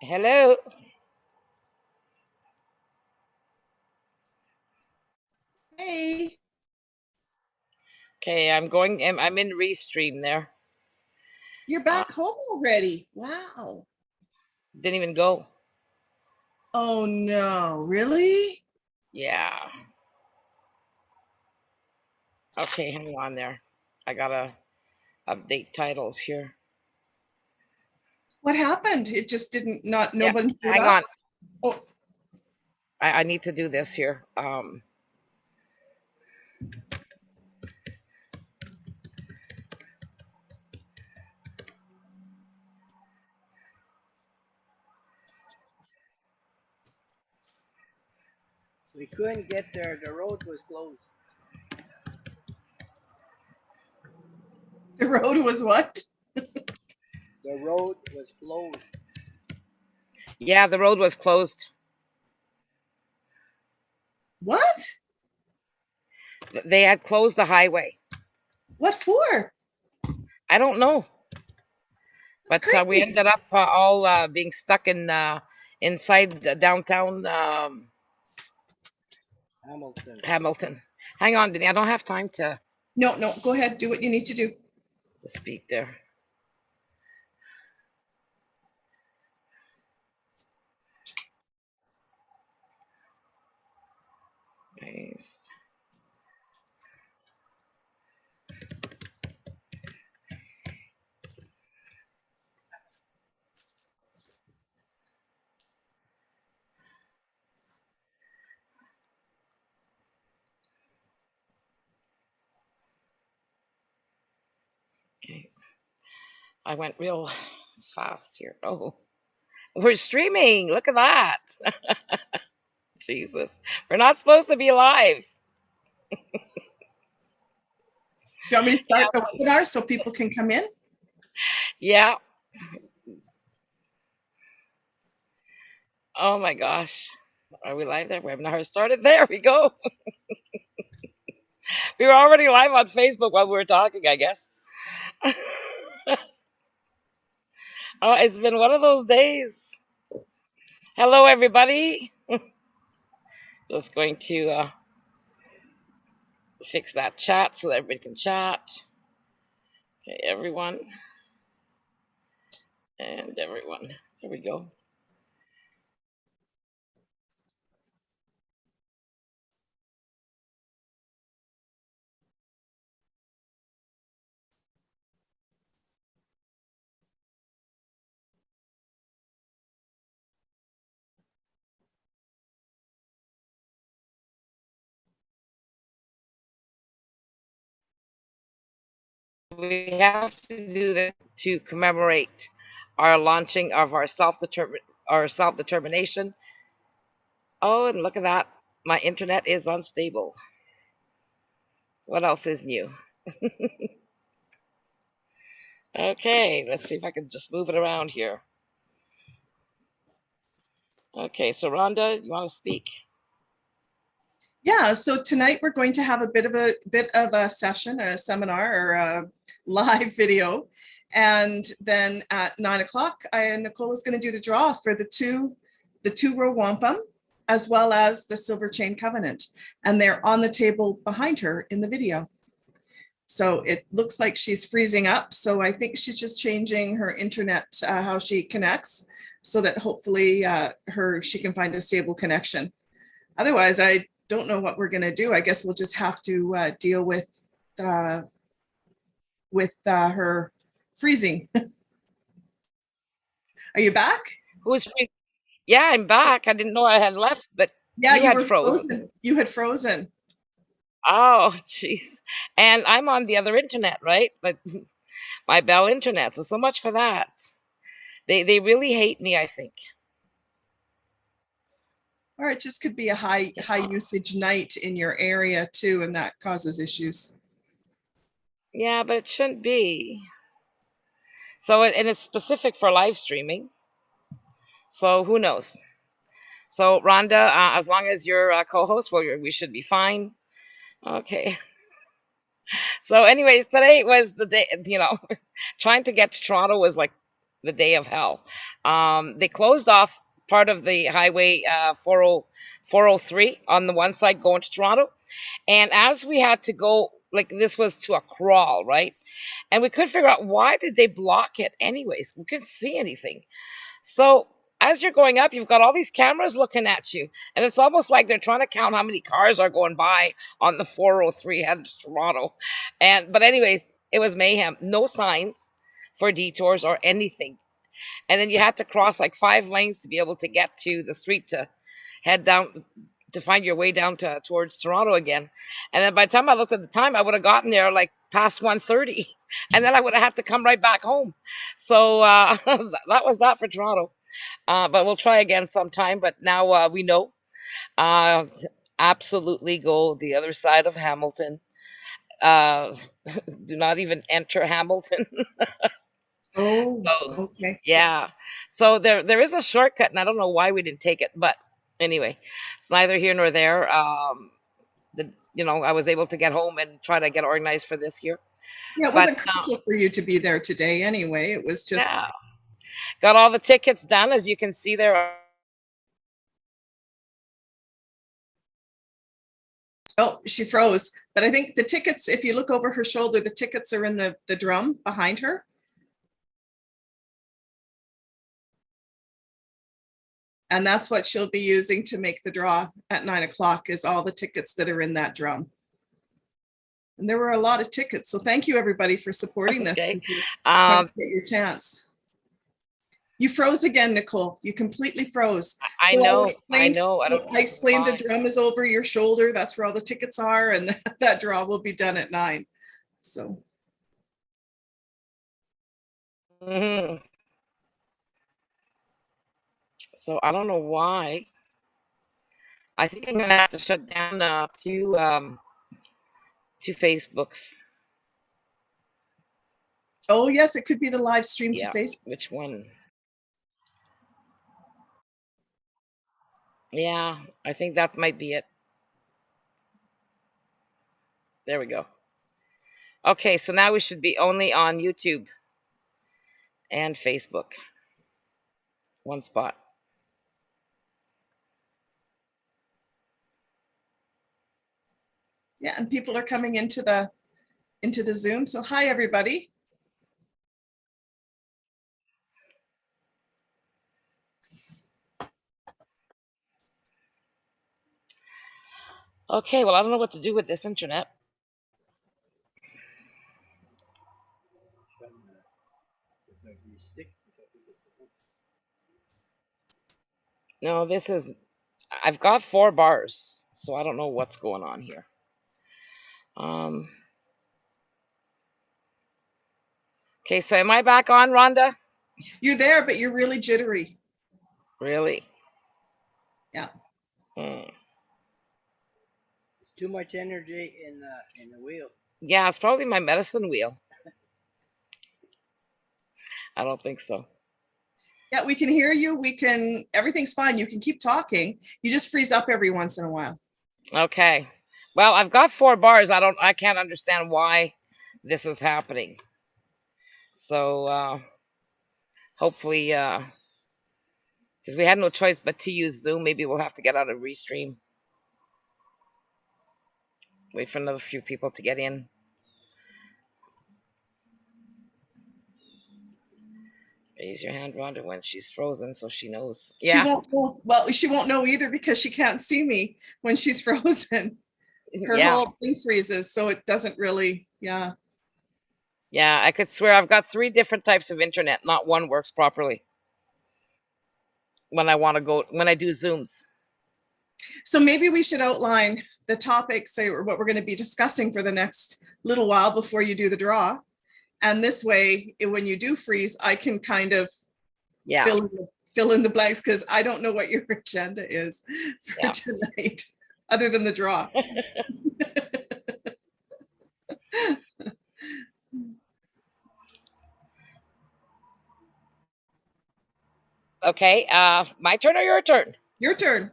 Hello. Hey, Okay, I'm in Restream there. you're Uh, back home already. Wow. didn't even go. Oh no, really? Yeah. Okay, hang on there. I gotta update titles here. What happened? It just didn't not Yeah, nobody showed hang up? on. Oh, I need to do this here. We couldn't get there. The road was closed. the road was what? The road was closed. Yeah, the road was closed. What? They had closed the highway. What for? I don't know, That's but we crazy. ended up all being stuck in inside the downtown Hamilton. Hamilton. Hang on, Denny. I don't have time No, no, go ahead, do what you need to do. to speak there. Paste. Okay. I went real fast here. Oh, we're streaming. Look at that. Jesus. We're not supposed to be live. Do you want me to start the webinar so people can come in? Yeah. Oh my gosh. Are we live there? Webinar started. There we go. We were already live on Facebook while we were talking, I guess. Oh, it's been one of those days. Hello, everybody. Just going to fix that chat so that everybody can chat. Okay, everyone. And everyone. There we go. We have to do this to commemorate our launching of our self determination. Oh, and look at that. My internet is unstable. What else is new? Okay, let's see if I can just move it around here. Okay, so Rhonda, you want to speak? Yeah, so tonight we're going to have a bit of a session, a seminar, or a live video, and then at 9 o'clock, Nicole is going to do the draw for the two-row wampum, as well as the silver chain covenant, and they're on the table behind her in the video. So it looks like she's freezing up. So I think she's just changing her internet, how she connects, so that hopefully she can find a stable connection. Otherwise, I don't know what we're going to do. I guess we'll just have to deal with her freezing. Are you back? Who's free? Yeah, I'm back. I didn't know I had left, but Yeah, you you had were frozen. frozen. You had frozen. Oh, jeez. And I'm on the other internet, right? But my Bell internet. So much for that. They really hate me, I think. Or it just could be a high usage night in your area too, and that causes issues. Yeah, but it shouldn't be. So and it's specific for live streaming. So who knows? So Rhonda, as long as you're a co-host, well, we should be fine. Okay. So, anyways, today was the day. Trying to get to Toronto was like the day of hell. They closed off part of the highway 403 on the one side going to Toronto. And as we had to go, like this was to a crawl, right? And we couldn't figure out why did they block it anyways. We couldn't see anything. So as you're going up, you've got all these cameras looking at you. And it's almost like they're trying to count how many cars are going by on the 403 headed to Toronto. But anyways, it was mayhem. No signs for detours or anything. And then you had to cross like 5 lanes to be able to get to the street to head down to find your way down to towards Toronto again. And then by the time I looked at the time, I would have gotten there like past 1:30, and then I would have had to come right back home. So that was that for Toronto. But we'll try again sometime. But now we know. Uh, Absolutely go the other side of Hamilton. Uh, do not even enter Hamilton. Oh, So okay. yeah, so there is a shortcut, and I don't know why we didn't take it, but anyway, it's neither here nor there. I was able to get home and try to get organized for this year, Yeah, it but wasn't crucial for you to be there today anyway. It was just, yeah, got all the tickets done, as you can see there. oh, she froze. But I think the tickets, if you look over her shoulder, the tickets are in the drum behind her. And that's what she'll be using to make the draw at 9 o'clock is all the tickets that are in that drum. And there were a lot of tickets. So thank you everybody for supporting this. Okay, Trying um, to get your chance. You froze again, Nicole. You completely froze. I So know, I know. I so don't I explained the why. drum is over your shoulder. That's where all the tickets are. And that draw will be done at 9. So Mhm. So I don't know why. I think I'm gonna have to shut down two Facebooks. oh yes, it could be the live stream to Yeah, Facebook. which one? Yeah, I think that might be it. There we go. Okay, so now we should be only on YouTube and Facebook. One spot. Yeah, and people are coming into the Zoom. So hi everybody. Okay, well, I don't know what to do with this internet. No, I've got 4 bars, so I don't know what's going on here. Um, okay, so am I back on, Rhonda? You're there, but you're really jittery. Really? Yeah. Hmm. It's too much energy in the wheel. Yeah, it's probably my medicine wheel. I don't think so. Yeah, we can hear you. Everything's fine. You can keep talking. You just freeze up every once in a while. Okay. Well, I've got 4 bars. I can't understand why this is happening. So hopefully, because we had no choice but to use Zoom, maybe we'll have to get out of Restream. Wait for another few people to get in. Raise your hand, Rhonda, when she's frozen, so she knows. She Yeah, won't know. Well, she won't know either because she can't see me when she's frozen. Her yeah, whole thing freezes, so it doesn't really, yeah. yeah. I could swear I've got 3 different types of internet. Not one works properly when I do Zooms. So maybe we should outline the topics or what we're going to be discussing for the next little while before you do the draw. And this way, when you do freeze, I can kind of Yeah, fill in the blanks because I don't know what your agenda is for yeah. tonight, other than the draw. Okay, my turn or your turn? Your turn.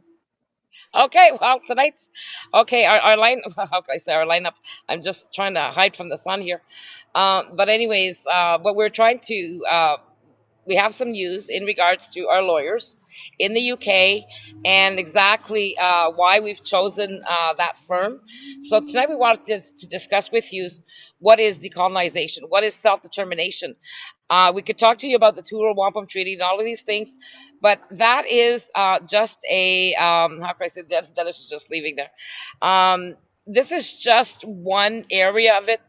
Okay, well, tonight's okay. Our line, how can I say our lineup? I'm just trying to hide from the sun here. But anyways, what we're trying to we have some news in regards to our lawyers in the UK and exactly why we've chosen that firm. So tonight we wanted to discuss with you what is decolonization, what is self-determination. We could talk to you about the Turo Wampum Treaty and all of these things, but that is just a how can I say? Dennis is just leaving there. This is just one area of it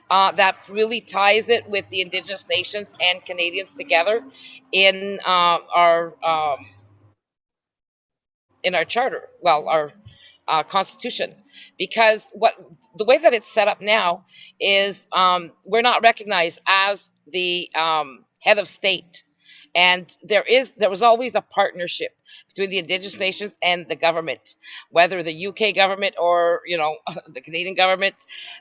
that really ties it with the Indigenous nations and Canadians together in our charter, well, our constitution, because what the way that it's set up now is we're not recognized as the head of state, and there was always a partnership between the Indigenous nations and the government, whether the UK government or the Canadian government.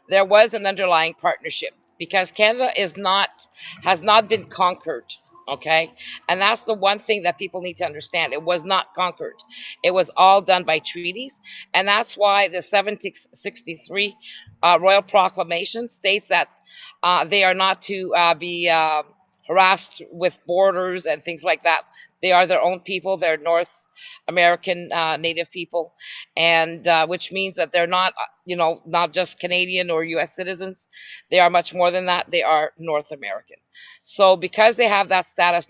There was an underlying partnership because Canada has not been conquered. Okay, and that's the one thing that people need to understand. It was not conquered. It was all done by treaties, and that's why the 1763 Royal Proclamation states that they are not to be harassed with borders and things like that. They are their own people. They're North American Native people, and which means that they're not, not just Canadian or U.S. citizens. They are much more than that. They are North American. So because they have that status,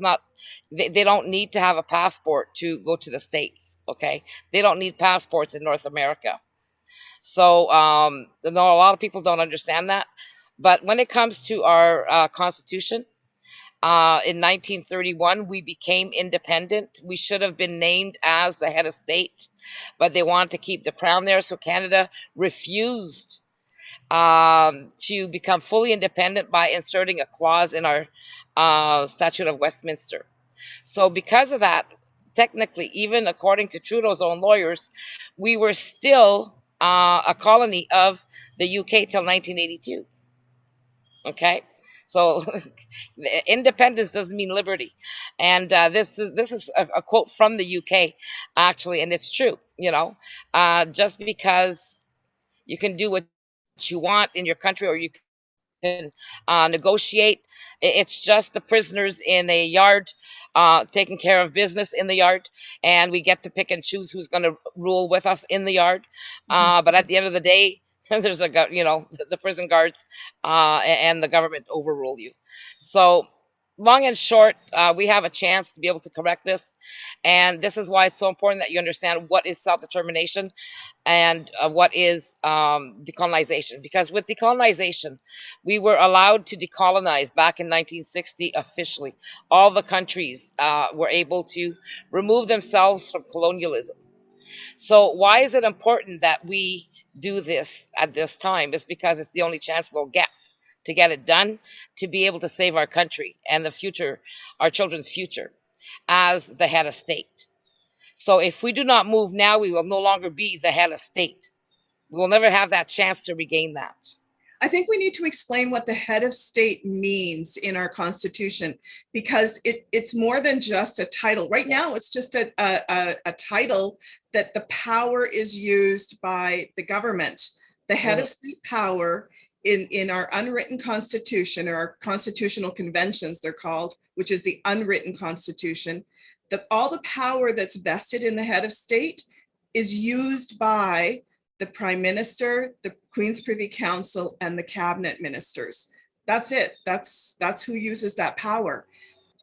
they don't need to have a passport to go to the States. Okay, they don't need passports in North America. So a lot of people don't understand that. But when it comes to our Constitution, in 1931, we became independent. We should have been named as the head of state, but they wanted to keep the crown there. So Canada refused to become fully independent by inserting a clause in our Statute of Westminster. So because of that, technically, even according to Trudeau's own lawyers, we were still a colony of the UK till 1982. Okay, so independence doesn't mean liberty, and this is a quote from the UK, actually, and it's true. Just because you can do what you want in your country, or you can negotiate. It's just the prisoners in a yard taking care of business in the yard, and we get to pick and choose who's going to rule with us in the yard. But at the end of the day, there's the prison guards and the government overrule you. So long and short, we have a chance to be able to correct this, and this is why it's so important that you understand what is self-determination and what is decolonization. Because with decolonization, we were allowed to decolonize back in 1960 officially. All the countries were able to remove themselves from colonialism. So why is it important that we do this at this time? It's because it's the only chance we'll get to get it done, to be able to save our country and the future, our children's future, as the head of state. So if we do not move now, we will no longer be the head of state. We will never have that chance to regain that. I think we need to explain what the head of state means in our Constitution, because it's more than just a title. Right now, it's just a title that the power is used by the government. The head of state power in our unwritten Constitution, or our constitutional conventions, they're called, which is the unwritten Constitution, that all the power that's vested in the head of state is used by the Prime Minister, the Queen's Privy Council, and the cabinet ministers. That's it. That's who uses that power.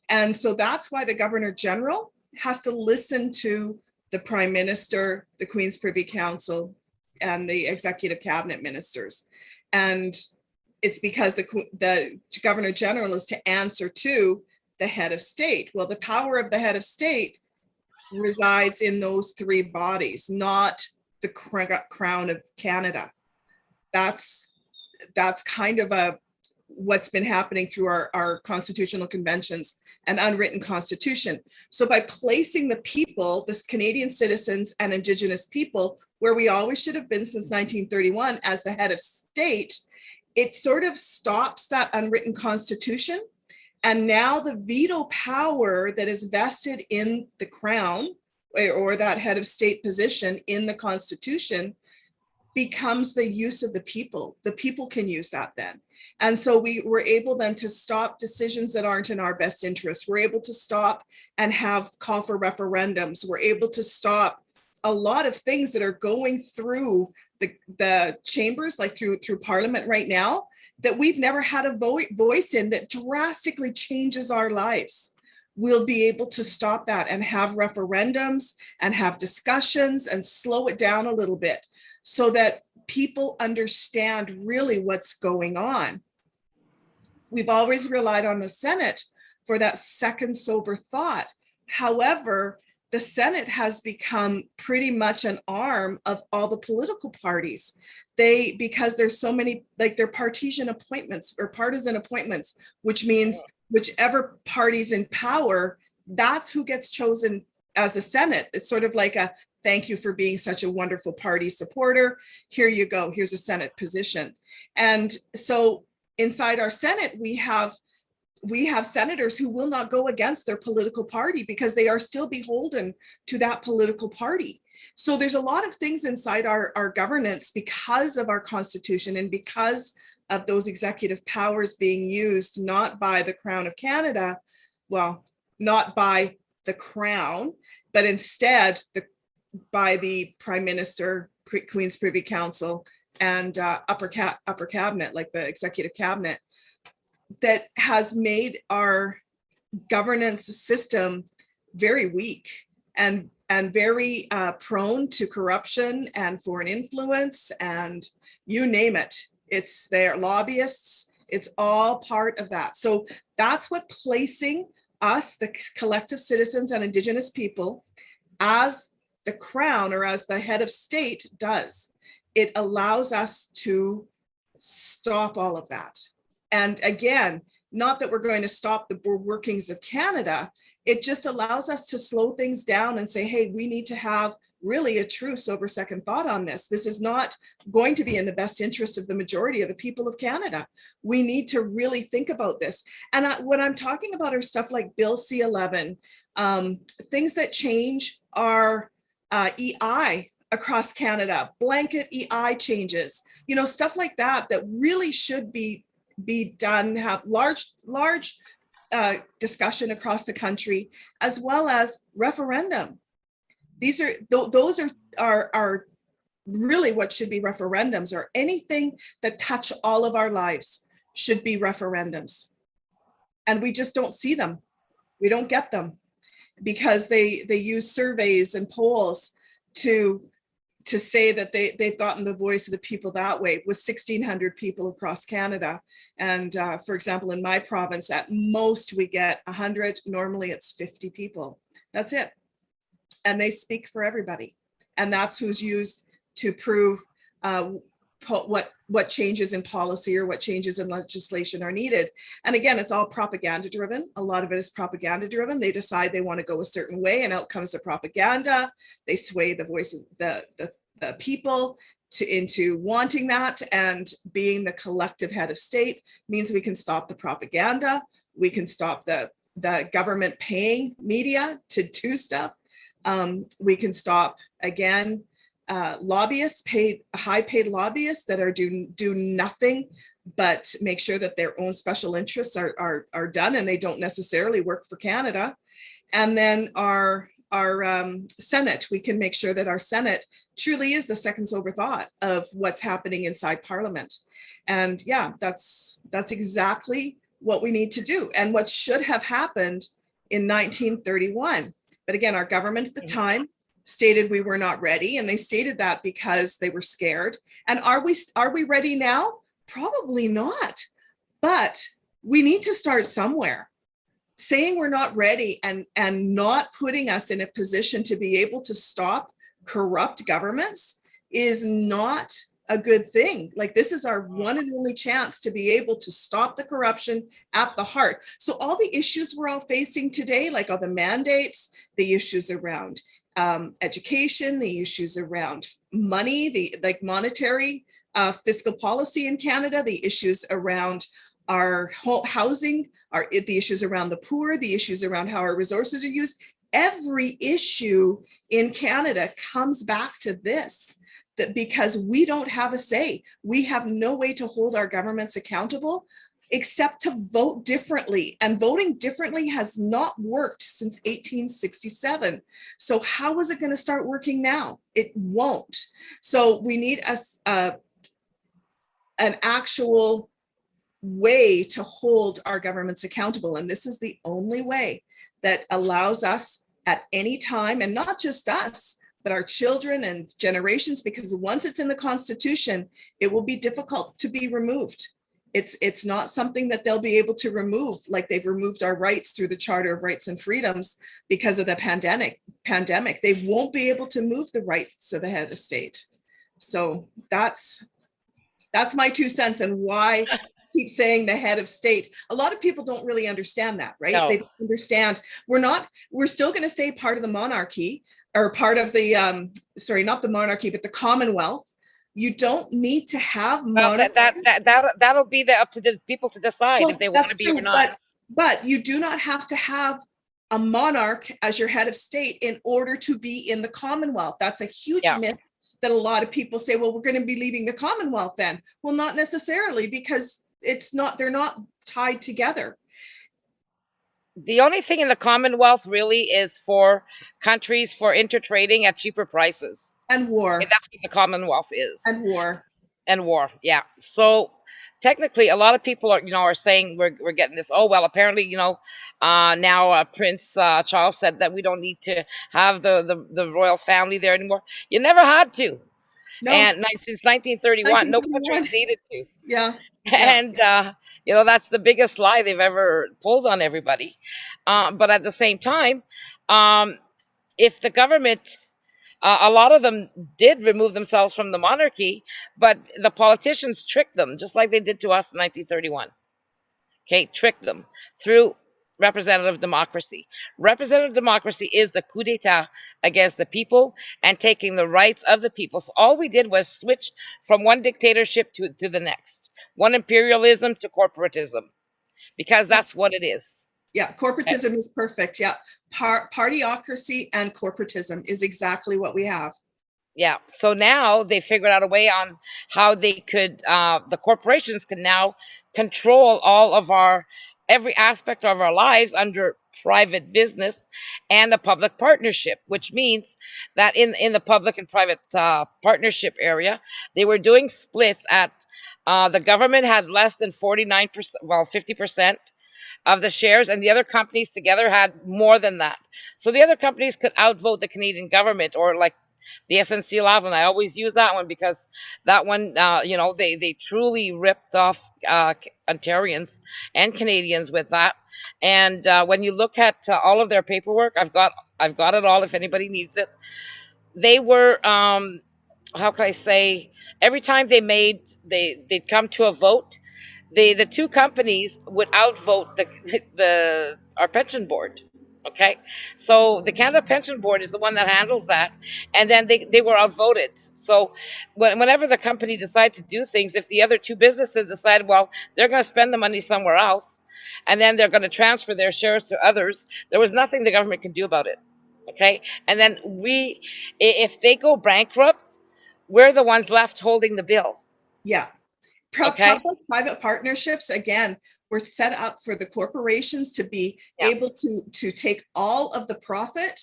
And so that's why the Governor General has to listen to the Prime Minister, the Queen's Privy Council, and the executive cabinet ministers. And it's because the Governor General is to answer to the head of state. Well, the power of the head of state resides in those three bodies, not the Crown of Canada. That's kind of what's been happening through our constitutional conventions and unwritten constitution. So by placing the people, this Canadian citizens and Indigenous people, where we always should have been since 1931 as the head of state, it sort of stops that unwritten constitution. And now the veto power that is vested in the Crown, or that head of state position in the Constitution, becomes the use of the people. The people can use that then. And so we were able then to stop decisions that aren't in our best interest. We're able to stop and have call for referendums. We're able to stop a lot of things that are going through the chambers, like through Parliament right now, that we've never had a voice in, that drastically changes our lives. We'll be able to stop that and have referendums and have discussions and slow it down a little bit so that people understand really what's going on. We've always relied on the Senate for that second sober thought. However, the Senate has become pretty much an arm of all the political parties. Because there's so many, like they're partisan appointments or partisan appointments, which means whichever party's in power, that's who gets chosen as the Senate. It's sort of like a thank you for being such a wonderful party supporter. Here you go, here's a Senate position. And so inside our Senate, we have senators who will not go against their political party because they are still beholden to that political party. So there's a lot of things inside our governance because of our Constitution and because of those executive powers being used not by the Crown of Canada, well, not by the Crown, but instead by the Prime Minister, Queen's Privy Council, and upper cabinet, like the executive cabinet, that has made our governance system very weak and very prone to corruption and foreign influence, and you name it. It's their lobbyists. It's all part of that. So that's what placing us, the collective citizens and Indigenous people, as the Crown or as the head of state does. It allows us to stop all of that. And again, not that we're going to stop the workings of Canada, it just allows us to slow things down and say, hey, we need to have really a true sober second thought on this. This is not going to be in the best interest of the majority of the people of Canada. We need to really think about this. And what I'm talking about are stuff like Bill C-11, things that change our EI across Canada, blanket EI changes, stuff like that, that really should be done, have large discussion across the country, as well as referendum. Those are really what should be referendums, or anything that touch all of our lives should be referendums. And we just don't see them. We don't get them because they use surveys and polls to say that they've gotten the voice of the people that way, with 1,600 people across Canada. And for example, in my province, at most we get 100, normally it's 50 people. That's it. And they speak for everybody. And that's who's used to prove what changes in policy or what changes in legislation are needed. And again, it's all propaganda driven. A lot of it is propaganda driven. They decide they want to go a certain way, and out comes the propaganda. They sway the voice of the people into wanting that, and being the collective head of state means we can stop the propaganda. We can stop the government paying media to do stuff. We can stop, again, lobbyists, high paid lobbyists that are do nothing but make sure that their own special interests are done, and they don't necessarily work for Canada. And then our Senate, we can make sure that our Senate truly is the second sober thought of what's happening inside Parliament. And yeah, that's exactly what we need to do, and what should have happened in 1931. But again, our government at the time stated we were not ready, and they stated that because they were scared. And are we ready now? Probably not. But we need to start somewhere. Saying we're not ready and not putting us in a position to be able to stop corrupt governments is not a good thing. Like, this is our one and only chance to be able to stop the corruption at the heart. So all the issues we're all facing today, like all the mandates, the issues around education, the issues around money, the monetary fiscal policy in Canada, the issues around our housing, the issues around the poor, the issues around how our resources are used. Every issue in Canada comes back to this, that because we don't have a say, we have no way to hold our governments accountable except to vote differently. And voting differently has not worked since 1867. So how is it going to start working now? It won't. So we need an actual way to hold our governments accountable. And this is the only way that allows us at any time, and not just us, but our children and generations, because once it's in the Constitution, it will be difficult to be removed. It's not something that they'll be able to remove, like they've removed our rights through the Charter of Rights and Freedoms because of the pandemic. They won't be able to move the rights of the head of state. So that's my 2 cents and why I keep saying the head of state. A lot of people don't really understand that, right? No. They don't understand. We're still going to stay part of the monarchy, or part of the, not the monarchy, but the Commonwealth. You don't need to have monarchy. That'll be up to the people to decide if they want to be or not. But you do not have to have a monarch as your head of state in order to be in the Commonwealth. That's a huge myth that a lot of people say, well, we're going to be leaving the Commonwealth then. Well, not necessarily, because they're not tied together. The only thing in the Commonwealth really is for countries for intertrading at cheaper prices. And war. And that's what the Commonwealth is. And war. And war, yeah. So technically, a lot of people are saying we're getting this. Oh well, apparently now Prince Charles said that we don't need to have the royal family there anymore. You never had to. No. And since 1931, no country needed to. Yeah. And that's the biggest lie they've ever pulled on everybody. But at the same time, if the government, a lot of them did remove themselves from the monarchy, but the politicians tricked them, just like they did to us in 1931. Okay, tricked them through representative democracy. Representative democracy is the coup d'etat against the people and taking the rights of the people. So all we did was switch from one dictatorship to the next, one imperialism to corporatism, because that's what it is. Yeah, corporatism is perfect. Yeah, partyocracy and corporatism is exactly what we have. Yeah, so now they figured out a way on how they could, the corporations can now control all of every aspect of our lives under private business and a public partnership, which means that in the public and private partnership area, they were doing splits at, the government had less than 49%, well, 50% of the shares, and the other companies together had more than that. So the other companies could outvote the Canadian government, or like the SNC Lavalin. I always use that one because that one, they truly ripped off Ontarians and Canadians with that. And when you look at all of their paperwork, I've got it all if anybody needs it. They were, how can I say, every time they'd come to a vote, the two companies would outvote our pension board. Okay, so the Canada Pension Board is the one that handles that, and then they were outvoted. So whenever the company decided to do things, if the other two businesses decided, well, they're going to spend the money somewhere else, and then they're going to transfer their shares to others, there was nothing the government could do about it. Okay, and then if they go bankrupt, we're the ones left holding the bill. Yeah. Public-private partnerships, again, were set up for the corporations to be able to take all of the profit,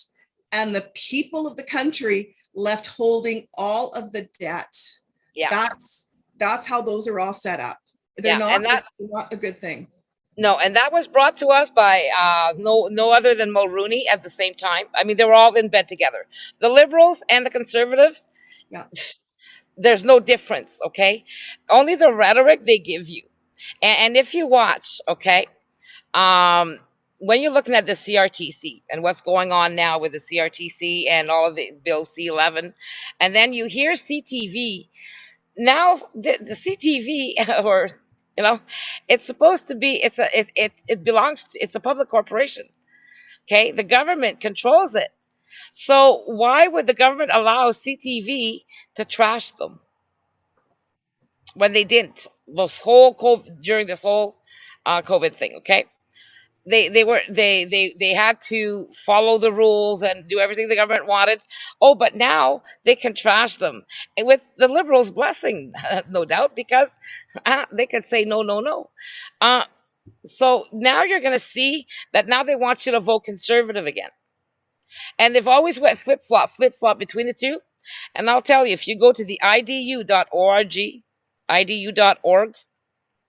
and the people of the country left holding all of the debt. Yeah. That's how those are all set up. They're not a good thing. No, and that was brought to us by no other than Mulroney at the same time. I mean, they were all in bed together. The Liberals and the Conservatives. Yeah. There's no difference, okay? Only the rhetoric they give you. And if you watch, okay, when you're looking at the CRTC and what's going on now with the CRTC and all of the Bill C-11, and then you hear CTV, now the CTV, or, it's supposed to be, it's a public corporation, okay? The government controls it. So why would the government allow CTV to trash them when they didn't during this whole COVID thing? Okay, they had to follow the rules and do everything the government wanted. Oh, but now they can trash them, and with the liberals' blessing, no doubt, because they could say no, no, no. Uh, so now you're going to see that now they want you to vote conservative again, and they've always went flip flop between the two. And I'll tell you, if you go to the idu.org, idu.org,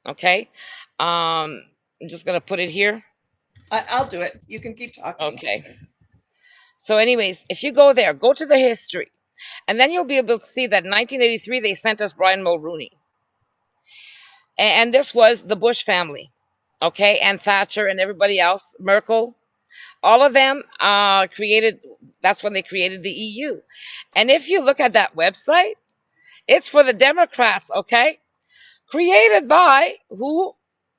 okay, I'm just going to put it here. I'll do it. You can keep talking. Okay. So, anyways, if you go there, go to the history, and then you'll be able to see that in 1983 they sent us Brian Mulroney, and this was the Bush family, okay, and Thatcher and everybody else, Merkel, all of them created. That's when they created the EU, and if you look at that website, it's for the Democrats, okay, created by who?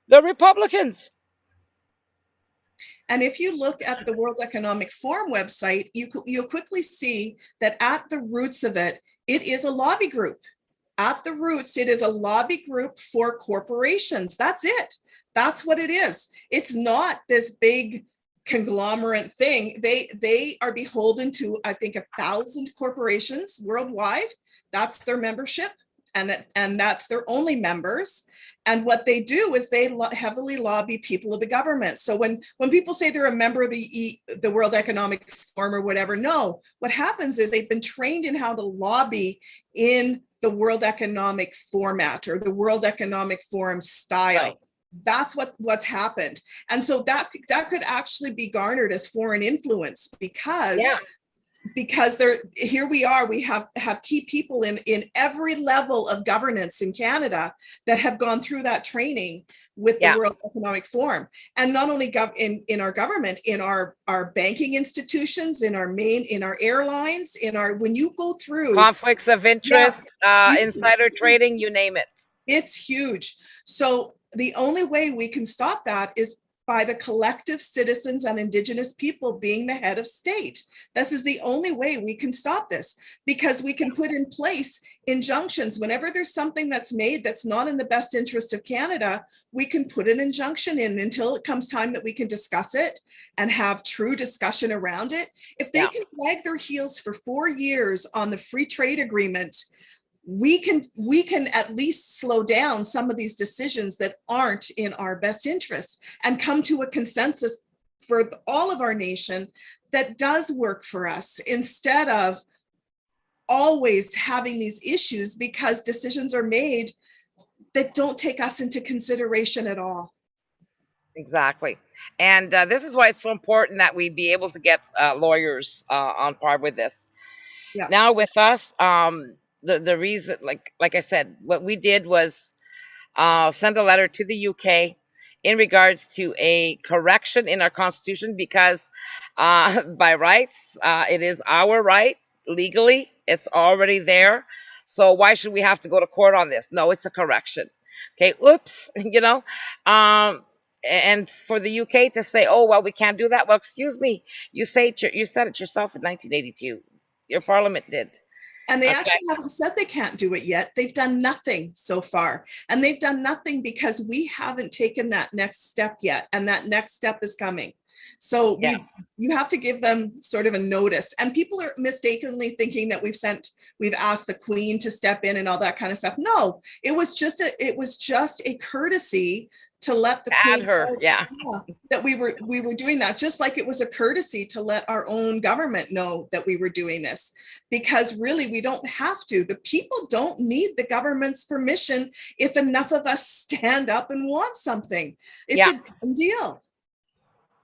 The Republicans. And if you look at the World Economic Forum website, you'll quickly see that at the roots of it, it is a lobby group. At the roots, it is a lobby group for corporations. That's it. That's what it is. It's not this big conglomerate thing. They are beholden to, I think, 1,000 corporations worldwide. That's their membership, and that's their only members. And what they do is they heavily lobby people of the government. So when people say they're a member of the World Economic Forum or whatever, no, what happens is they've been trained in how to lobby in the World Economic format or the World Economic Forum style. Right. That's what's happened. And so that could actually be garnered as foreign influence because here we are, we have key people in every level of governance in Canada that have gone through that training with the World Economic Forum. And not only in our government, in our banking institutions, in our airlines, when you go through conflicts of interest, insider trading, you name it. It's huge. So the only way we can stop that is by the collective citizens and indigenous people being the head of state. This is the only way we can stop this, because we can put in place injunctions. Whenever there's something that's made that's not in the best interest of Canada, we can put an injunction in until it comes time that we can discuss it and have true discussion around it. If they can wag their heels for 4 years on the free trade agreement, we can at least slow down some of these decisions that aren't in our best interest and come to a consensus for all of our nation that does work for us, instead of always having these issues because decisions are made that don't take us into consideration at all. Exactly. And this is why it's so important that we be able to get lawyers on par with this. Yeah. Now with us, the reason, like I said, what we did was send a letter to the UK in regards to a correction in our constitution, because by rights, it is our right legally. It's already there. So why should we have to go to court on this? No, it's a correction. Okay, oops, and for the UK to say, oh, well, we can't do that. Well, excuse me, you said it yourself in 1982. Your parliament did. And they actually haven't said they can't do it yet. They've done nothing so far. And they've done nothing because we haven't taken that next step yet. And that next step is coming. So you have to give them sort of a notice. And people are mistakenly thinking that we've asked the Queen to step in and all that kind of stuff. No, it was just a courtesy to let the Queen know that we were doing that, just like it was a courtesy to let our own government know that we were doing this, because really we don't have to. The people don't need the government's permission if enough of us stand up and want something. It's a done deal.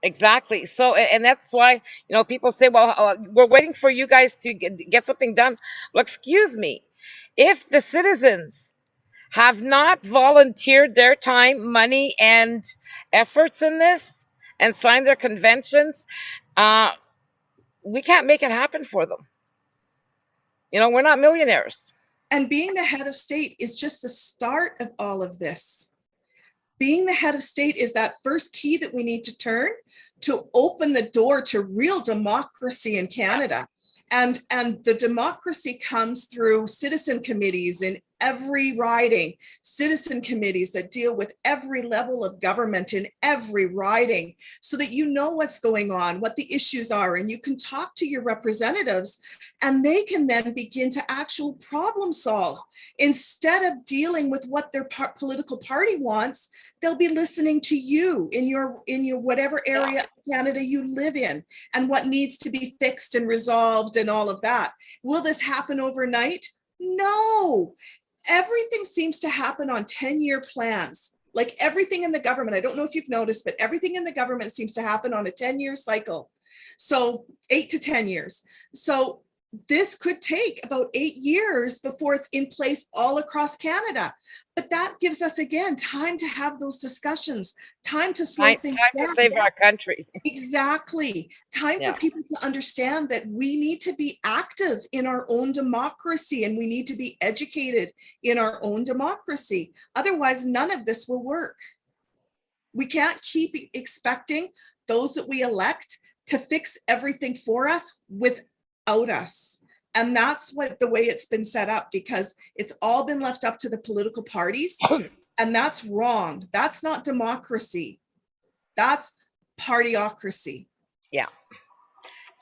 Exactly. So, and that's why, people say, well, we're waiting for you guys to get something done. Well, excuse me, if the citizens have not volunteered their time, money, and efforts in this and signed their conventions, we can't make it happen for them. We're not millionaires. And being the head of state is just the start of all of this. Being the head of state is that first key that we need to turn to open the door to real democracy in Canada. And the democracy comes through citizen committees in every riding, citizen committees that deal with every level of government in every riding, so that you know what's going on, what the issues are, and you can talk to your representatives, and they can then begin to actual problem solve. Instead of dealing with what their political party wants, they'll be listening to you in your whatever area of Canada you live in, and what needs to be fixed and resolved and all of that. Will this happen overnight? No. Everything seems to happen on 10-year plans. Like everything in the government, I don't know if you've noticed, but everything in the government seems to happen on a 10-year cycle. So 8 to 10 years. So this could take about 8 years before it's in place all across Canada. But that gives us, again, time to have those discussions, time to slow things down. To save our country. Exactly. Time for people to understand that we need to be active in our own democracy, and we need to be educated in our own democracy. Otherwise, none of this will work. We can't keep expecting those that we elect to fix everything for us without us. And that's what the way it's been set up, because it's all been left up to the political parties, and that's wrong. That's not democracy. That's partyocracy. Yeah.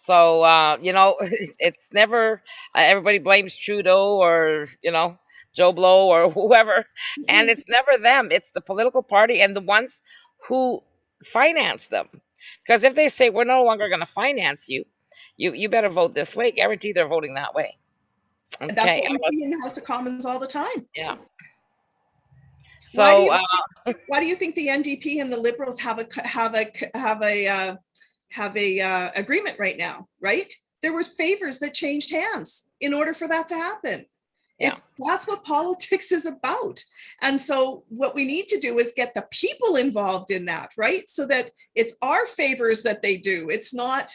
So, you know, it's never, everybody blames Trudeau or, you know, Joe Blow or whoever. And it's never them. It's the political party and the ones who finance them. Because if they say, we're no longer going to finance you, you better vote this way, guarantee they're voting that way. Okay. That's what we see in the House of Commons all the time. Yeah. So why do you think the NDP and the Liberals have a agreement right now? Right? There were favors that changed hands in order for that to happen. Yeah. That's what politics is about. And so what we need to do is get the people involved in that, right? So that it's our favors that they do. It's not,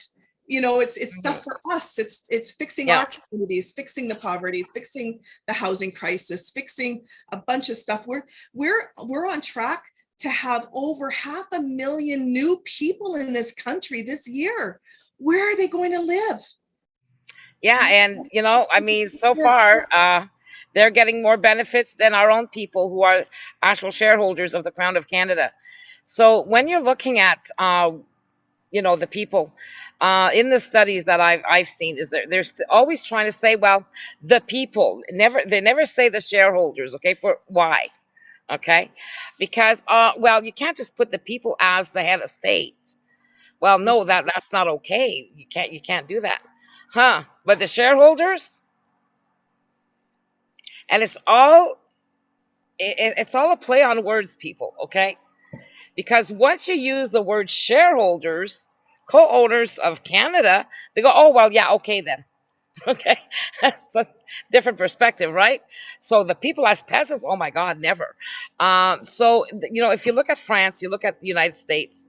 you know, it's stuff for us. It's fixing our communities, fixing the poverty, fixing the housing crisis, fixing a bunch of stuff. We're on track to have over 500,000 new people in this country this year. Where are they going to live? Yeah, and you know, I mean, so far, they're getting more benefits than our own people who are actual shareholders of the Crown of Canada. So when you're looking at, you know, the people in the studies that I've seen, is they're always trying to say, well, the people. They never say the shareholders. Okay, for why? Okay, because well, you can't just put the people as the head of state. Well, no, that's not okay. You can't do that. Huh? But the shareholders, and it's all a play on words, people, okay? Because once you use the word shareholders, co-owners of Canada, they go, oh, well, yeah, okay then. Okay, that's a different perspective, right? So the people as peasants, oh my God, never. So, you know, if you look at France, you look at the United States,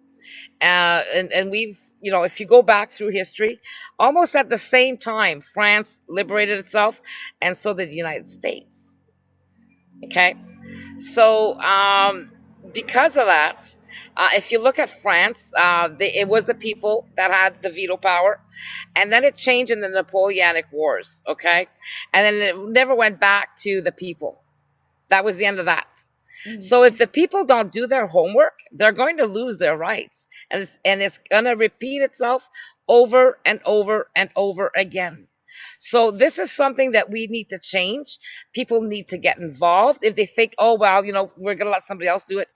and we've, you know, if you go back through history, almost at the same time, France liberated itself, and so did the United States. Okay, so because of that, if you look at France, it was the people that had the veto power, and then it changed in the Napoleonic Wars. Okay, and then it never went back to the people. That was the end of that. So if the people don't do their homework, they're going to lose their rights. And it's going to repeat itself over and over and over again. So this is something that we need to change. People need to get involved. If they think, oh, well, you know, we're going to let somebody else do it,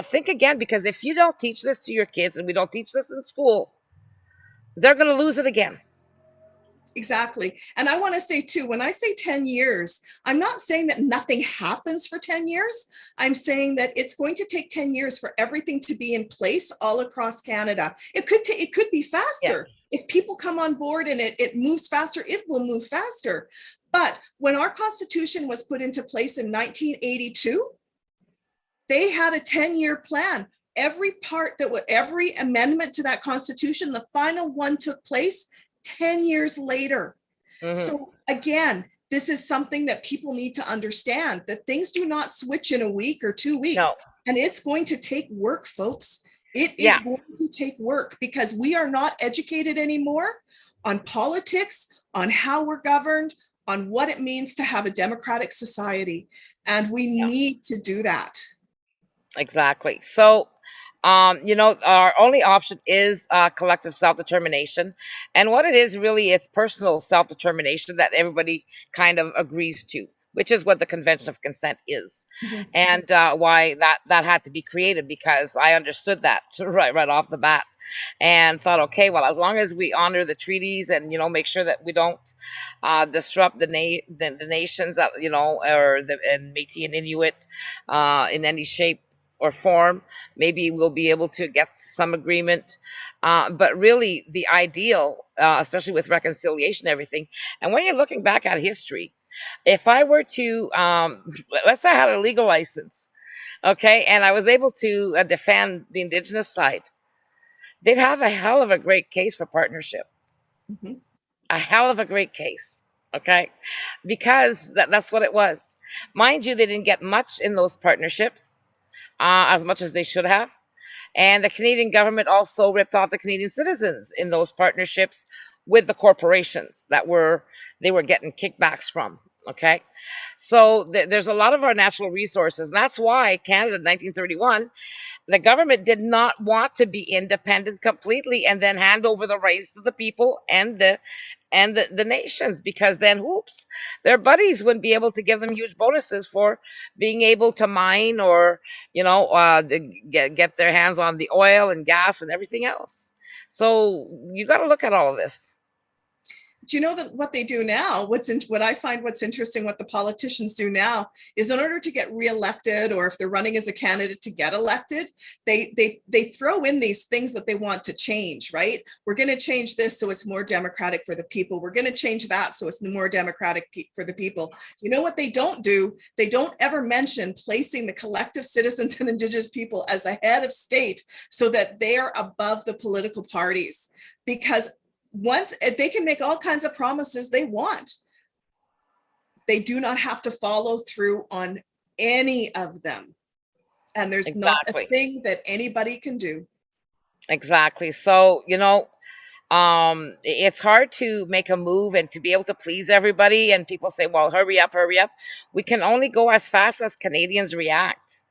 think again, because if you don't teach this to your kids, and we don't teach this in school, they're going to lose it again. Exactly. And I want to say too, when I say 10 years, I'm not saying that nothing happens for 10 years. I'm saying that it's going to take 10 years for everything to be in place all across Canada. It could be faster. Yeah. If people come on board and it moves faster, it will move faster. But when our Constitution was put into place in 1982, they had a 10-year plan. Every amendment to that Constitution, the final one took place 10 years later. So again, this is something that people need to understand, that things do not switch in a week or 2 weeks. No. And it's going to take work, folks. It is going to take work, because we are not educated anymore on politics, on how we're governed, on what it means to have a democratic society. And we Yeah. need to do that. Exactly. So, our only option is collective self-determination. And what it is really, it's personal self-determination that everybody kind of agrees to, which is what the Convention of Consent is. Mhm. And why that had to be created, because I understood that right off the bat, and thought, okay, well, as long as we honor the treaties and make sure that we don't disrupt the nations, or the and Métis and Inuit in any shape or form, maybe we'll be able to get some agreement. But really, the ideal, especially with reconciliation and everything, and when you're looking back at history, if I were to, let's say I had a legal license, okay, and I was able to defend the indigenous side, they'd have a hell of a great case for partnership. Mhm. A hell of a great case, okay, because that's what it was. Mind you, they didn't get much in those partnerships, as much as they should have. And the Canadian government also ripped off the Canadian citizens in those partnerships with the corporations they were getting kickbacks from. Okay, so there's a lot of our natural resources, and that's why Canada in 1931, the government did not want to be independent completely and then hand over the rights to the people and the nations, because then, whoops, their buddies wouldn't be able to give them huge bonuses for being able to mine, or to get their hands on the oil and gas and everything else. So you got to look at all of this. Do you know that what they do now, what I find what's interesting, what the politicians do now is, in order to get reelected, or if they're running as a candidate to get elected, they throw in these things that they want to change, right? We're going to change this so it's more democratic for the people. We're going to change that so it's more democratic for the people. You know what they don't do? They don't ever mention placing the collective citizens and indigenous people as the head of state, so that they are above the political parties. Because once they can make all kinds of promises they want, they do not have to follow through on any of them. And there's not a Exactly. thing that anybody can do. Exactly. So, it's hard to make a move and to be able to please everybody. And people say, well, hurry up, hurry up. We can only go as fast as Canadians react.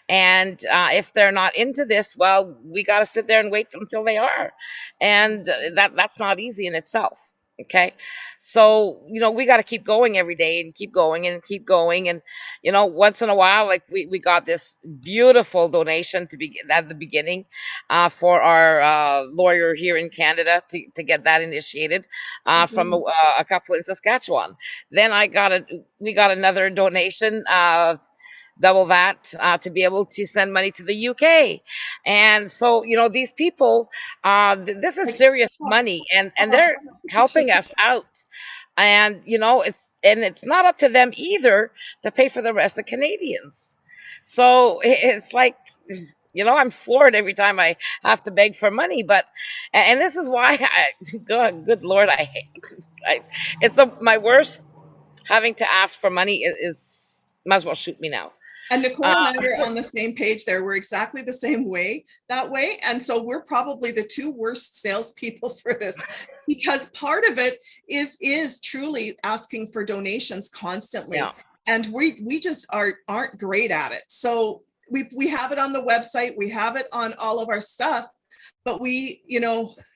And if they're not into this, well, we got to sit there and wait until they are. And that's not easy in itself. Okay. So, we got to keep going every day and keep going and keep going. And, once in a while, like we got this beautiful donation to be at the beginning for our lawyer here in Canada to get that initiated from a couple in Saskatchewan. Then we got another donation, double that, to be able to send money to the UK. And so, these people, this is serious money, and they're helping us out. And it's not up to them either to pay for the rest of Canadians. So it's like, I'm floored every time I have to beg for money. But and this is why good Lord, it's my worst. Having to ask for money is might as well shoot me now. And Nicole and I are on the same page there. We're exactly the same way that way. And so we're probably the two worst salespeople for this, because part of it is truly asking for donations constantly. Yeah. And we just aren't great at it. So we have it on the website, we have it on all of our stuff, but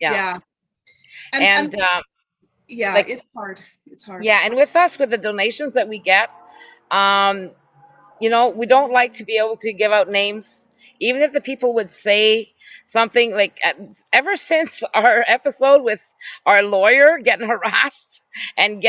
yeah. And yeah, like, it's hard. It's hard. Yeah, and with us, with the donations that we get, we don't like to be able to give out names, even if the people would say something like, ever since our episode with our lawyer getting harassed and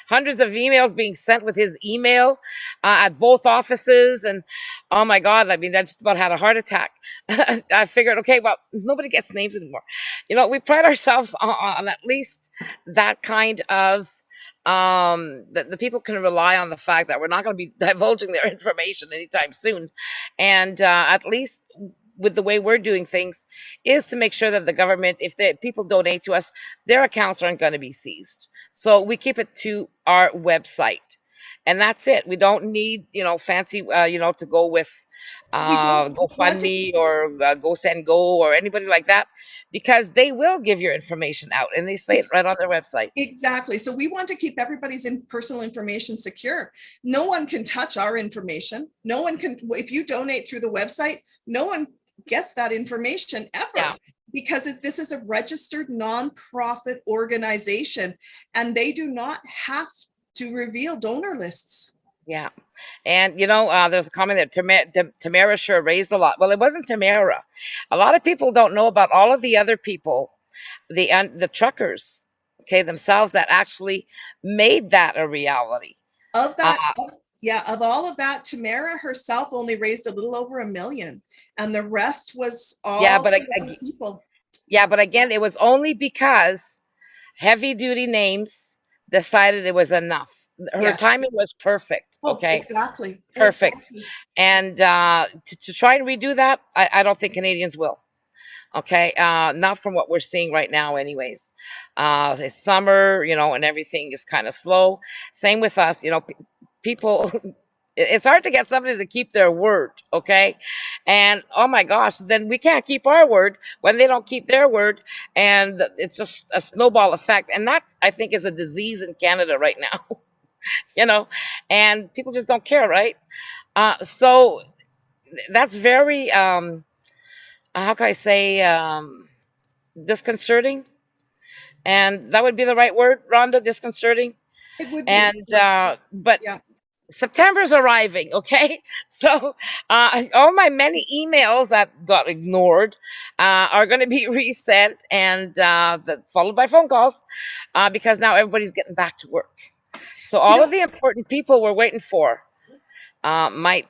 hundreds of emails being sent with his email at both offices. And oh my God, I mean, I just about had a heart attack. I figured, okay, well, nobody gets names anymore. We pride ourselves on at least that kind of, that the people can rely on the fact that we're not going to be divulging their information anytime soon. And at least with the way we're doing things is to make sure that the government, if the people donate to us, their accounts aren't going to be seized. So we keep it to our website, and that's it. We don't need, fancy, to go with We don't want to. GoFundMe or GoSendGo or anybody like that, because they will give your information out, and they say it right on their website. Exactly. So we want to keep everybody's personal information secure. No one can touch our information. No one can, if you donate through the website, no one gets that information ever. Yeah. Because this is a registered nonprofit organization, and they do not have to reveal donor lists. Yeah. And, there's a comment that Tamara sure raised a lot. Well, it wasn't Tamara. A lot of people don't know about all of the other people, the truckers, okay, themselves, that actually made that a reality. Of that, of all of that, Tamara herself only raised a little over $1 million, and the rest was all people. Yeah, but again, it was only because heavy duty names decided it was enough. Her timing was perfect. Okay, exactly, perfect. Exactly. And to try and redo that, I don't think Canadians will. Okay, not from what we're seeing right now, anyways. It's summer, and everything is kind of slow. Same with us, people. It's hard to get somebody to keep their word, okay? And oh my gosh, then we can't keep our word when they don't keep their word, and it's just a snowball effect. And that, I think, is a disease in Canada right now, and people just don't care, right? So that's very, how can I say, disconcerting, and that would be the right word, Rhonda, disconcerting. It would be. And but yeah. September's arriving, okay? So all my many emails that got ignored are going to be resent, and followed by phone calls, because now everybody's getting back to work. So all of the important people we're waiting for might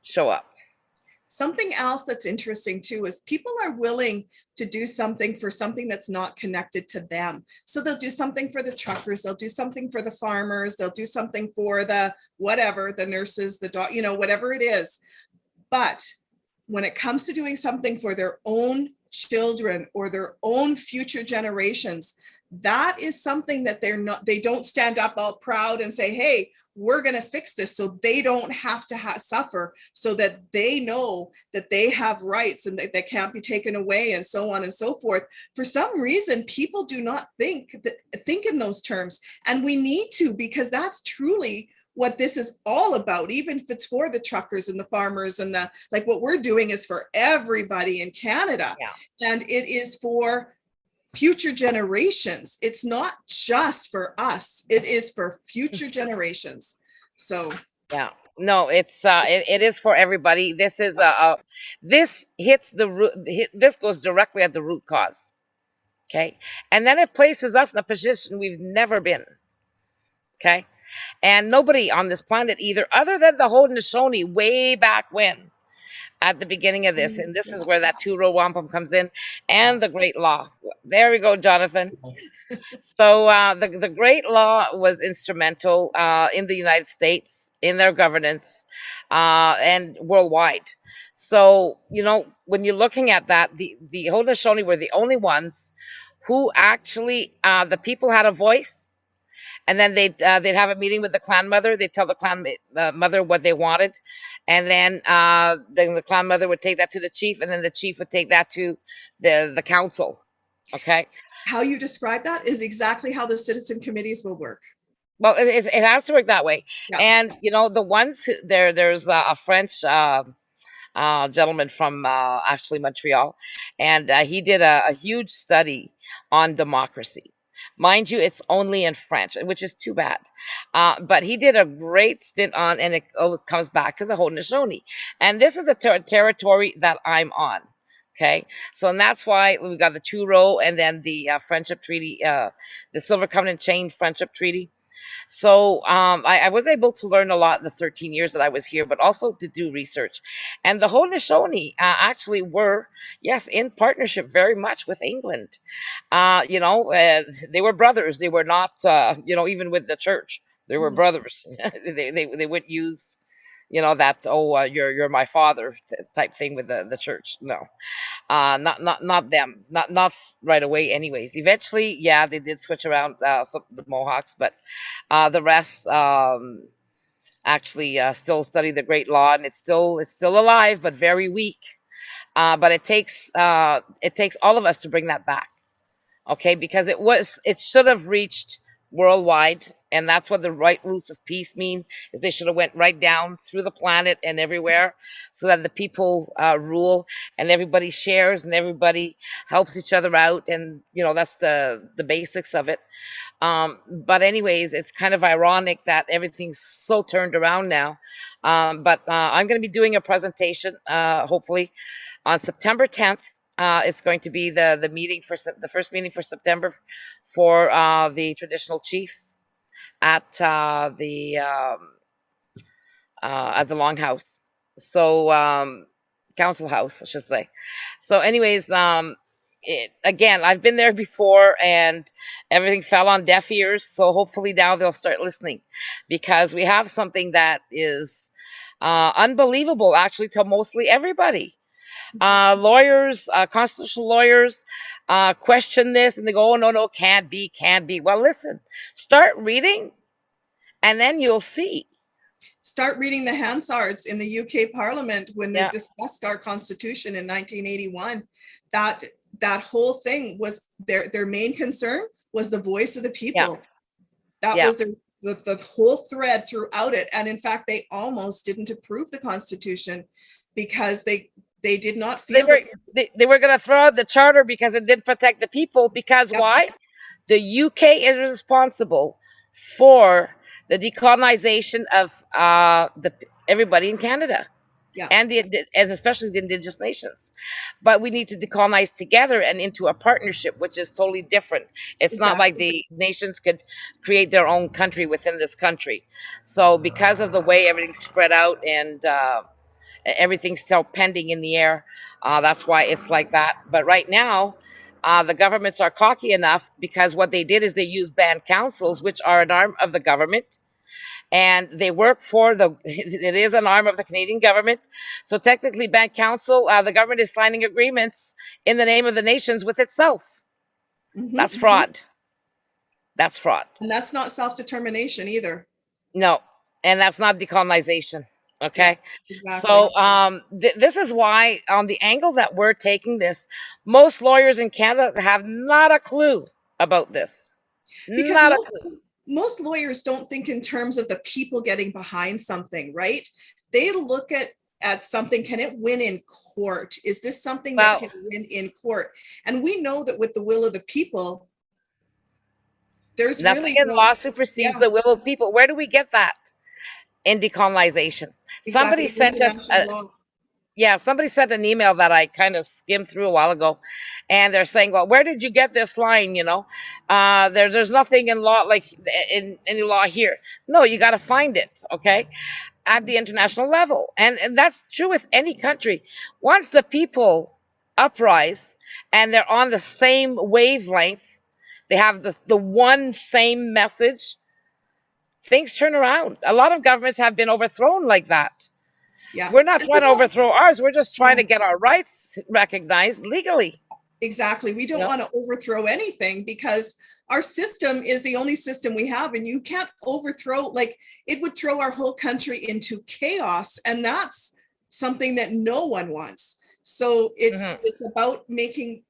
show up. Something else that's interesting too is people are willing to do something for something that's not connected to them. So they'll do something for the truckers, they'll do something for the farmers, they'll do something for the whatever, the nurses, the dog, whatever it is. But when it comes to doing something for their own children or their own future generations, that is something that they don't stand up all proud and say, hey, we're going to fix this, so they don't have to suffer, so that they know that they have rights and that they can't be taken away, and so on and so forth. For some reason, people do not think in those terms, and we need to, because that's truly what this is all about. Even if it's for the truckers and the farmers, and like what we're doing is for everybody in Canada. And it is for future generations. It's not just for us, it is for future generations. So no, it's it is for everybody. This is this hits the root. This goes directly at the root cause, okay, and then it places us in a position we've never been, okay, and nobody on this planet either, other than the Haudenosaunee way back when, at the beginning of this. And this is where that two-row wampum comes in, and the Great Law. There we go, Jonathan. So the Great Law was instrumental in the United States, in their governance, and worldwide. So, when you're looking at that, the Haudenosaunee were the only ones who actually, the people had a voice. And then they'd have a meeting with the clan mother. They'd tell the clan mother what they wanted. And then the clan mother would take that to the chief, and then the chief would take that to the council. Okay. How you describe that is exactly how the citizen committees will work. Well, it has to work that way. Yeah. And, the ones there's a French gentleman from actually Montreal, and he did a huge study on democracy. Mind you, it's only in French, which is too bad. But he did a great stint on, and it comes back to the Haudenosaunee. And this is the territory that I'm on. Okay, so and that's why we got the two-row, and then the friendship treaty, the Silver Covenant Chain Friendship Treaty. So I was able to learn a lot in the 13 years that I was here, but also to do research. And the Haudenosaunee actually were, yes, in partnership very much with England. They were brothers. They were not, even with the church, they were brothers. they wouldn't use, that, you're my father type thing with the church. No, not them. Not right away. Anyways, eventually, they did switch around some of the Mohawks, but the rest, actually still study the great law, and it's still alive, but very weak. But it takes all of us to bring that back, okay? Because it should have reached worldwide, and that's what the right roots of peace mean. Is they should have went right down through the planet and everywhere, so that the people rule, and everybody shares, and everybody helps each other out, and that's the basics of it. But anyways, it's kind of ironic that everything's so turned around now. But I'm going to be doing a presentation, hopefully, on September 10th. It's going to be the meeting the first meeting for September for the traditional chiefs at the Longhouse. So council house, I should say. So, anyways, again, I've been there before, and everything fell on deaf ears. So hopefully now they'll start listening, because we have something that is unbelievable, actually, to mostly everybody. Lawyers, constitutional lawyers, question this, and they go, "Oh, no, no, can't be, can't be." Well, listen, start reading, and then you'll see. Start reading the Hansards in the UK Parliament when they Yeah. discussed our constitution in 1981. That whole thing was their main concern was the voice of the people. That Yeah. was the whole thread throughout it. And in fact, they almost didn't approve the constitution because they did not feel They were going to throw out the charter because it didn't protect the people. Because Yep. why? The UK is responsible for the decolonization of everybody in Canada. Yeah. And especially the indigenous nations. But we need to decolonize together and into a partnership, which is totally different. It's not like the nations could create their own country within this country. So because of the way everything's spread out, and everything's still pending in the air, that's why it's like that. But right now, the governments are cocky enough, because what they did is they used band councils, which are an arm of the government, and they work for it is an arm of the Canadian government. So technically, band council, the government is signing agreements in the name of the nations with itself. That's fraud. That's fraud. And that's not self-determination either. No, and that's not decolonization. Okay. Yeah, exactly. So this is why, on the angle that we're taking this, most lawyers in Canada have not a clue about this. Because Not a clue. most lawyers don't think in terms of the people getting behind something, right? They look at something, can it win in court? Is this something that can win in court? And we know that with the will of the people, there's nothing really in law supersedes the will of people. Where do we get that? In decolonization. Somebody sent us somebody sent an email that I kind of skimmed through a while ago, and they're saying, well, where did you get this line? There's nothing in law, like in any law here. No, you got to find it, okay, at the international level. And that's true with any country. Once the people uprise and they're on the same wavelength, they have the one same message, things turn around. A lot of governments have been overthrown like that. Yeah. We're not trying to overthrow ours. We're just trying to get our rights recognized legally. Exactly. We don't want to overthrow anything, because our system is the only system we have, and you can't overthrow, like, it would throw our whole country into chaos, and that's something that no one wants. So it's about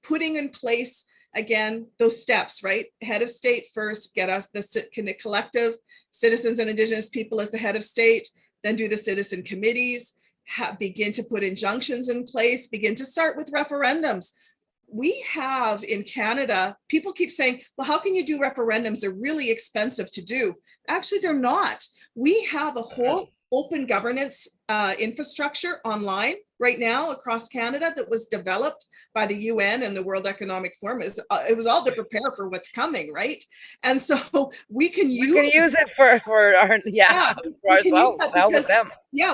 putting in place, again, those steps, right? Head of state first, get us the collective citizens and Indigenous people as the head of state, then do the citizen committees, begin to put injunctions in place, begin to start with referendums. We have in Canada, people keep saying, well, how can you do referendums? They're really expensive to do. Actually, they're not. We have a whole open governance infrastructure online right now across Canada that was developed by the UN and the World Economic Forum. It was all to prepare for what's coming, right? And so we can use it for our for ourselves.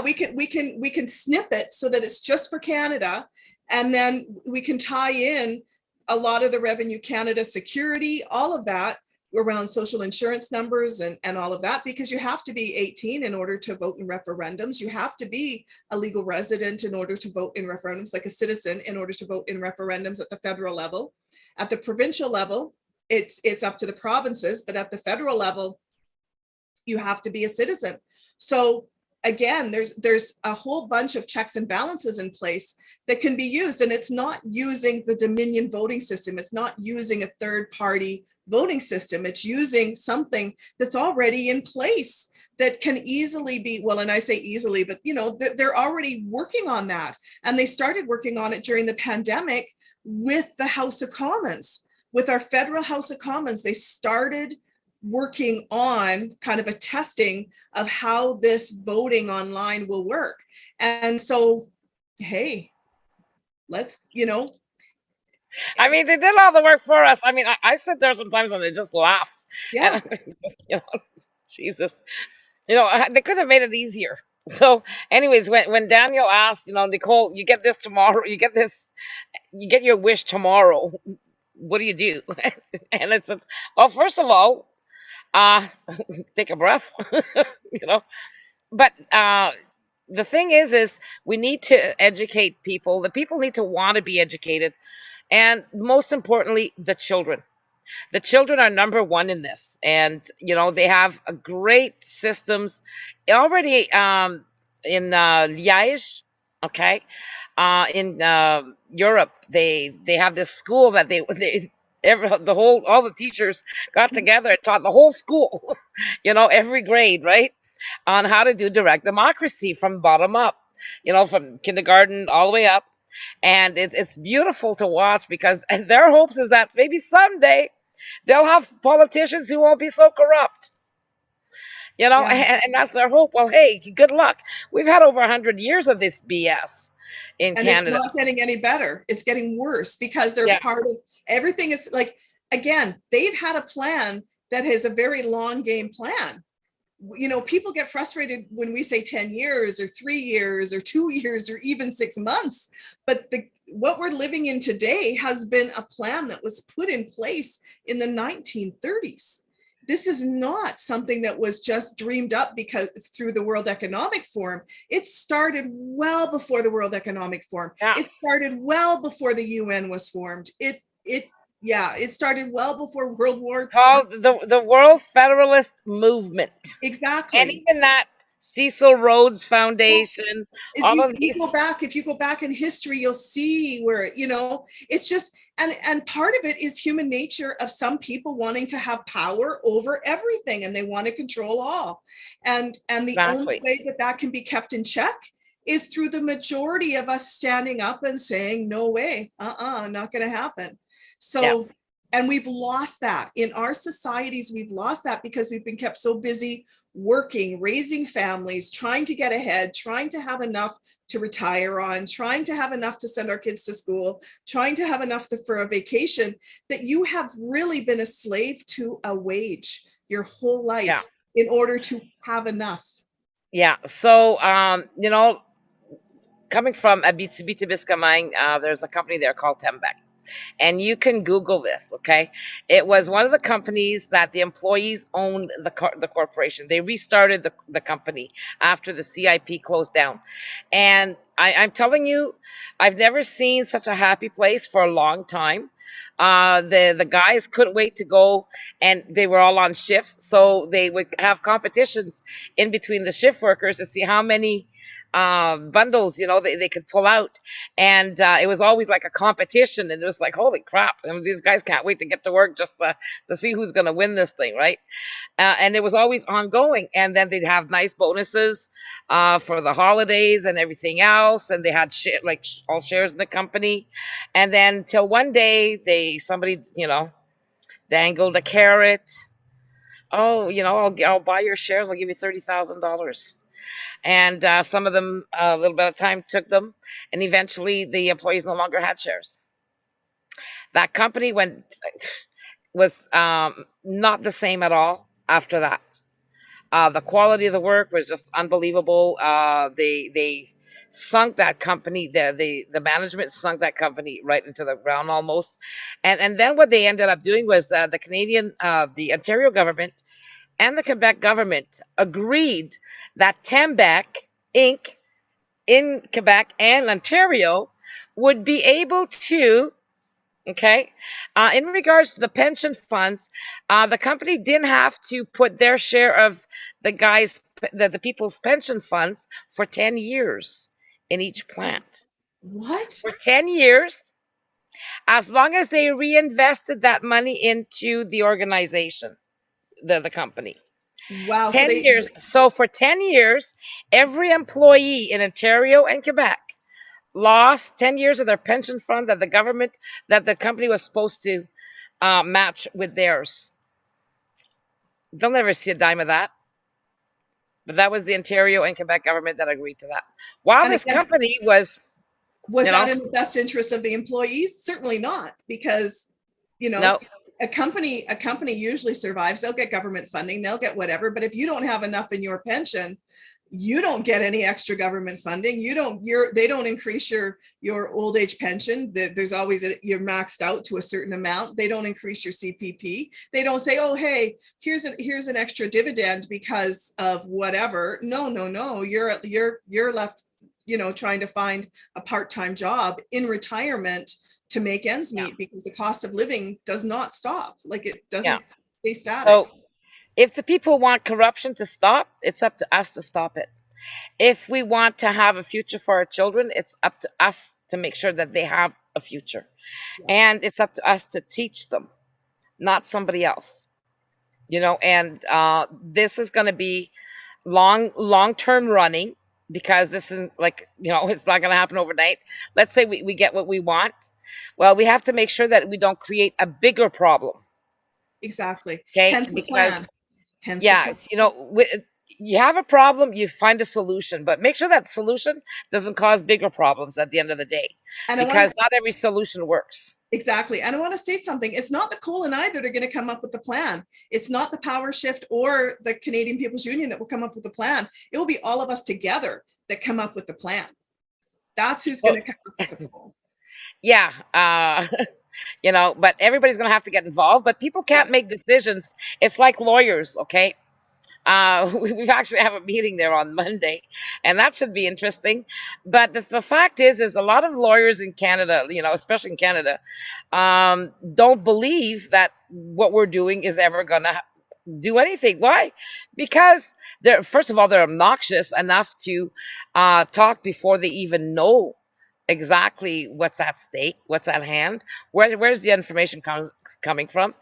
Because, we can snip it so that it's just for Canada, and then we can tie in a lot of the Revenue Canada security, all of that, around social insurance numbers and all of that, because you have to be 18 in order to vote in referendums. You have to be a legal resident in order to vote in referendums, like a citizen in order to vote in referendums at the federal level. At the provincial level, it's up to the provinces, but at the federal level, You have to be a citizen. So again, there's a whole bunch of checks and balances in place that can be used, and it's not using the Dominion voting system. It's not using a third party voting system. It's using something that's already in place that can easily be, well, and I say easily, but you know, they're already working on that. And they started working on it during the pandemic with the House of Commons, with our federal House of Commons. They started working on kind of a testing of how this voting online will work. And so, hey, let's, you know. I mean, they did all the work for us. I mean, I sit there sometimes and they just laugh. Yeah. And, you know, Jesus. You know, they could have made it easier. So, anyways, when Daniel asked, you know, Nicole, you get this tomorrow, you get your wish tomorrow. What do you do? And it's, well, first of all, uh, take a breath, you know. But the thing is we need to educate people. The people need to want to be educated, and most importantly, the children. The children are number one in this, and you know they have a great systems already in Liège, okay, in Europe. They have this school that all the teachers got together and taught the whole school, you know, every grade, right, on how to do direct democracy from bottom up, you know, from kindergarten all the way up. And it's beautiful to watch, because their hopes is that maybe someday they'll have politicians who won't be so corrupt, you know, Yeah. and that's their hope. Well, hey, good luck. We've had over 100 years of this BS in And it's Canada. not getting any better. It's getting worse because they're Yeah. part of everything. Is like, again, they've had a plan that is a very long game plan. You know, people get frustrated when we say 10 years or 3 years or 2 years or even 6 months. But what we're living in today has been a plan that was put in place in the 1930s. This is not something that was just dreamed up because through the World Economic Forum. It started well before the World Economic Forum. Yeah. It started well before the UN was formed. It started well before World War. Called the World Federalist Movement. Exactly. And even that Cecil Rhodes Foundation, all of If these. you go back in history, you'll see where, you know, it's just, and part of it is human nature of some people wanting to have power over everything, and they want to control all. And the Exactly. only way that can be kept in check is through the majority of us standing up and saying, no way, not going to happen. So, Yeah. and we've lost that in our societies. We've lost that because we've been kept so busy working, raising families, trying to get ahead, trying to have enough to retire on, trying to have enough to send our kids to school, trying to have enough for a vacation, that you have really been a slave to a wage your whole life. Yeah. In order to have enough. Yeah. So, you know, coming from Abitibi-Témiscamingue, there's a company there called Tembec. And you can Google this, okay? It was one of the companies that the employees owned the corporation. They restarted the company after the CIP closed down. And I'm telling you, I've never seen such a happy place for a long time. The guys couldn't wait to go, and they were all on shifts, so they would have competitions in between the shift workers to see how many bundles, you know, they could pull out. And it was always like a competition, and it was like, holy crap, I mean, these guys can't wait to get to work just to see who's going to win this thing, right? And it was always ongoing. And then they'd have nice bonuses for the holidays and everything else, and they had all shares in the company. And then till one day somebody, you know, dangled a carrot. Oh, you know, I'll buy your shares, I'll give you $30,000. And some of them, a little bit of time took them, and eventually the employees no longer had shares. That company was not the same at all after that. The quality of the work was just unbelievable. They sunk that company. The management sunk that company right into the ground almost. And then what they ended up doing was the Canadian, the Ontario government and the Quebec government agreed that Tembec Inc. in Quebec and Ontario would be able to Okay. In regards to the pension funds, the company didn't have to put their share of the people's pension funds for 10 years in each plant. What? For 10 years, as long as they reinvested that money into the organization, the company. Wow. So 10 they, years. So for 10 years, every employee in Ontario and Quebec lost 10 years of their pension fund that the company was supposed to match with theirs. They'll never see a dime of that. But that was the Ontario and Quebec government that agreed to that. While and this again, company was, was you that know, in the best interest of the employees? Certainly not, because, you know, no, a company usually survives. They'll get government funding, they'll get whatever, but if you don't have enough in your pension, you don't get any extra government funding. They don't increase your old age pension. There's always you're maxed out to a certain amount. They don't increase your CPP. They don't say, oh, hey, here's an extra dividend because of whatever. No. You're left, trying to find a part-time job in retirement to make ends yeah, meet, because the cost of living does not stop. Like, it yeah. doesn't stay static. So if the people want corruption to stop, it's up to us to stop it. If we want to have a future for our children, it's up to us to make sure that they have a future. And it's up to us to teach them, not somebody else. And this is going to be long term running, because this is like, it's not going to happen overnight. Let's say we get what we want. Well, we have to make sure that we don't create a bigger problem. Exactly. Okay. Hence the plan. Because, Hence the yeah, plan. you have a problem, you find a solution, but make sure that solution doesn't cause bigger problems at the end of the day, And I want because to not every solution works. exactly. And I want to state something. It's not the coal and I that are going to come up with the plan. It's not the Power Shift or the Canadian People's Union that will come up with the plan. It will be all of us together that come up with the plan. That's who's Well, going to come up with the plan. yeah, but everybody's going to have to get involved, but people Yeah, can't make decisions. It's like lawyers, okay? We actually have a meeting there on Monday, and that should be interesting. But the fact is a lot of lawyers in Canada, especially in Canada, don't believe that what we're doing is ever going to do anything. Why? Because first of all, they're obnoxious enough to talk before they even know exactly what's at stake, what's at hand, where's the information coming from.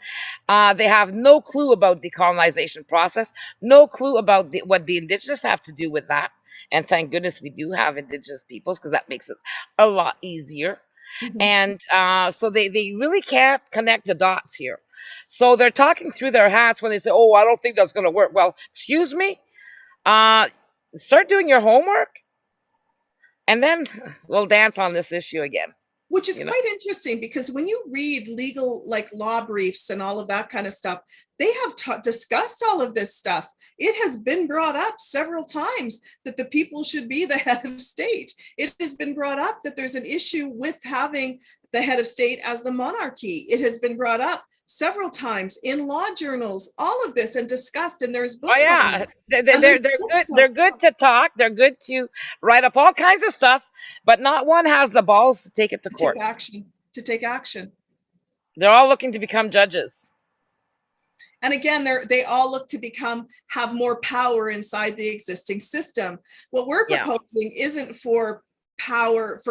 They have no clue about decolonization process, no clue about what the indigenous have to do with that. And thank goodness we do have indigenous peoples, because that makes it a lot easier. mhm. And so they really can't connect the dots here. So they're talking through their hats when they say, oh, I don't think that's going to work. Well, excuse me, uh, start doing your homework, and then we'll dance on this issue again. Which is You know, quite interesting, because when you read legal, like law briefs and all of that kind of stuff, they have discussed all of this stuff. It has been brought up several times that the people should be the head of state. It has been brought up that there's an issue with having the head of state as the monarchy. It has been brought up several times in law journals, all of this, and discussed, and there's oh books on yeah, it. they're And they're there's they're good. books on They're good to talk. They're good to write up all kinds of stuff, but not one has the balls to take it to to take court. action, to take action. They're all looking to become judges. And again, they all look to have more power inside the existing system. What we're Yeah, proposing isn't for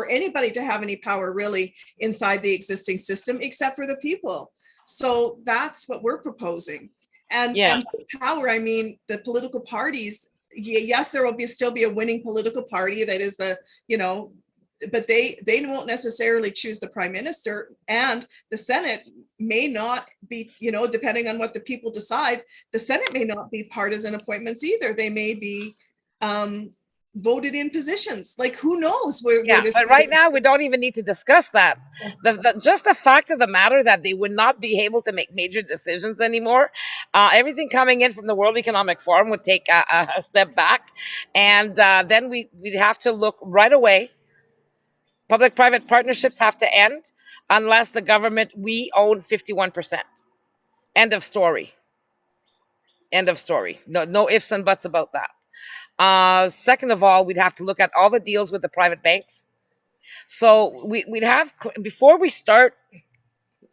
anybody to have any power really inside the existing system, except for the people. So that's what we're proposing. And yeah. by power, I mean the political parties. Yes, there will still be a winning political party that is but they won't necessarily choose the prime minister, and the Senate may not be, depending on what the people decide, the Senate may not be partisan appointments either. They may be voted in positions. Like, who knows where Yeah, this but right now we don't even need to discuss that. Just the fact of the matter that they would not be able to make major decisions anymore. Everything coming in from the World Economic Forum would take a step back, and then we'd have to look right away. Public-private partnerships have to end unless the government, we own 51%. End of story. End of story. No ifs and buts about that. Second of all, we'd have to look at all the deals with the private banks. So we'd have, before we start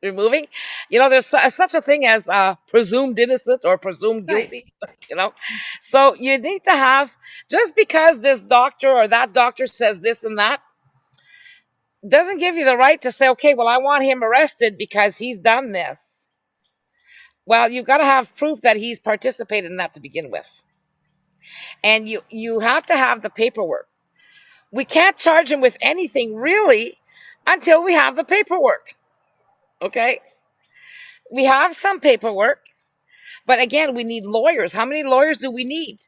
removing. You know, there's such a thing as presumed innocent or presumed Right. guilty. You know, so you need to have, just because this doctor or that doctor says this and that doesn't give you the right to say, okay, well, I want him arrested because he's done this. Well, you've got to have proof that he's participated in that to begin with, and you have to have the paperwork. We can't charge him with anything really until we have the paperwork. Okay, we have some paperwork, but again, we need lawyers. How many lawyers do we need?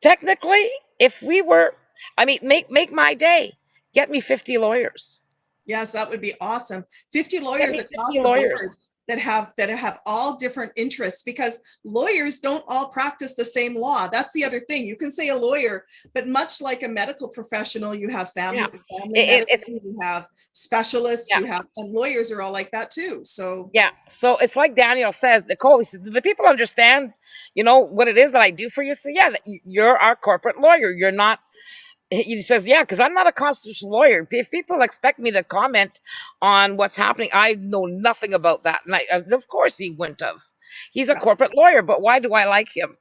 Technically, if we were, I mean, make my day. Get me 50 lawyers. Yes, that would be awesome. 50 Get lawyers me across 50 the board lawyers. that have all different interests, because lawyers don't all practice the same law. That's the other thing. You can say a lawyer, but much like a medical professional, you have Yeah, family medicine, you have specialists, yeah, you have, and lawyers are all like that too. So yeah. So it's like Daniel says, Nicole, he says, do the people understand, you know, what it is that I do for you? So yeah, you're our corporate lawyer. You're not. He says, yeah, because I'm not a constitutional lawyer. If people expect me to comment on what's happening, I know nothing about that. And of course he wouldn't have. He's a yeah, corporate lawyer, but why do I like him?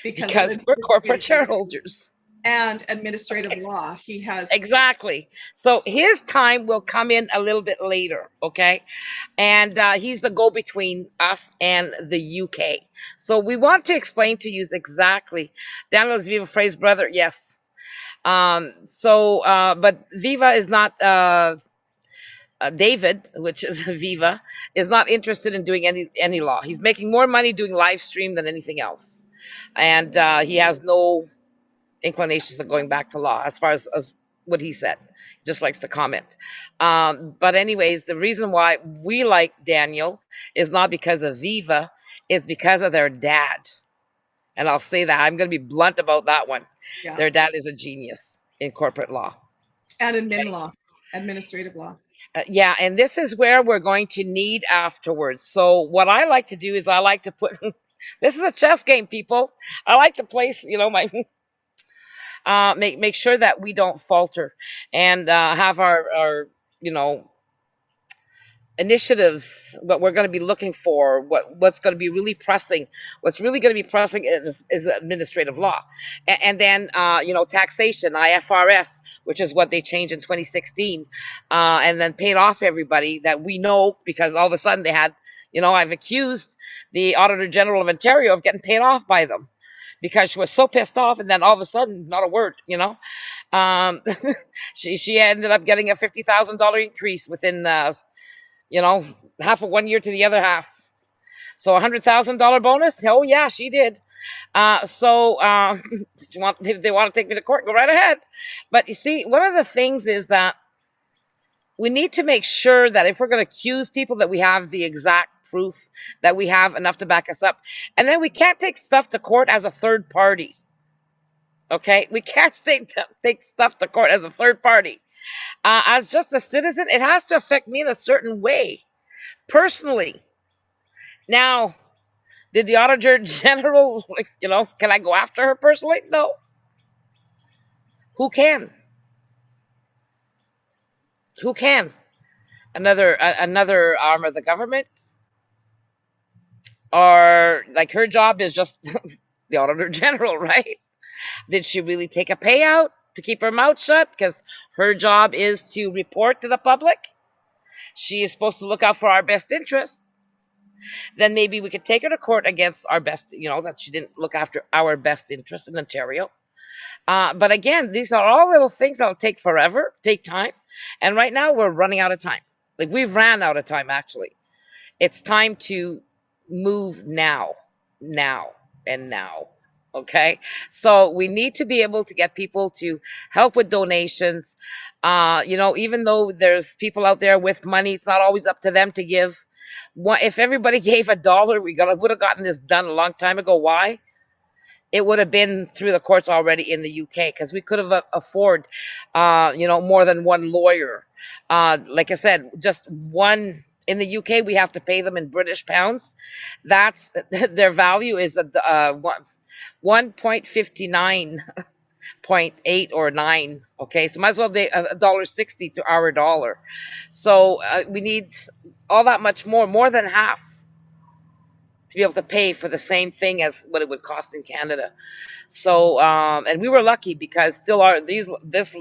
because of Because we're corporate administrative shareholders. and administrative law, he has. Exactly. So his time will come in a little bit later, okay? And he's the go-between us and the UK. So we want to explain to you exactly. Daniel's Viva Phrase brother, yes. But Viva is not, David, which is Viva, is not interested in doing any law. He's making more money doing live stream than anything else. And he has no inclinations of going back to law as far as what he said. Just likes to comment. But anyways, the reason why we like Daniel is not because of Viva, it's because of their dad. And I'll say that. I'm going to be blunt about that one. Yeah, Their dad is a genius in corporate law. and admin law, administrative law. Yeah, and this is where we're going to need afterwards. So what I like to do is I like to put this is a chess game, people. I like to place, you know, my make sure that we don't falter and have our you know initiatives, what we're going to be looking for, what's going to be really pressing. What's really going to be pressing is administrative law, and then you know, taxation, IFRS, which is what they changed in 2016, and then paid off everybody that we know, because all of a sudden they had, you know, I've accused the Auditor General of Ontario of getting paid off by them because she was so pissed off, and then all of a sudden, not a word, you know. Um, she ended up getting a $50,000 increase within, you know, half of 1 year to the other half. So $100,000 bonus. Oh yeah, she did. If they want to take me to court, go right ahead. But you see, one of the things is that we need to make sure that if we're going to accuse people, that we have the exact proof, that we have enough to back us up. And then we can't take stuff to court as a third party. Okay? We can't take stuff to court as a third party. As just a citizen, it has to affect me in a certain way, personally. Now, did the Auditor General, you know, can I go after her personally? No. Who can? Who can? Another arm of the government? Or like her job is just the Auditor General, right? Did she really take a payout to keep her mouth shut? Because her job is to report to the public. She is supposed to look out for our best interests. Then maybe we could take her to court against our best, you know, that she didn't look after our best interests in Ontario. But again, these are all little things that'll take forever, take time. And right now we're running out of time. Like, we've ran out of time, actually. It's time to move now, and now. Okay, so we need to be able to get people to help with donations. You know, even though there's people out there with money, it's not always up to them to give. If everybody gave $1, we would have gotten this done a long time ago. Why? It would have been through the courts already in the UK, because we could have afford, you know, more than one lawyer. Like I said, just one. In the UK, we have to pay them in British pounds. That's their value is 1.59 0.8 or 9. Okay, so might as well be $1.60 to our dollar. So we need all that much more than half to be able to pay for the same thing as what it would cost in Canada. So and we were lucky because still this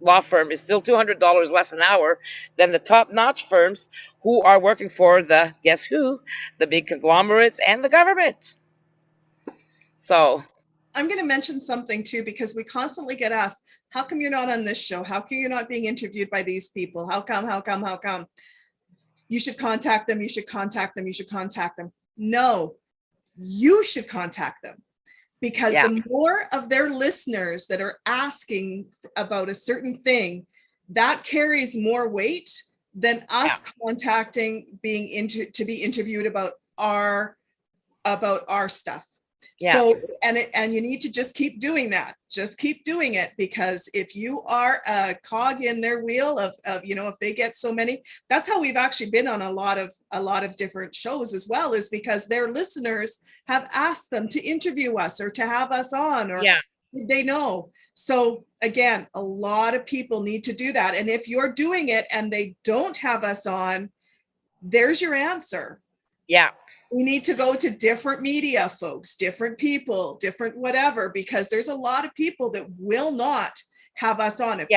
law firm is still $200 less an hour than the top-notch firms who are working for the guess who, the big conglomerates and the government. So I'm going to mention something too, because we constantly get asked, how come you're not on this show? How come you're not being interviewed by these people? How come? You should contact them. You should contact them. You should contact them. No, you should contact them, because the more of their listeners that are asking about a certain thing, that carries more weight than us contacting to be interviewed about our stuff. So, and you need to just keep doing that. Just keep doing it, because if you are a cog in their wheel of if they get so many, that's how we've actually been on a lot of different shows as well, is because their listeners have asked them to interview us or to have us on, or they know. So again, a lot of people need to do that. And if you're doing it and they don't have us on, there's your answer. Yeah. We need to go to different media folks, different people, different whatever, because there's a lot of people that will not have us on. If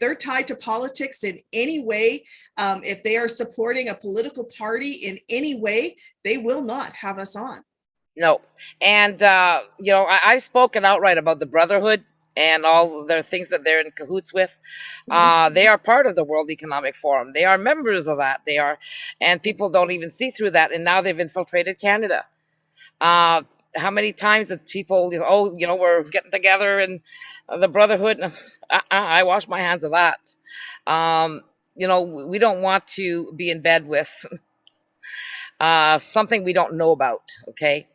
they're tied to politics in any way, if they are supporting a political party in any way, they will not have us on. No. And, I've spoken outright about the Brotherhood and all the things that they're in cahoots with. They are part of the World Economic Forum. They are members of that. And people don't even see through that. And now they've infiltrated Canada. How many times have people, we're getting together and the Brotherhood, I wash my hands of that. We don't want to be in bed with something we don't know about. Okay.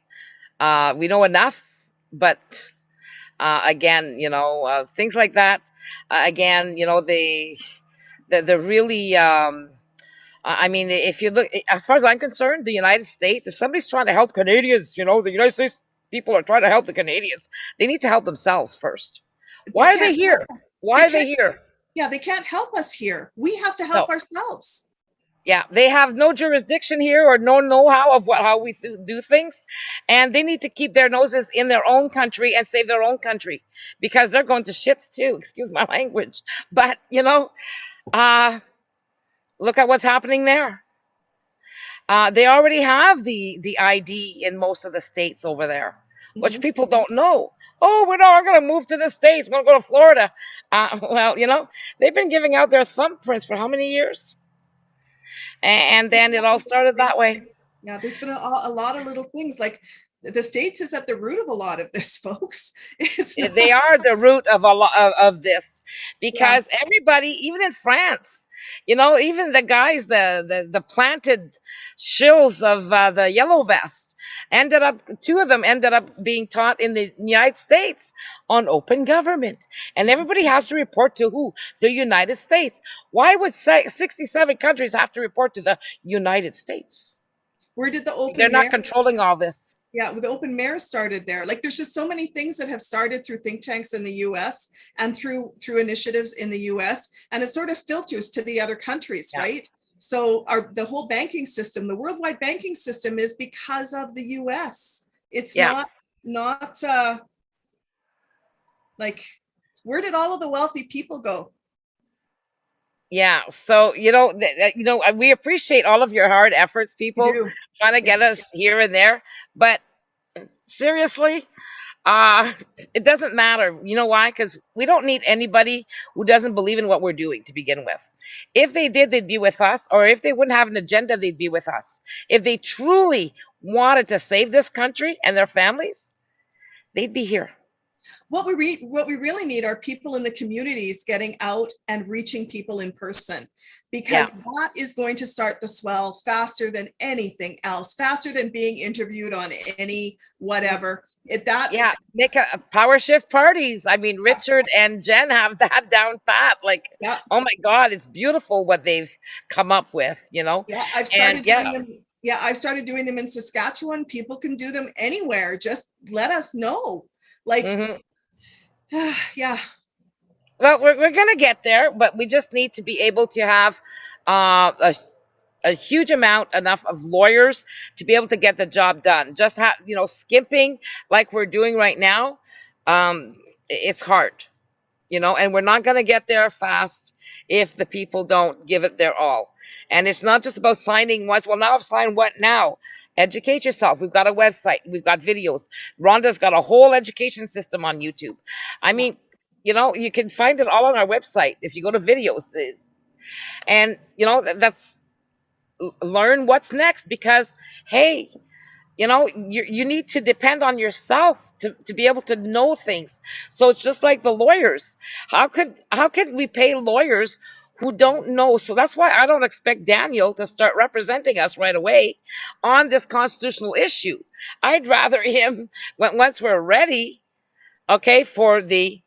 We know enough, but again, things like that. Again, the really, if you look, as far as I'm concerned, the United States, if somebody's trying to help Canadians, the United States people are trying to help the Canadians, they need to help themselves first. Why are they here? Why are they here? Yeah, they can't help us here. We have to help ourselves. Yeah, they have no jurisdiction here or no know-how of how we do things. And they need to keep their noses in their own country and save their own country, because they're going to shits too. Excuse my language. But, look at what's happening there. They already have the ID in most of the states over there, which people don't know. Oh, we're going to move to the States. We're going to go to Florida. Well, they've been giving out their thumbprints for how many years? And then it all started that way. Yeah, there's been a lot of little things, like the States is at the root of a lot of this, folks. They are the root of a lot of this, because everybody, even in France, even the guys, the planted shills of the yellow vest, two of them ended up being taught in the United States on open government. And everybody has to report to who? The United States. Why would 67 countries have to report to the United States? Where did the open They're not controlling all this. Yeah, the open mayor started there. Like, there's just so many things that have started through think tanks in the US and through initiatives in the US, and it sort of filters to the other countries, right? So the whole banking system, the worldwide banking system, is because of the US. It's not like, where did all of the wealthy people go? Yeah, so we appreciate all of your hard efforts, people, trying to get us here and there. But seriously, it doesn't matter. You know why? Because we don't need anybody who doesn't believe in what we're doing to begin with. If they did, they'd be with us. Or if they wouldn't have an agenda, they'd be with us. If they truly wanted to save this country and their families, they'd be here. What we really need are people in the communities getting out and reaching people in person, because that is going to start the swell faster than anything else, faster than being interviewed on any whatever. Make a power shift parties. I mean, Richard and Jen have that down pat. Like, oh my God, it's beautiful what they've come up with, Yeah, I've started doing them. Yeah, I've started doing them in Saskatchewan. People can do them anywhere. Just let us know. Like, Yeah. Well, we're going to get there, but we just need to be able to have a huge amount enough of lawyers to be able to get the job done. Just skimping like we're doing right now, it's hard, and we're not going to get there fast if the people don't give it their all. And it's not just about signing once. Well, now I've signed, what now? Educate yourself. We've got a website, we've got videos. Rhonda's got a whole education system on YouTube. I mean, you can find it all on our website if you go to videos. And that's learn what's next, because hey, you need to depend on yourself to be able to know things. So it's just like the lawyers. How could we pay lawyers who don't know? So that's why I don't expect Daniel to start representing us right away on this constitutional issue. I'd rather him, once we're ready, okay, for the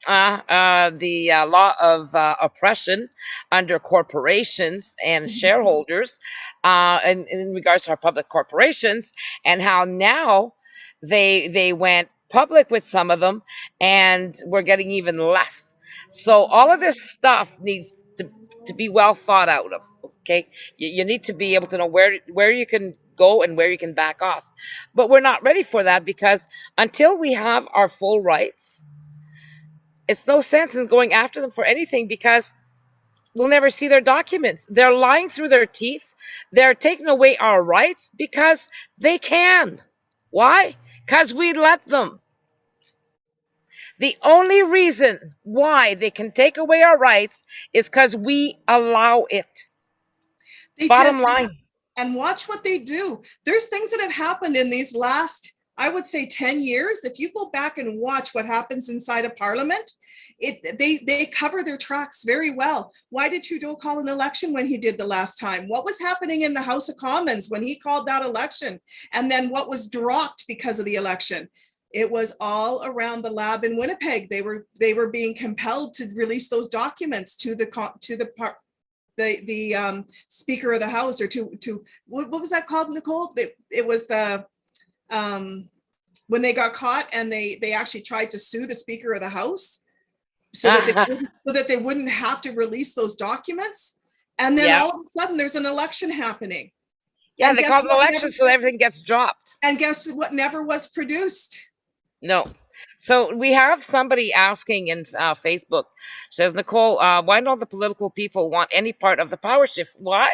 law of oppression under corporations and shareholders, and in regards to our public corporations, and how now they went public with some of them, and we're getting even less. So all of this stuff needs to be well thought out of. Okay, you need to be able to know where you can go and where you can back off. But we're not ready for that, because until we have our full rights, it's no sense in going after them for anything, because we'll never see their documents. They're lying through their teeth. They're taking away our rights because they can. Why? Because we let them. The only reason why they can take away our rights is because we allow it. They Bottom tend, line. and watch what they do. There's things that have happened in these last, I would say, 10 years. If you go back and watch what happens inside of Parliament, they cover their tracks very well. Why did Trudeau call an election when he did the last time? What was happening in the House of Commons when he called that election? And then what was dropped because of the election? It was all around the lab in Winnipeg. They were being compelled to release those documents to the Speaker of the House, or to what was that called, Nicole? It was the when they got caught and they actually tried to sue the Speaker of the House so that they wouldn't have to release those documents. And then all of a sudden there's an election happening. Yeah, they called an election so everything gets dropped. And guess what never was produced? No. So we have somebody asking in Facebook, says, Nicole, why don't the political people want any part of the power shift? Why?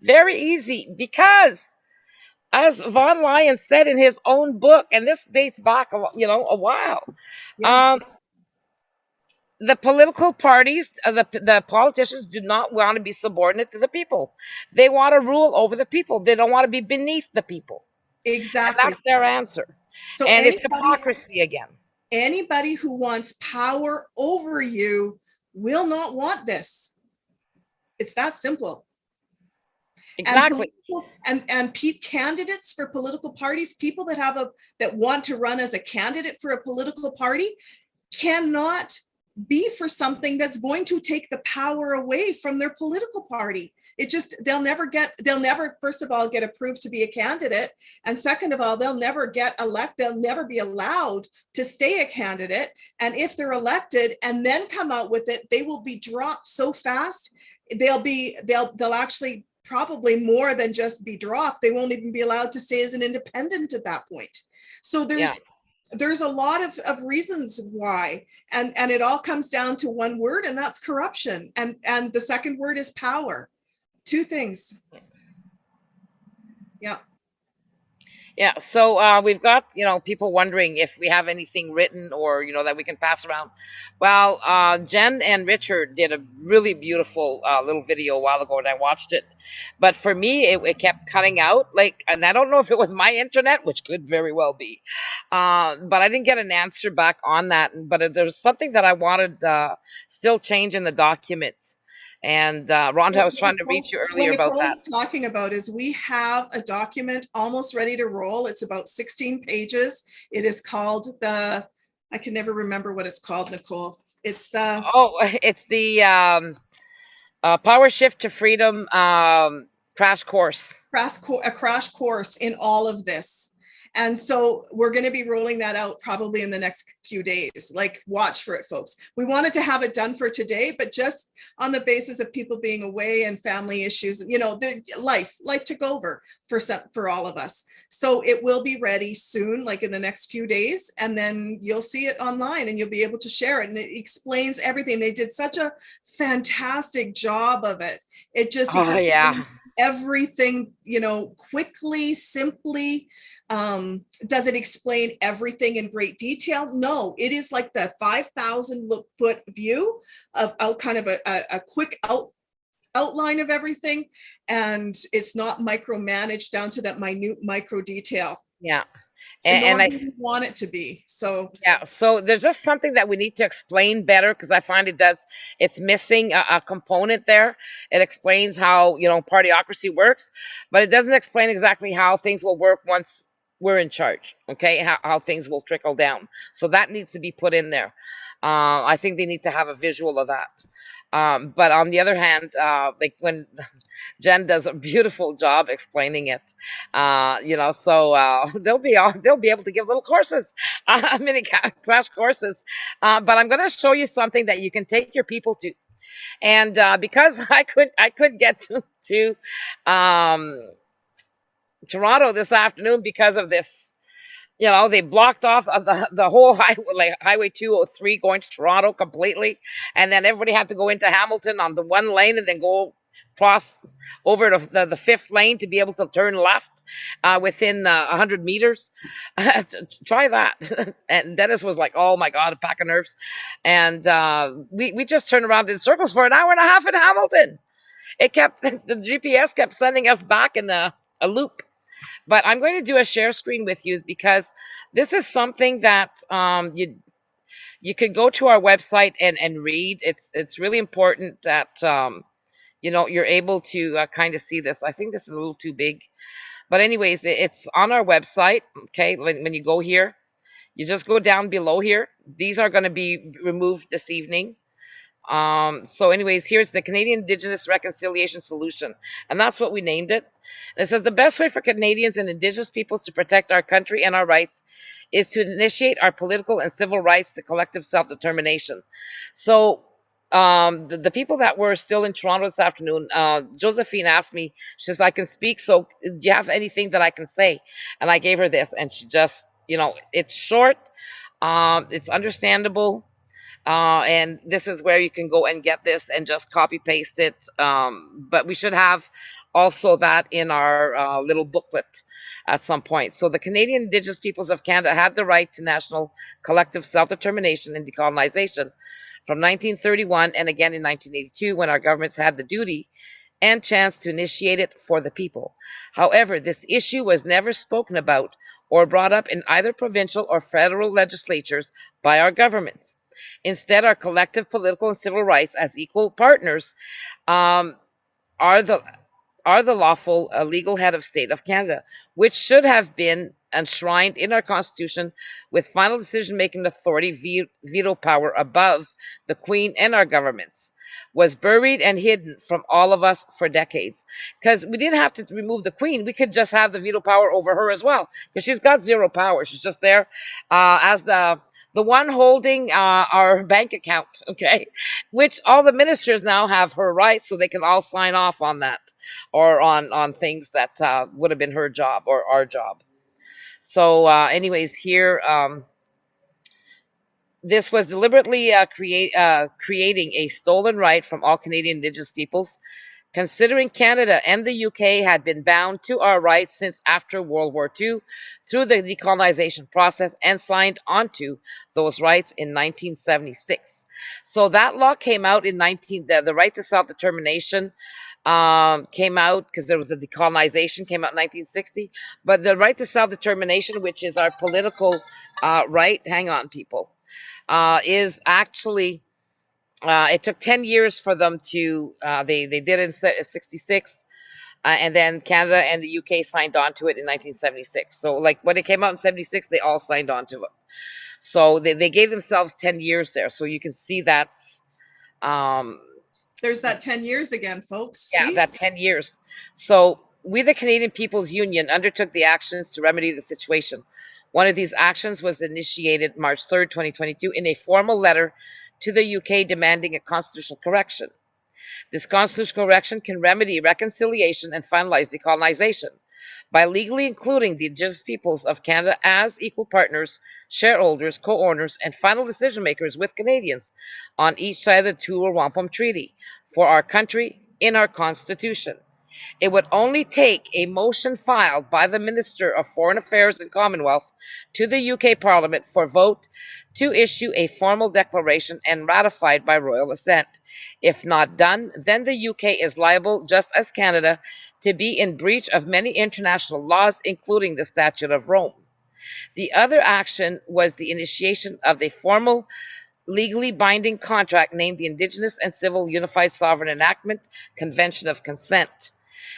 Very easy. Because, as Von Lyon said in his own book, and this dates back a while, the political parties, the politicians do not want to be subordinate to the people. They want to rule over the people. They don't want to be beneath the people. Exactly. And that's their answer. So and it's hypocrisy again. Anybody who wants power over you will not want this. It's that simple. Exactly. And candidates for political parties, people that want to run as a candidate for a political party, cannot be for something that's going to take the power away from their political party. They'll never, first of all, get approved to be a candidate. And second of all, they'll never get elected. They'll never be allowed to stay a candidate. And if they're elected and then come out with it, they will be dropped so fast. They'll actually probably more than just be dropped. They won't even be allowed to stay as an independent at that point. So there's a lot of reasons why, and it all comes down to one word, and that's corruption. And the second word is power. Two things. Yeah. Yeah. So we've got, people wondering if we have anything written or, that we can pass around. Well, Jen and Richard did a really beautiful little video a while ago, and I watched it. But for me, it kept cutting out. And I don't know if it was my internet, which could very well be. But I didn't get an answer back on that. But there was something that I wanted still change in the document. And Rhonda, I was trying to reach you earlier about that. What Nicole's talking about is we have a document almost ready to roll. It's about 16 pages. It is called I can never remember what it's called, Nicole. It's the Power Shift to Freedom crash course. A crash course in all of this. And so we're going to be rolling that out probably in the next few days. Like, watch for it, folks. We wanted to have it done for today, but just on the basis of people being away and family issues, you know, the life took over for all of us. So it will be ready soon, like in the next few days, and then you'll see it online and you'll be able to share it. And it explains everything. They did such a fantastic job of it. It just Oh yeah. explains everything, you know, quickly, simply. Does it explain everything in great detail? No, it is like the 5,000 foot view of kind of a quick outline of everything, and it's not micromanaged down to that minute micro detail. Yeah. And And we want it to be. So yeah, so there's just something that we need to explain better, because I find it's missing a component there. It explains how, you know, partyocracy works, but it doesn't explain exactly how things will work once we're in charge, okay? How things will trickle down. So that needs to be put in there. I think they need to have a visual of that. But on the other hand, like when Jen does a beautiful job explaining it, you know, so they'll be able to give little courses, mini crash courses. But I'm going to show you something that you can take your people to, and because I could get to Toronto this afternoon because of this. You know, they blocked off the whole highway, like Highway 203 going to Toronto completely, and then everybody had to go into Hamilton on the one lane and then go cross over to the fifth lane to be able to turn left within 100 meters. Try that. And Dennis was like, "Oh my God, a pack of nerves," and we just turned around in circles for an hour and a half in Hamilton. It kept the GPS kept sending us back in a loop. But I'm going to do a share screen with you because this is something that you could go to our website and read. It's really important that you know, you're able to kind of see this. I think this is a little too big, but anyways, it's on our website. Okay, when you go here, you just go down below here. These are going to be removed this evening. So anyways, here's the Canadian Indigenous Reconciliation Solution, and that's what we named it. And it says the best way for Canadians and Indigenous peoples to protect our country and our rights is to initiate our political and civil rights to collective self-determination. So the people that were still in Toronto this afternoon, Josephine asked me, she says, I can speak, so do you have anything that I can say? And I gave her this, and she just, you know, it's short, it's understandable. And this is where you can go and get this and just copy paste it. But we should have also that in our little booklet at some point. So the Canadian Indigenous peoples of Canada had the right to national collective self-determination and decolonization from 1931 and again in 1982, when our governments had the duty and chance to initiate it for the people. However, this issue was never spoken about or brought up in either provincial or federal legislatures by our governments. Instead, our collective political and civil rights as equal partners are the lawful legal head of state of Canada, which should have been enshrined in our Constitution with final decision-making authority, veto power above the Queen and our governments, was buried and hidden from all of us for decades. Because we didn't have to remove the Queen. We could just have the veto power over her as well, because she's got zero power. She's just there as the one holding our bank account, okay, which all the ministers now have her rights, so they can all sign off on that or on things that would have been her job or our job. So anyways, here, this was deliberately creating a stolen right from all Canadian Indigenous peoples, considering Canada and the UK had been bound to our rights since after World War II through the decolonization process and signed onto those rights in 1976. So that law came out in the right to self-determination came out because there was a decolonization, came out in 1960. But the right to self-determination, which is our political right, hang on, people, is actually it took 10 years for them to, they did it in 66, and then Canada and the UK signed on to it in 1976. So, like, when it came out in 76, they all signed on to it. So they gave themselves 10 years there. So you can see that. There's that 10 years again, folks. Yeah, See? that 10 years. So we, the Canadian People's Union, undertook the actions to remedy the situation. One of these actions was initiated March 3rd, 2022, in a formal letter to the UK demanding a constitutional correction. This constitutional correction can remedy reconciliation and finalize decolonization by legally including the Indigenous peoples of Canada as equal partners, shareholders, co-owners, and final decision makers with Canadians on each side of the two Wampum Treaty for our country in our Constitution. It would only take a motion filed by the Minister of Foreign Affairs and Commonwealth to the UK Parliament for vote to issue a formal declaration and ratified by royal assent. If not done, then the UK is liable, just as Canada, to be in breach of many international laws, including the Statute of Rome. The other action was the initiation of a formal, legally binding contract named the Indigenous and Civil Unified Sovereign Enactment Convention of Consent.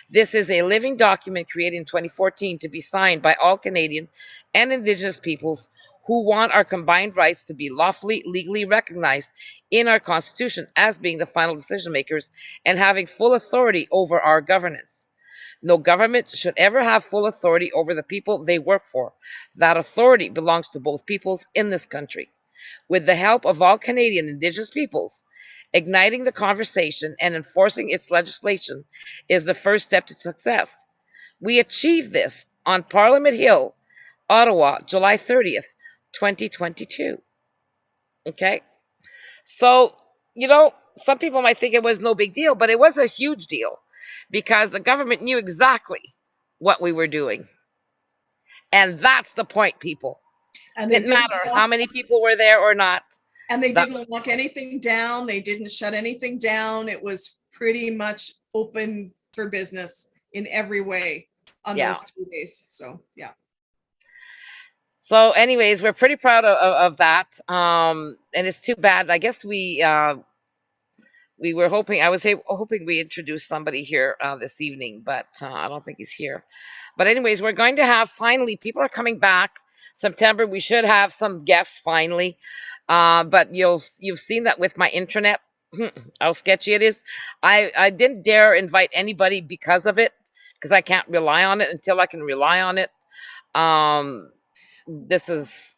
This is a living document created in 2014 to be signed by all Canadian and Indigenous peoples who want our combined rights to be lawfully, legally recognized in our Constitution as being the final decision makers and having full authority over our governance. No government should ever have full authority over the people they work for. That authority belongs to both peoples in this country. With the help of all Canadian Indigenous peoples, igniting the conversation and enforcing its legislation is the first step to success. We achieved this on Parliament Hill, Ottawa, July 30th, 2022. Okay? So, some people might think it was no big deal, but it was a huge deal because the government knew exactly what we were doing. And that's the point, people. And it didn't matter how many people were there or not. And they didn't lock anything down. They didn't shut anything down. It was pretty much open for business in every way on those 2 days. So, yeah. So anyways, we're pretty proud of that. And it's too bad. I guess we were hoping, I was hoping we introduced somebody here this evening, but I don't think he's here. But anyways, we're going to have, finally, people are coming back. September, we should have some guests finally. But you've seen that with my intranet, how sketchy it is. I didn't dare invite anybody because of it, because I can't rely on it until I can rely on it. This is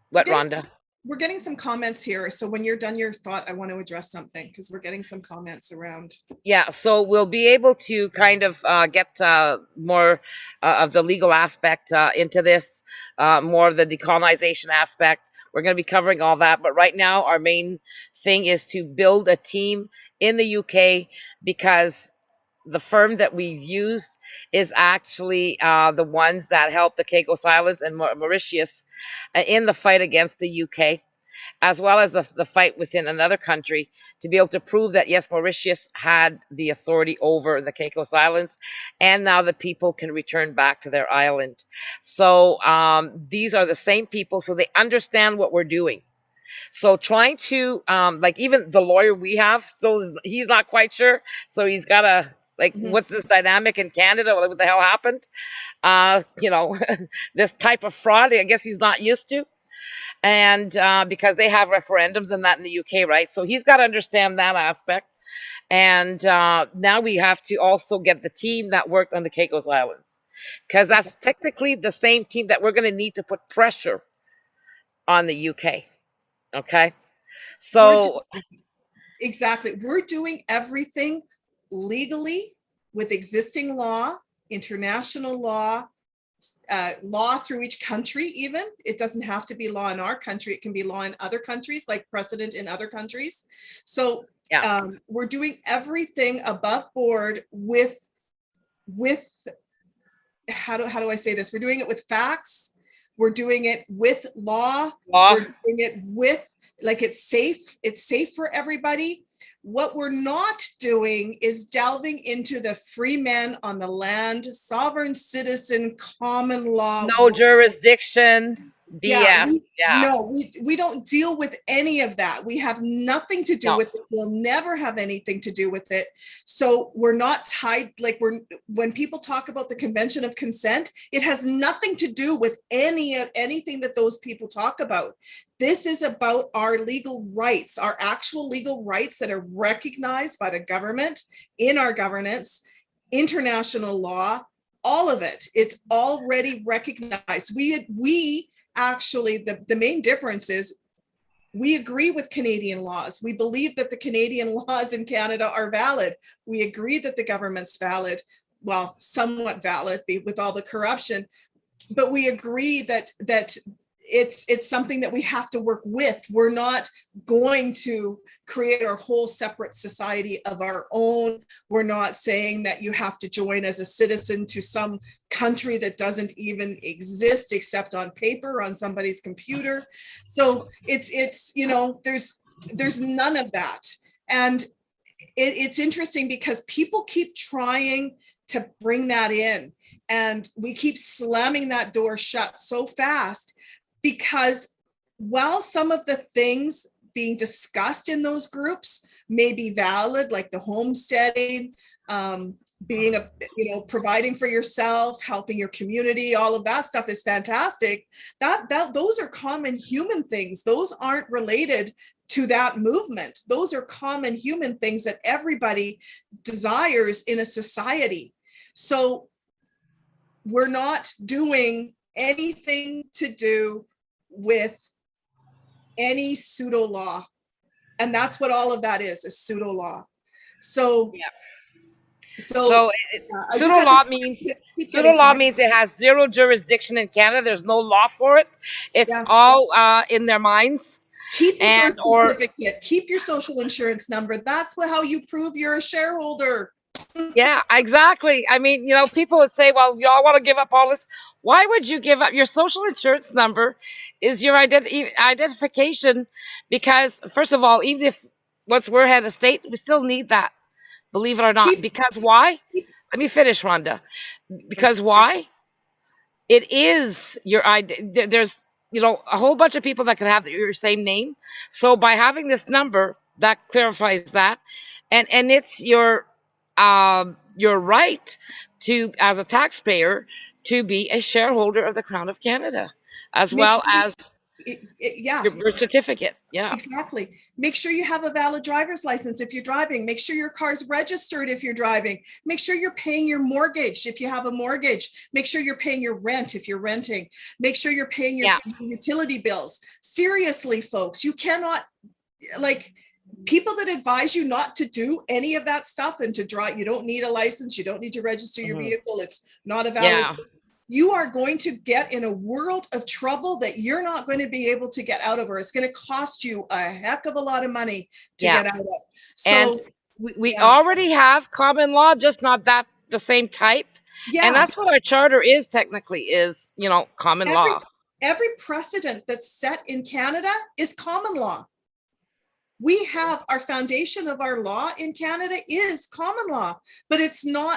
what, Rhonda? We're getting some comments here. So when you're done your thought, I want to address something because we're getting some comments around. Yeah, so we'll be able to kind of get more of the legal aspect into this, more of the decolonization aspect. We're going to be covering all that. But right now, our main thing is to build a team in the UK because the firm that we've used is actually the ones that helped the Caicos Islands and Mauritius in the fight against the UK, as well as the fight within another country to be able to prove that, yes, Mauritius had the authority over the Caicos Islands, and now the people can return back to their island. So these are the same people, so they understand what we're doing. So trying to, like even the lawyer we have, still he's not quite sure, so he's got to, what's this dynamic in Canada? What the hell happened? This type of fraud, I guess he's not used to. And because they have referendums and that in the UK, right? So he's got to understand that aspect. And now we have to also get the team that worked on the Caicos Islands, because that's technically the same team that we're going to need to put pressure on the UK. Okay? So exactly. We're doing everything legally with existing law, international law, law through each country. Even it doesn't have to be law in our country, it can be law in other countries, like precedent in other countries. So we're doing everything above board with how do I say this, we're doing it with facts, we're doing it with law. We're doing it with, like, it's safe for everybody. What we're not doing is delving into the free man on the land, sovereign citizen, common law. No jurisdiction. BS. No, we don't deal with any of that. We have nothing to do with it. We'll never have anything to do with it. So we're not tied, like when people talk about the Convention of Consent, it has nothing to do with anything that those people talk about. This is about our legal rights, our actual legal rights that are recognized by the government in our governance. international law, all of it. It's already recognized. We actually, the main difference is we agree with Canadian laws. We believe that the Canadian laws in Canada are valid. We agree that the government's valid, well, somewhat valid with all the corruption, but we agree that it's something that we have to work with. We're not going to create our whole separate society of our own. We're not saying that you have to join as a citizen to some country that doesn't even exist except on paper on somebody's computer. So it's you know, there's none of that. And it's interesting because people keep trying to bring that in, and we keep slamming that door shut so fast, because while some of the things being discussed in those groups may be valid, like the homesteading, being a, you know, providing for yourself, helping your community, all of that stuff is fantastic. Those are common human things. Those aren't related to that movement. Those are common human things that everybody desires in a society. So we're not doing anything to do with any pseudo law, and that's what all of that is pseudo law. So Yeah. so Pseudo law means it has zero jurisdiction in Canada. There's no law for it. It's all in their minds. Keep your birth certificate. Keep your social insurance number. That's how you prove you're a shareholder. Yeah, exactly. I mean, you know, people would say, well, y'all want to give up all this. Why would you give up? Your social insurance number is your identification, because, first of all, even if once we're head of state, we still need that, believe it or not. Because why? Let me finish, Rhonda. Because why? It is your ID. There's, you know, a whole bunch of people that can have your same name. So by having this number, that clarifies that. And it's your right to, as a taxpayer, to be a shareholder of the Crown of Canada, as well as your birth certificate. Yeah, exactly. Make sure you have a valid driver's license if you're driving. Make sure your car's registered if you're driving. Make sure you're paying your mortgage if you have a mortgage. Make sure you're paying your rent if you're renting. Make sure you're paying your utility bills. Seriously, folks, you cannot, like, people that advise you not to do any of that stuff and to drive, you don't need a license, you don't need to register your vehicle, it's not a valid, you are going to get in a world of trouble that you're not going to be able to get out of, or it's going to cost you a heck of a lot of money to get out of. So and we already have common law, just not that the same type. And that's what our charter is technically, is, you know, common law. Every precedent that's set in Canada is common law. We have our foundation of our law in Canada is common law, but it's not,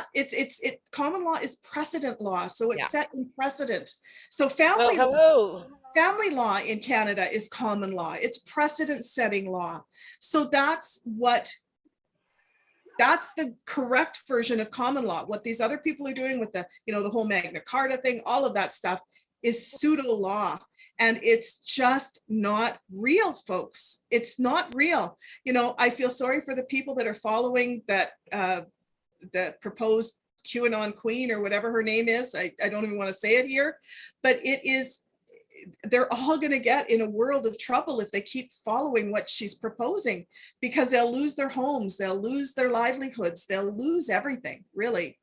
common law is precedent law. So it's set in precedent. So family law in Canada is common law. It's precedent setting law. So that's the correct version of common law. What these other people are doing with the, you know, the whole Magna Carta thing, all of that stuff is pseudo law. And it's just not real, folks. It's not real. You know, I feel sorry for the people that are following that, the proposed QAnon queen or whatever her name is. I don't even want to say it here, but it is, they're all going to get in a world of trouble if they keep following what she's proposing, because they'll lose their homes, they'll lose their livelihoods, they'll lose everything, really.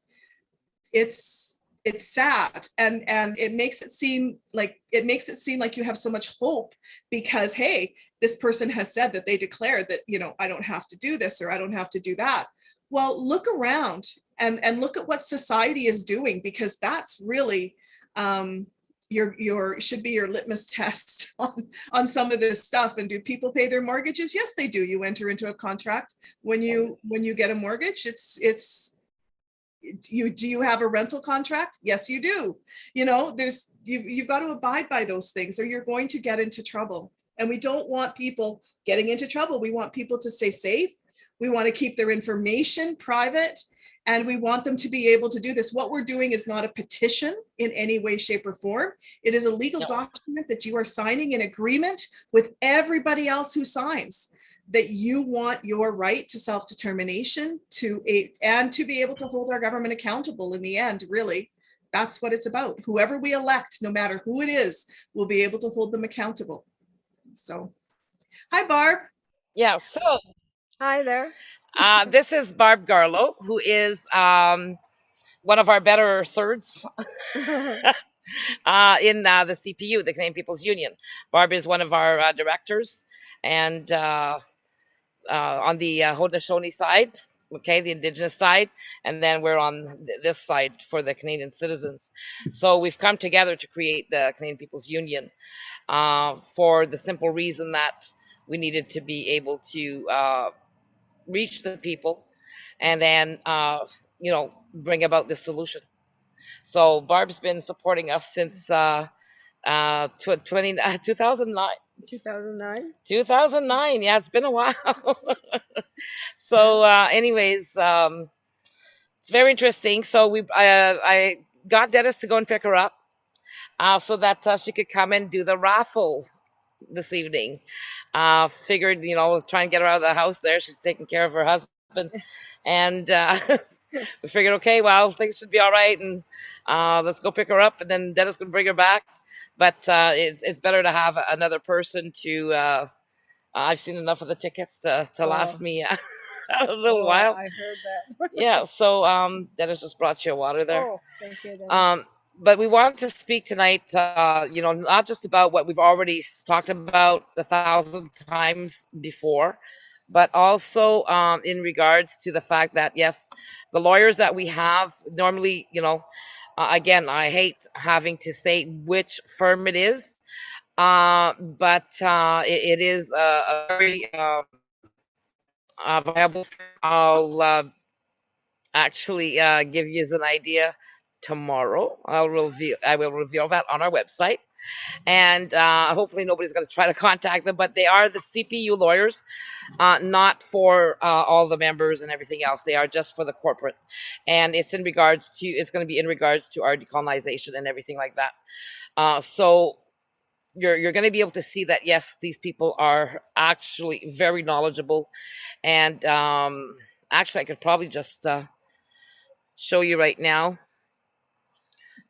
It's sad, and it makes it seem like you have so much hope because, hey, this person has said that they declared that, you know, I don't have to do this or I don't have to do that. Well, look around and look at what society is doing, because that's really should be your litmus test on some of this stuff. And do people pay their mortgages? Yes, they do. You enter into a contract when you get a mortgage. Do you have a rental contract? Yes, you do. You know, you've got to abide by those things or you're going to get into trouble. And we don't want people getting into trouble. We want people to stay safe. We want to keep their information private, and we want them to be able to do this. What we're doing is not a petition in any way, shape, or form. It is a legal document that you are signing in agreement with everybody else who signs. that you want your right to self-determination and to be able to hold our government accountable in the end, really. That's what it's about. Whoever we elect, no matter who it is, we'll be able to hold them accountable. So, hi, Barb. Yeah. So Hi there. this is Barb Garlow, who is one of our better thirds in the CPU, the Canadian People's Union. Barb is one of our directors, and on the Haudenosaunee side, okay, the indigenous side, and then we're on this side for the Canadian citizens. So we've come together to create the Canadian People's Union for the simple reason that we needed to be able to reach the people and then, bring about this solution. So Barb's been supporting us since 2009. 2009. 2009. Yeah, it's been a while. So, anyways, it's very interesting. So I got Dennis to go and pick her up, so that she could come and do the raffle this evening. Figured, try and get her out of the house there. She's taking care of her husband, and we figured, okay, well, things should be all right, and let's go pick her up, and then Dennis can bring her back. But it's better to have another person to. I've seen enough of the tickets to last me a little while. I heard that. Yeah, so Dennis just brought you a water there. Oh, thank you, Dennis. But we wanted to speak tonight, not just about what we've already talked about 1,000 times before, but also in regards to the fact that, yes, the lawyers that we have normally, again, I hate having to say which firm it is, but it is a very viable firm. I'll actually give you an idea tomorrow. I will reveal that on our website, and hopefully nobody's going to try to contact them. But they are the CPU lawyers, not for all the members and everything else. They are just for the corporate, and it's going to be in regards to our decolonization and everything like that. So you're going to be able to see that, yes, these people are actually very knowledgeable, and actually I could probably just show you right now.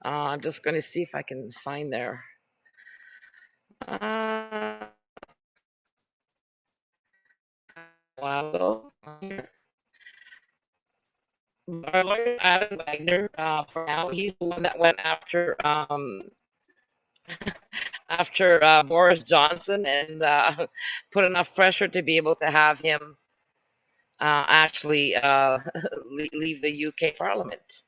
I'm just going to see if I can find their. While ago, our lawyer Adam Wagner, for now, he's the one that went after after Boris Johnson and put enough pressure to be able to have him actually leave the UK Parliament.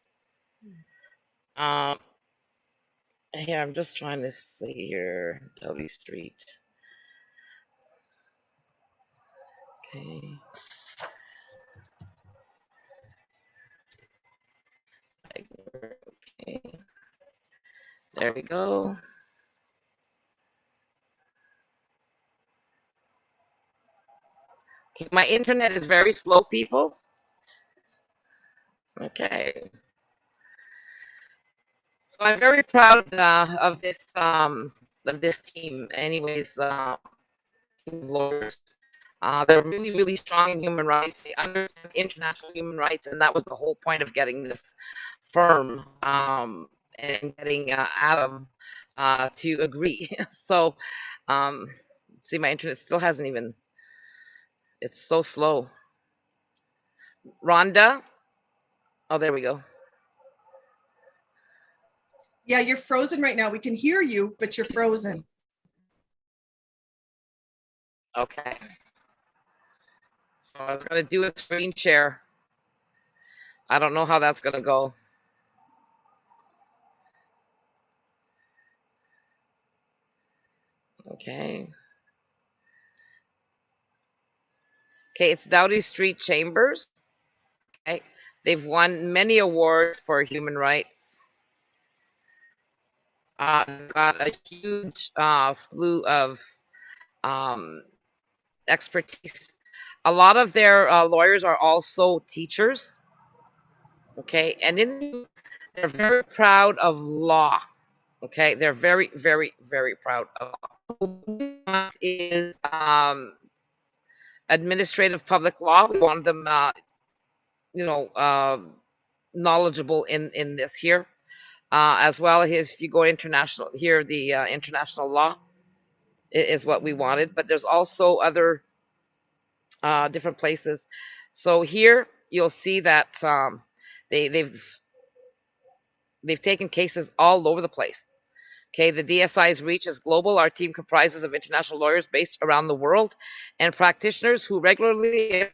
Here, I'm just trying to see here, W Street. Okay. Okay. There we go. Okay, my internet is very slow, people. Okay. So I'm very proud of this team. Anyways, lawyers. They're really, really strong in human rights. They understand international human rights, and that was the whole point of getting this firm and getting Adam to agree. So, see, my internet still hasn't even. It's so slow. Rhonda. Oh, there we go. Yeah, you're frozen right now. We can hear you, but you're frozen. Okay. So I was going to do a screen share. I don't know how that's going to go. Okay. Okay, it's Dowdy Street Chambers. Okay. They've won many awards for human rights. Got a huge slew of expertise. A lot of their lawyers are also teachers. Okay, and they're very proud of law. Okay, they're very, very, very proud of law. Is administrative public law. We wanted them, you know, knowledgeable in this here, as well as if you go international here, the international law is what we wanted. But there's also other different places. So here you'll see that they, they've they've taken cases all over the place. Okay, the DSI's reach is global. Our team comprises of international lawyers based around the world and practitioners who regularly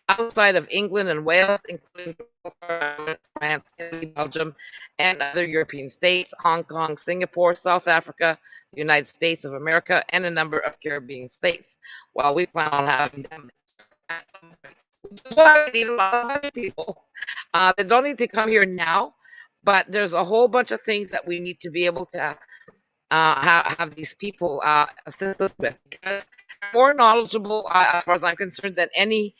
outside of England and Wales, including France, Italy, Belgium, and other European states, Hong Kong, Singapore, South Africa, the United States of America, and a number of Caribbean states. While we plan on having them, which is why we need a lot of other people. They don't need to come here now, but there's a whole bunch of things that we need to be able to have these people assist us with, because they're more knowledgeable, as far as I'm concerned, than any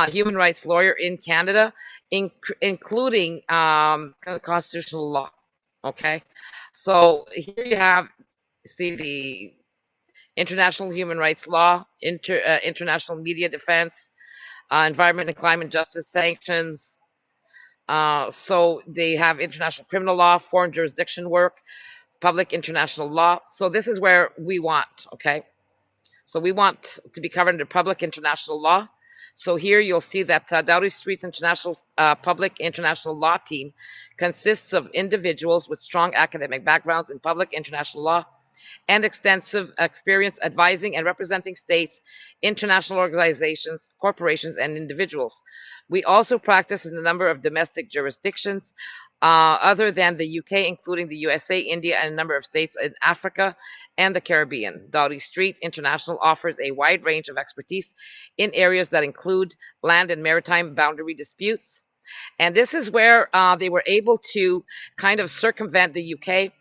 human rights lawyer in Canada, including constitutional law. Okay, so here you have, see, the international human rights law, international media defense, environment and climate justice sanctions. So they have international criminal law, foreign jurisdiction work, public international law. So this is where we want, okay? So we want to be covered under public international law. So here you'll see that Doughty Street's international public international law team consists of individuals with strong academic backgrounds in public international law and extensive experience advising and representing states, international organizations, corporations, and individuals. We also practice in a number of domestic jurisdictions other than the UK, including the USA, India, and a number of states in Africa and the Caribbean. Doughty Street International offers a wide range of expertise in areas that include land and maritime boundary disputes. And this is where they were able to kind of circumvent the UK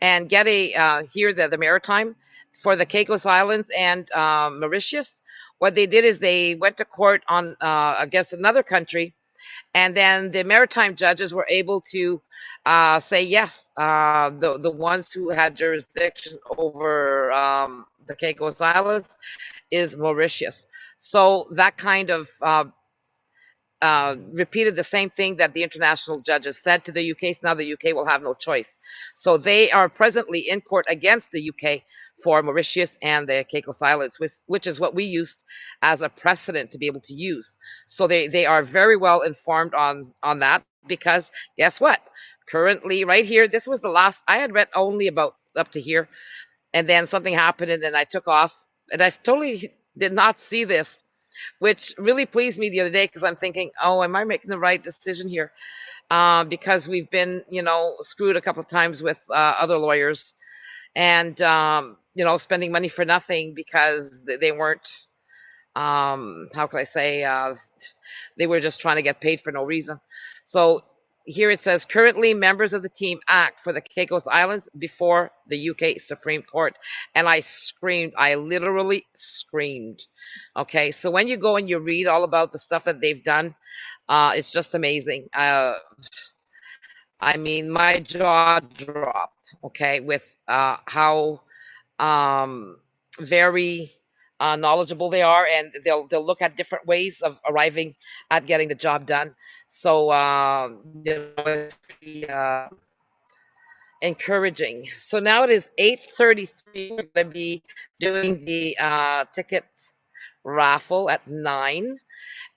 and get here the maritime for the Caicos Islands and Mauritius. What they did is they went to court on, against another country, and then the maritime judges were able to say yes, the ones who had jurisdiction over the Caicos Islands is Mauritius. So that kind of repeated the same thing that the international judges said to the UK. So now the UK will have no choice. So they are presently in court against the UK for Mauritius and the Caicos Islands, which is what we used as a precedent to be able to use. So they are very well informed on that, because guess what? Currently, right here, this was the last, I had read only about up to here, and then something happened and then I took off, and I totally did not see this, which really pleased me the other day, because I'm thinking, oh, am I making the right decision here? Because we've been, screwed a couple of times with other lawyers, and spending money for nothing because they weren't, how can I say, they were just trying to get paid for no reason. So here it says, currently members of the team act for the Caicos Islands before the UK Supreme Court. And I screamed, I literally screamed. Okay, so when you go and you read all about the stuff that they've done, it's just amazing. I mean, my jaw dropped, okay, with how very knowledgeable they are, and they'll look at different ways of arriving at getting the job done. So it's pretty encouraging. So now it is 8:33. We're going to be doing the ticket raffle at 9,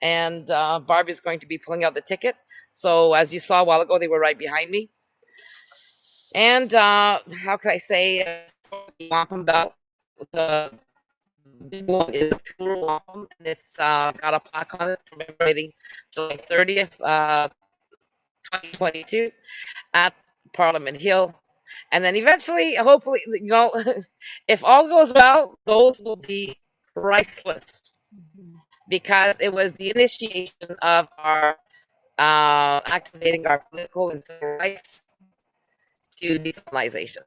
and Barbie's going to be pulling out the ticket. So as you saw a while ago, they were right behind me. And how can I say, wampum belt. The big one is a pure wampum, and it's got a plaque on it commemorating July 30th, 2022 at Parliament Hill. And then eventually, hopefully, if all goes well, those will be priceless, because it was the initiation of our activating our political and civil rights to decolonization,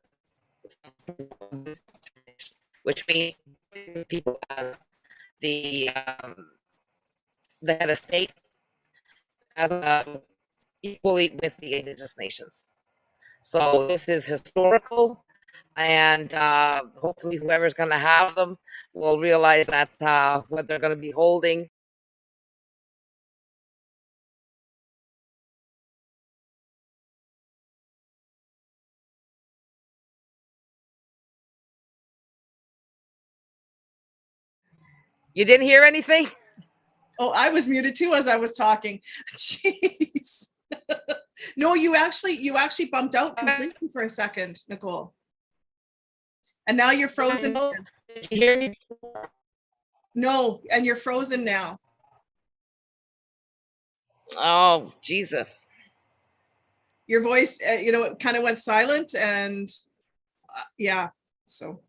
which means people as the head of state, as equally with the indigenous nations. So this is historical. and hopefully whoever's going to have them will realize that what they're going to be holding. You didn't hear anything? Oh, I was muted too as I was talking. Jeez. No, you actually bumped out completely for a second, Nicole. And now you're frozen. Did you hear me? No, and you're frozen now. Oh, Jesus. Your voice, it kind of went silent, and yeah, so.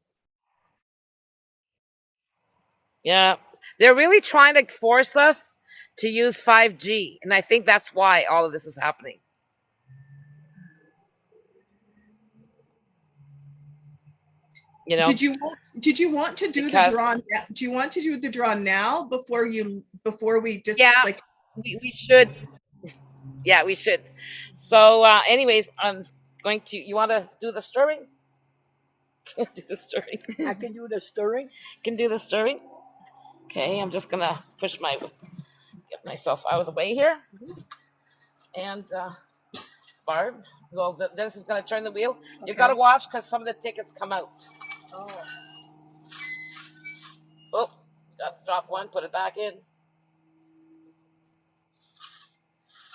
Yeah, they're really trying to force us to use 5G, and I think that's why all of this is happening. You know, Did you want to do the draw? Do you want to do the draw now before we just like? We should. Yeah, we should. So, anyways, I'm going to. You want to do the stirring? Do the stirring. I can do the stirring. Can do the stirring. Okay, I'm just gonna get myself out of the way here. And Barb, well, this is gonna turn the wheel. Okay. You gotta watch because some of the tickets come out. Oh. Oh, got to drop one. Put it back in.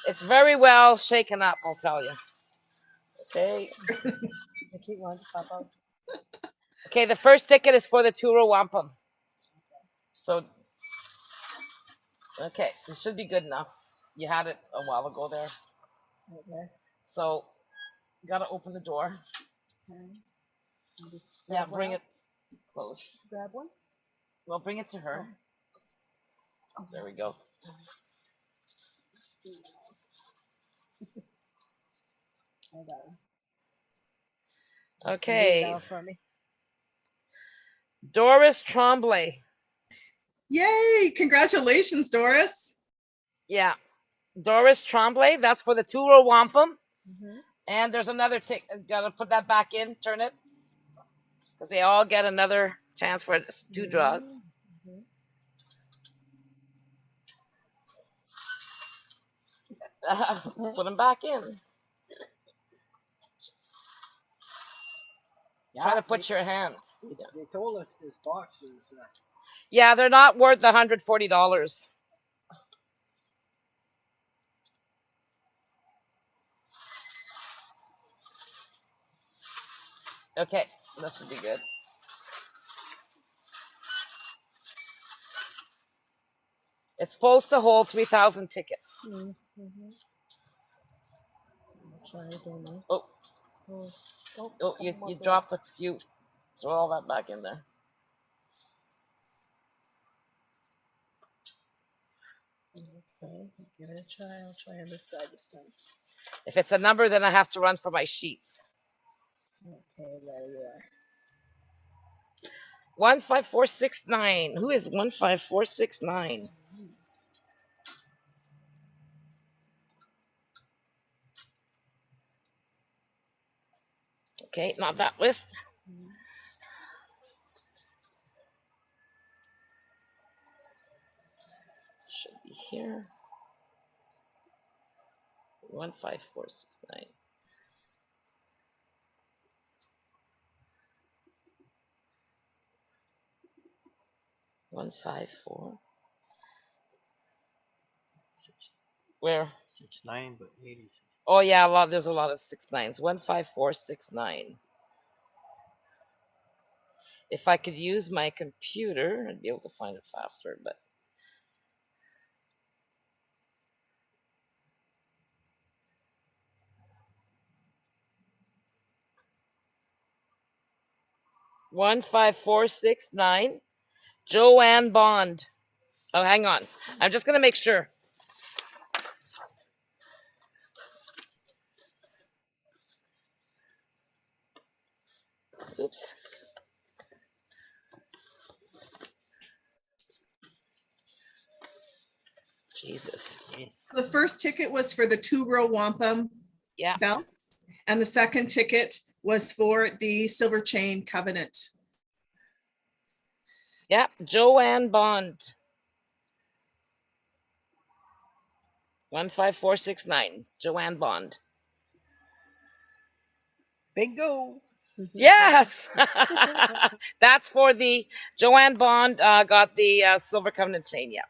It's very well shaken up, I'll tell you. Okay. I keep wanting to pop out. Okay, the first ticket is for the two-row wampum. So, okay, this should be good enough. You had it a while ago there. Okay. So, you gotta open the door. Okay. Yeah, bring it close. Grab one? Well, bring it to her. Oh. There we go. I got it. Okay. For me. Doris Tremblay. Yay! Congratulations, Doris. Yeah. Doris Tremblay. That's for the two-row wampum. Mm-hmm. And there's another ticket. Gotta put that back in. Turn it. Because they all get another chance for two draws. Mm-hmm. Put them back in. Yeah, Try to put your hand. They told us this box is. Yeah, they're not worth the $140. Okay, that should be good. It's supposed to hold 3,000 tickets. Mm-hmm. Try again now. Oh, you dropped a few. Throw all that back in there. Okay, give it a try. I'll try on this side this time. If it's a number, then I have to run for my sheets. Okay, there you are. 15469. Who is 15469? Okay, not that list. Should be here. 15469. One five four. Where? 69, but 86. Oh yeah, there's a lot of 6-9s. 15469. If I could use my computer, I'd be able to find it faster, but 15469. Joanne Bond. Oh, hang on. I'm just gonna make sure. Oops. Jesus. The first ticket was for the two-row wampum Yeah. belts, and the second ticket was for the Silver Chain Covenant. Yeah, Joanne Bond. 15469. Joanne Bond. Bingo. Yes, that's for the Joanne Bond. Got the Silver Covenant chain. Yeah.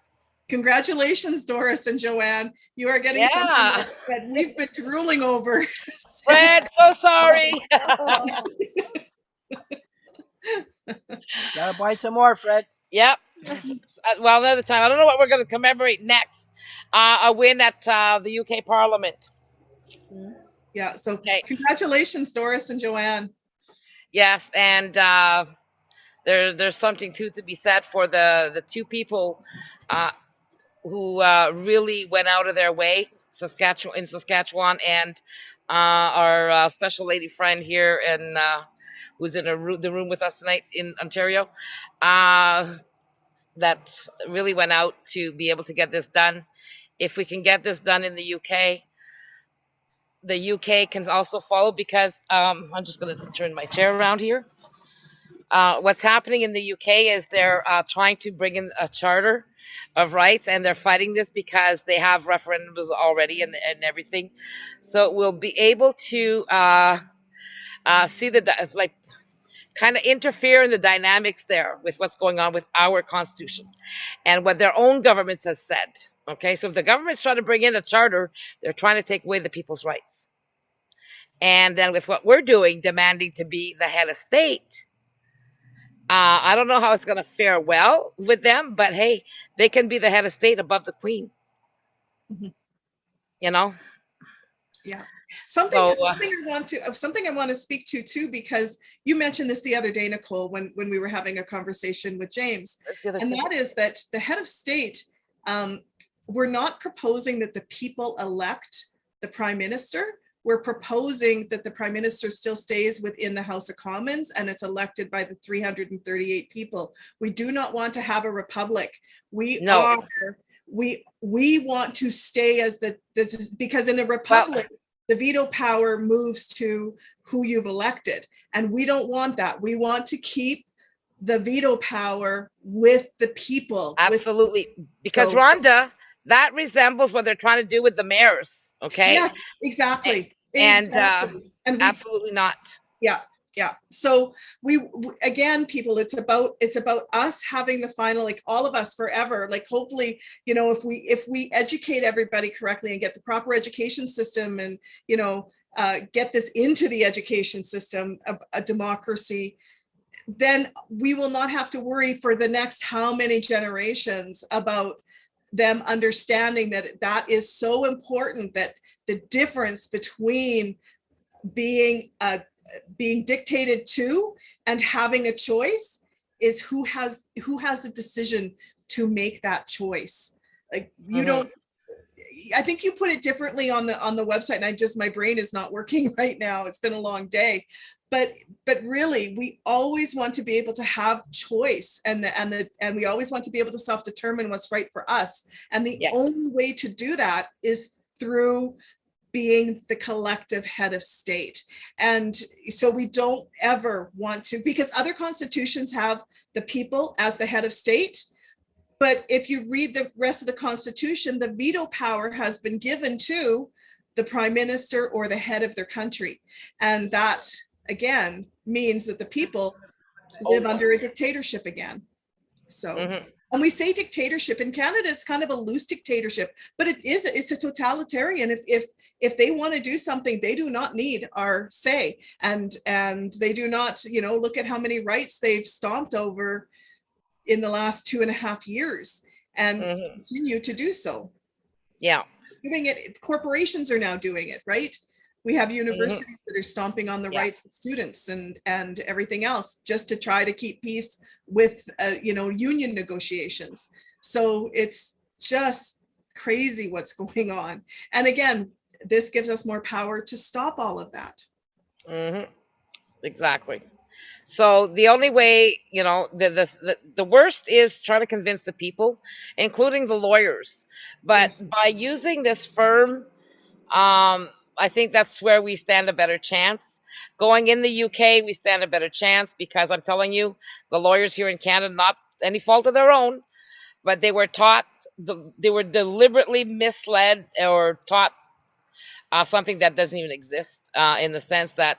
Congratulations, Doris and Joanne. You are getting something Yeah. that we've been drooling over since. Fred, so sorry. Gotta buy some more, Fred. Yep. Well, another time. I don't know what we're going to commemorate next. A win at the UK Parliament. Yeah, so Okay. congratulations, Doris and Joanne. Yes, and there's something too to be said for the two people who really went out of their way, Saskatchewan, and our special lady friend here, and who's in the room with us tonight in Ontario, that really went out to be able to get this done. If we can get this done in the UK, the UK can also follow, because I'm just going to turn my chair around here. What's happening in the UK is they're trying to bring in a charter of rights, and they're fighting this because they have referendums already and everything. So we'll be able to see the kind of interfere in the dynamics there with what's going on with our constitution and what their own governments has said. Okay, so if the government's trying to bring in a charter, they're trying to take away the people's rights. And then with what we're doing, demanding to be the head of state, I don't know how it's going to fare well with them, but hey, they can be the head of state above the queen. Mhm. You know? Yeah. Something So, I want to speak to too, because you mentioned this the other day, Nicole, when we were having a conversation with James, and that is that the head of state, we're not proposing that the people elect the prime minister. We're proposing that the prime minister still stays within the House of Commons and it's elected by the 338 people. We do not want to have a republic. We want to stay as because in a republic, the veto power moves to who you've elected. And we don't want that. We want to keep the veto power with the people. Absolutely. Because Rhonda, that resembles what they're trying to do with the mayors. Okay. Yes, exactly. And absolutely not. Yeah. Yeah. So we again, people, it's about us having the final, like all of us forever, like hopefully, if we educate everybody correctly and get the proper education system and, get this into the education system of a democracy, then we will not have to worry for the next how many generations about them understanding that is so important, that the difference between being dictated to and having a choice is who has the decision to make that choice. Like you don't, I think you put it differently on the website, and my brain is not working right now. It's been a long day. But really, we always want to be able to have choice, and we always want to be able to self-determine what's right for us. And the only way to do that is through being the collective head of state. And so we don't ever want to, because other constitutions have the people as the head of state. But if you read the rest of the Constitution, the veto power has been given to the prime minister or the head of their country. And that, again, means that the people live under a dictatorship again. So, and we say dictatorship in Canada, it's kind of a loose dictatorship, but it's a totalitarian. If they want to do something, they do not need our say. And they do not, look at how many rights they've stomped over in the last 2.5 years and continue to do so. Yeah. Doing it, corporations are now doing it, right? We have universities that are stomping on the rights of students and everything else just to try to keep peace with, union negotiations. So it's just crazy what's going on. And again, this gives us more power to stop all of that. Exactly. So the only way, the worst is trying to convince the people, including the lawyers. But by using this firm, I think that's where we stand a better chance. Going in the UK, we stand a better chance because I'm telling you, the lawyers here in Canada, not any fault of their own, but they were taught, they were deliberately misled or taught something that doesn't even exist in the sense that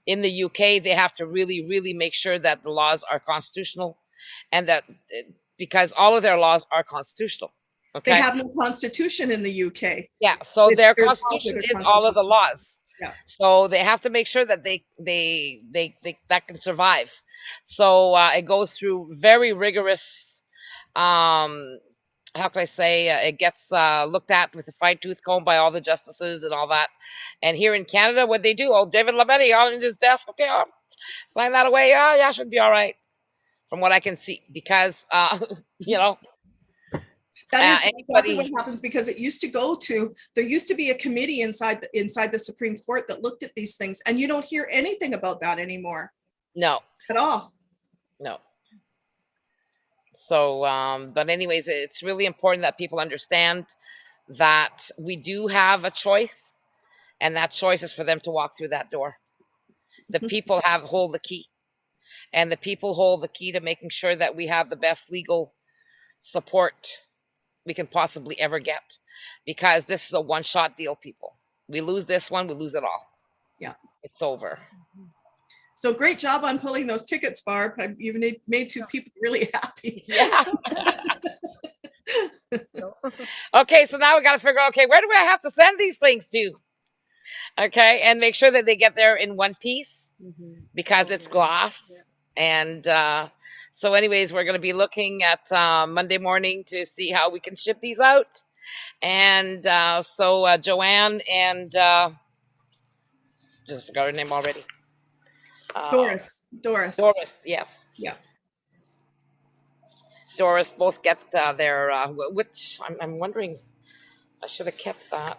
in the UK, they have to really, really make sure that the laws are constitutional and that because all of their laws are constitutional. They Okay. have no constitution in the UK. Yeah. So their Their laws are constitution their is all of the constitution. laws. Yeah. So they have to make sure that they that can survive. So it goes through very rigorous. How can I say? It gets looked at with a fine tooth comb by all the justices and all that. And here in Canada, what they do? Oh, David Lametti on his desk. Okay, sign that away. Oh, yeah, should be all right. From what I can see, because you know, That is exactly what anybody. happens because it used to go to, there used to be a committee inside the Supreme Court that looked at these things, and you don't hear anything about that anymore No, at all. no. So, but anyways, it's really important that people understand that we do have a choice, and that choice is for them to walk through that door. The people hold the key, and the people hold the key to making sure that we have the best legal support we can possibly ever get, because this is a one-shot deal, people. We lose this one, we lose it all. Yeah. It's over. So great job on pulling those tickets, Barb. You've made two people really happy. Yeah. Okay, so now we got to figure out, okay, where do I have to send these things to? Okay, and make sure that they get there in one piece because it's glass. And so anyways, we're going to be looking at Monday morning to see how we can ship these out. And so Joanne and just forgot her name already. Doris. Doris, yes. Yeah. Doris both get their, which I'm wondering, I should have kept that.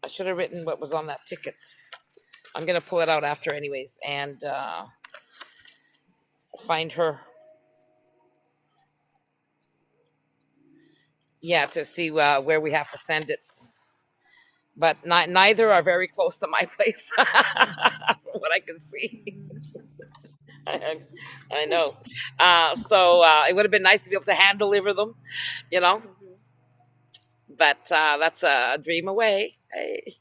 I should have written what was on that ticket. I'm going to pull it out after anyways and find her. Yeah, to see where we have to send it. But neither are very close to my place, from what I can see. I know. So it would have been nice to be able to hand deliver them, you know. But that's a dream away. Hey.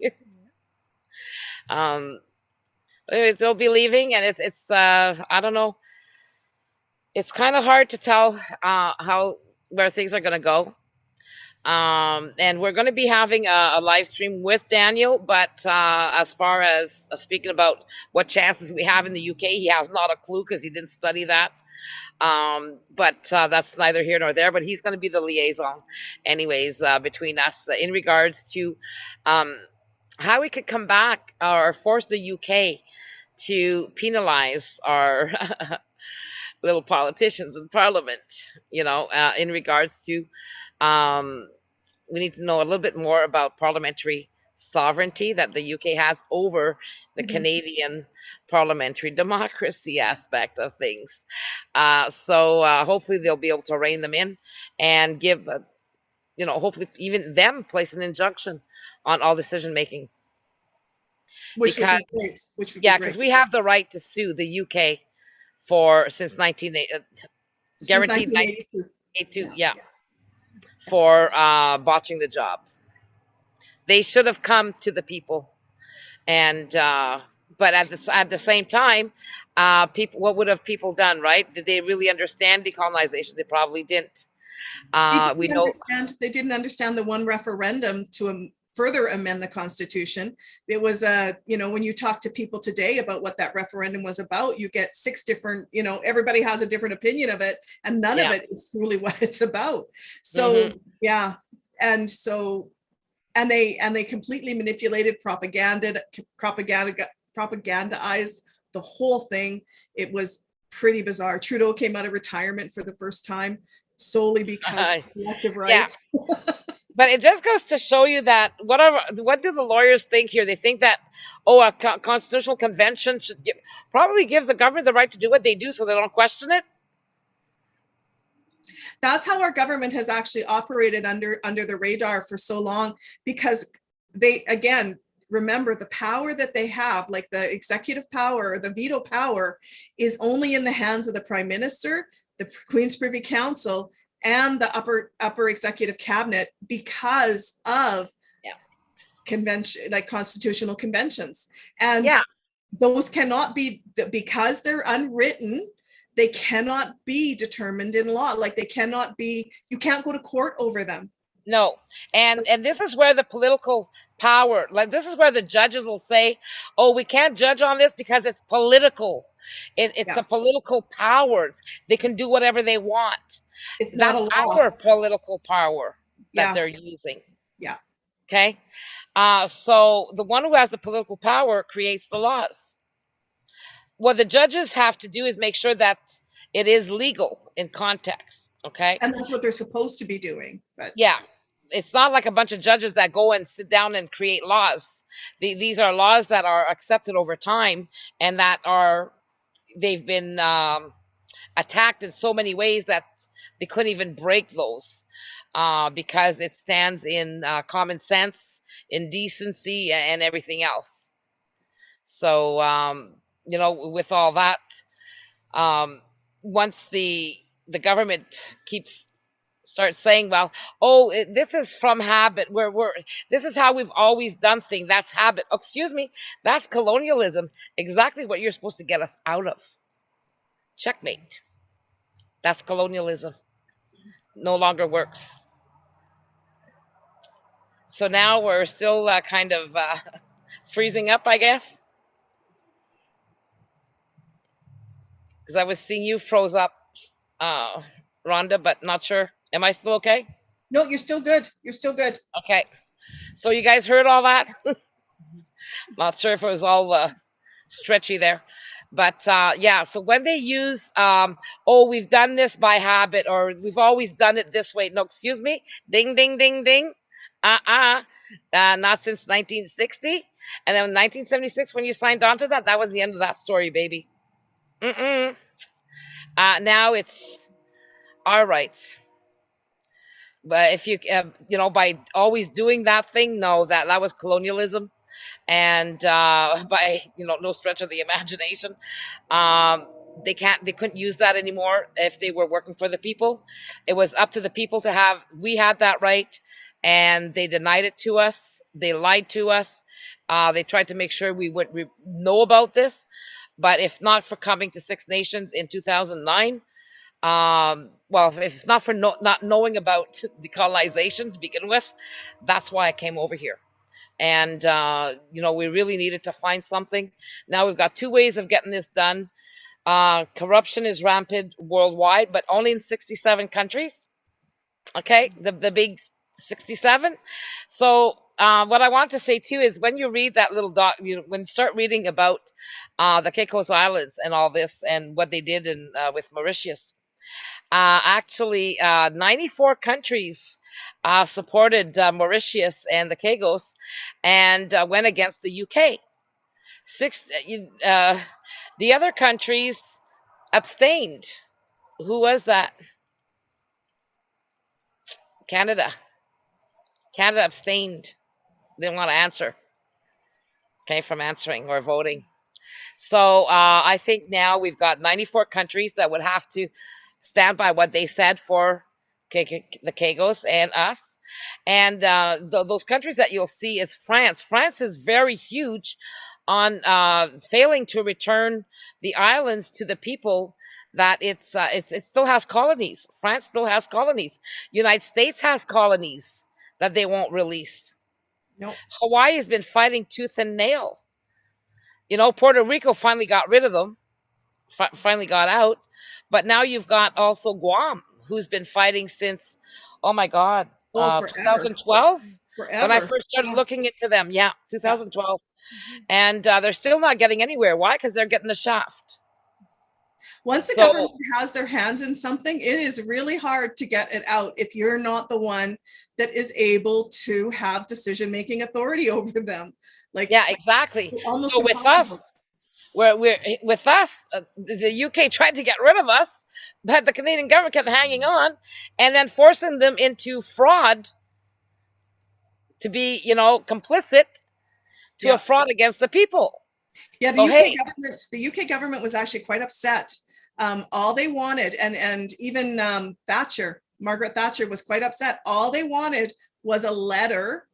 Anyways, they'll be leaving, and it's I don't know. It's kind of hard to tell where things are going to go. And we're going to be having a live stream with Daniel, but as far as speaking about what chances we have in the UK, he has not a clue because he didn't study that. But that's neither here nor there. But he's going to be the liaison, anyways, between us in regards to how we could come back or force the UK to penalize our little politicians in Parliament. You know, in regards to. We need to know a little bit more about parliamentary sovereignty that the UK has over the Canadian parliamentary democracy aspect of things. So hopefully they'll be able to rein them in and give, hopefully even them place an injunction on all decision making. Which would be great. Yeah, because we have the right to sue the UK since 1982. Yeah. For botching the job. They should have come to the people, and but at the same time, people, what would have people done, right? Did they really understand decolonization? They probably didn't. They didn't understand the one referendum to further amend the Constitution. It was when you talk to people today about what that referendum was about, you get 6 different, everybody has a different opinion of it, and none of it is truly what it's about. So and they completely manipulated, propagandized the whole thing. It was pretty bizarre. Trudeau came out of retirement for the first time solely because of elective rights. But it just goes to show you that what do the lawyers think here? They think that, a constitutional convention probably gives the government the right to do what they do so they don't question it. That's how our government has actually operated under the radar for so long, because they, again, remember the power that they have, like the executive power or the veto power, is only in the hands of the Prime Minister, the Queen's Privy Council, and the upper executive cabinet, because of convention, like constitutional conventions. And those cannot be, because they're unwritten, they cannot be determined in law. Like they cannot be, you can't go to court over them. No. And this is where the political power, like this is where the judges will say, oh, we can't judge on this because it's political. It's a political power. They can do whatever they want. It's not a law. Our political power that they're using. Yeah. Okay. So the one who has the political power creates the laws. What the judges have to do is make sure that it is legal in context. Okay. And that's what they're supposed to be doing. But yeah, it's not like a bunch of judges that go and sit down and create laws. These are laws that are accepted over time, and that they've been attacked in so many ways that they couldn't even break those because it stands in common sense, in decency, and everything else. So with all that, once the government starts saying, well, this is from habit, this is how we've always done things, that's habit. Oh, excuse me, that's colonialism, exactly what you're supposed to get us out of. Checkmate. That's colonialism. No longer works. So now we're still kind of freezing up, I guess. Because I was seeing you froze up, Rhonda, but not sure. Am I still okay? No, you're still good. You're still good. Okay. So you guys heard all that? Not sure if it was all stretchy there. But so when they use, we've done this by habit, or we've always done it this way. No, excuse me. Ding, ding, ding, ding. Not since 1960. And then in 1976, when you signed on to that was the end of that story, baby. Now it's our rights. But if you, by always doing that thing, no, that was colonialism. And by, no stretch of the imagination, they couldn't use that anymore if they were working for the people. It was up to the people we had that right, and they denied it to us. They lied to us. They tried to make sure we would know about this. But if not for coming to Six Nations in 2009, if not for not knowing about decolonization to begin with, that's why I came over here. And, we really needed to find something. Now we've got two ways of getting this done. Corruption is rampant worldwide, but only in 67 countries. Okay, the big 67. So what I want to say too is when you read that little when you start reading about the Caicos Islands and all this and what they did with Mauritius, actually 94 countries supported Mauritius and the Caicos and went against the UK. The other countries abstained. Who was that? Canada. Canada abstained. They didn't want to answer. Okay, from answering or voting. So I think now we've got 94 countries that would have to stand by what they said for the Caicos and us. And those countries that you'll see is France. France is very huge on failing to return the islands to the people that it still has colonies. France still has colonies. United States has colonies that they won't release. Nope. Hawaii has been fighting tooth and nail. Puerto Rico finally got rid of them, finally got out. But now you've got also Guam, who's been fighting since, oh my God, 2012? Forever. When I first started looking into them. Yeah, 2012. And they're still not getting anywhere. Why? Because they're getting the shaft. Once the government has their hands in something, it is really hard to get it out if you're not the one that is able to have decision-making authority over them. Yeah, exactly. Almost so impossible. with us, the UK tried to get rid of us, but the Canadian government kept hanging on, and then forcing them into fraud to be, complicit to a Yeah. fraud against the people. Yeah, the So UK hey, government, was actually quite upset. All they wanted, and even Margaret Thatcher was quite upset. All they wanted was a letter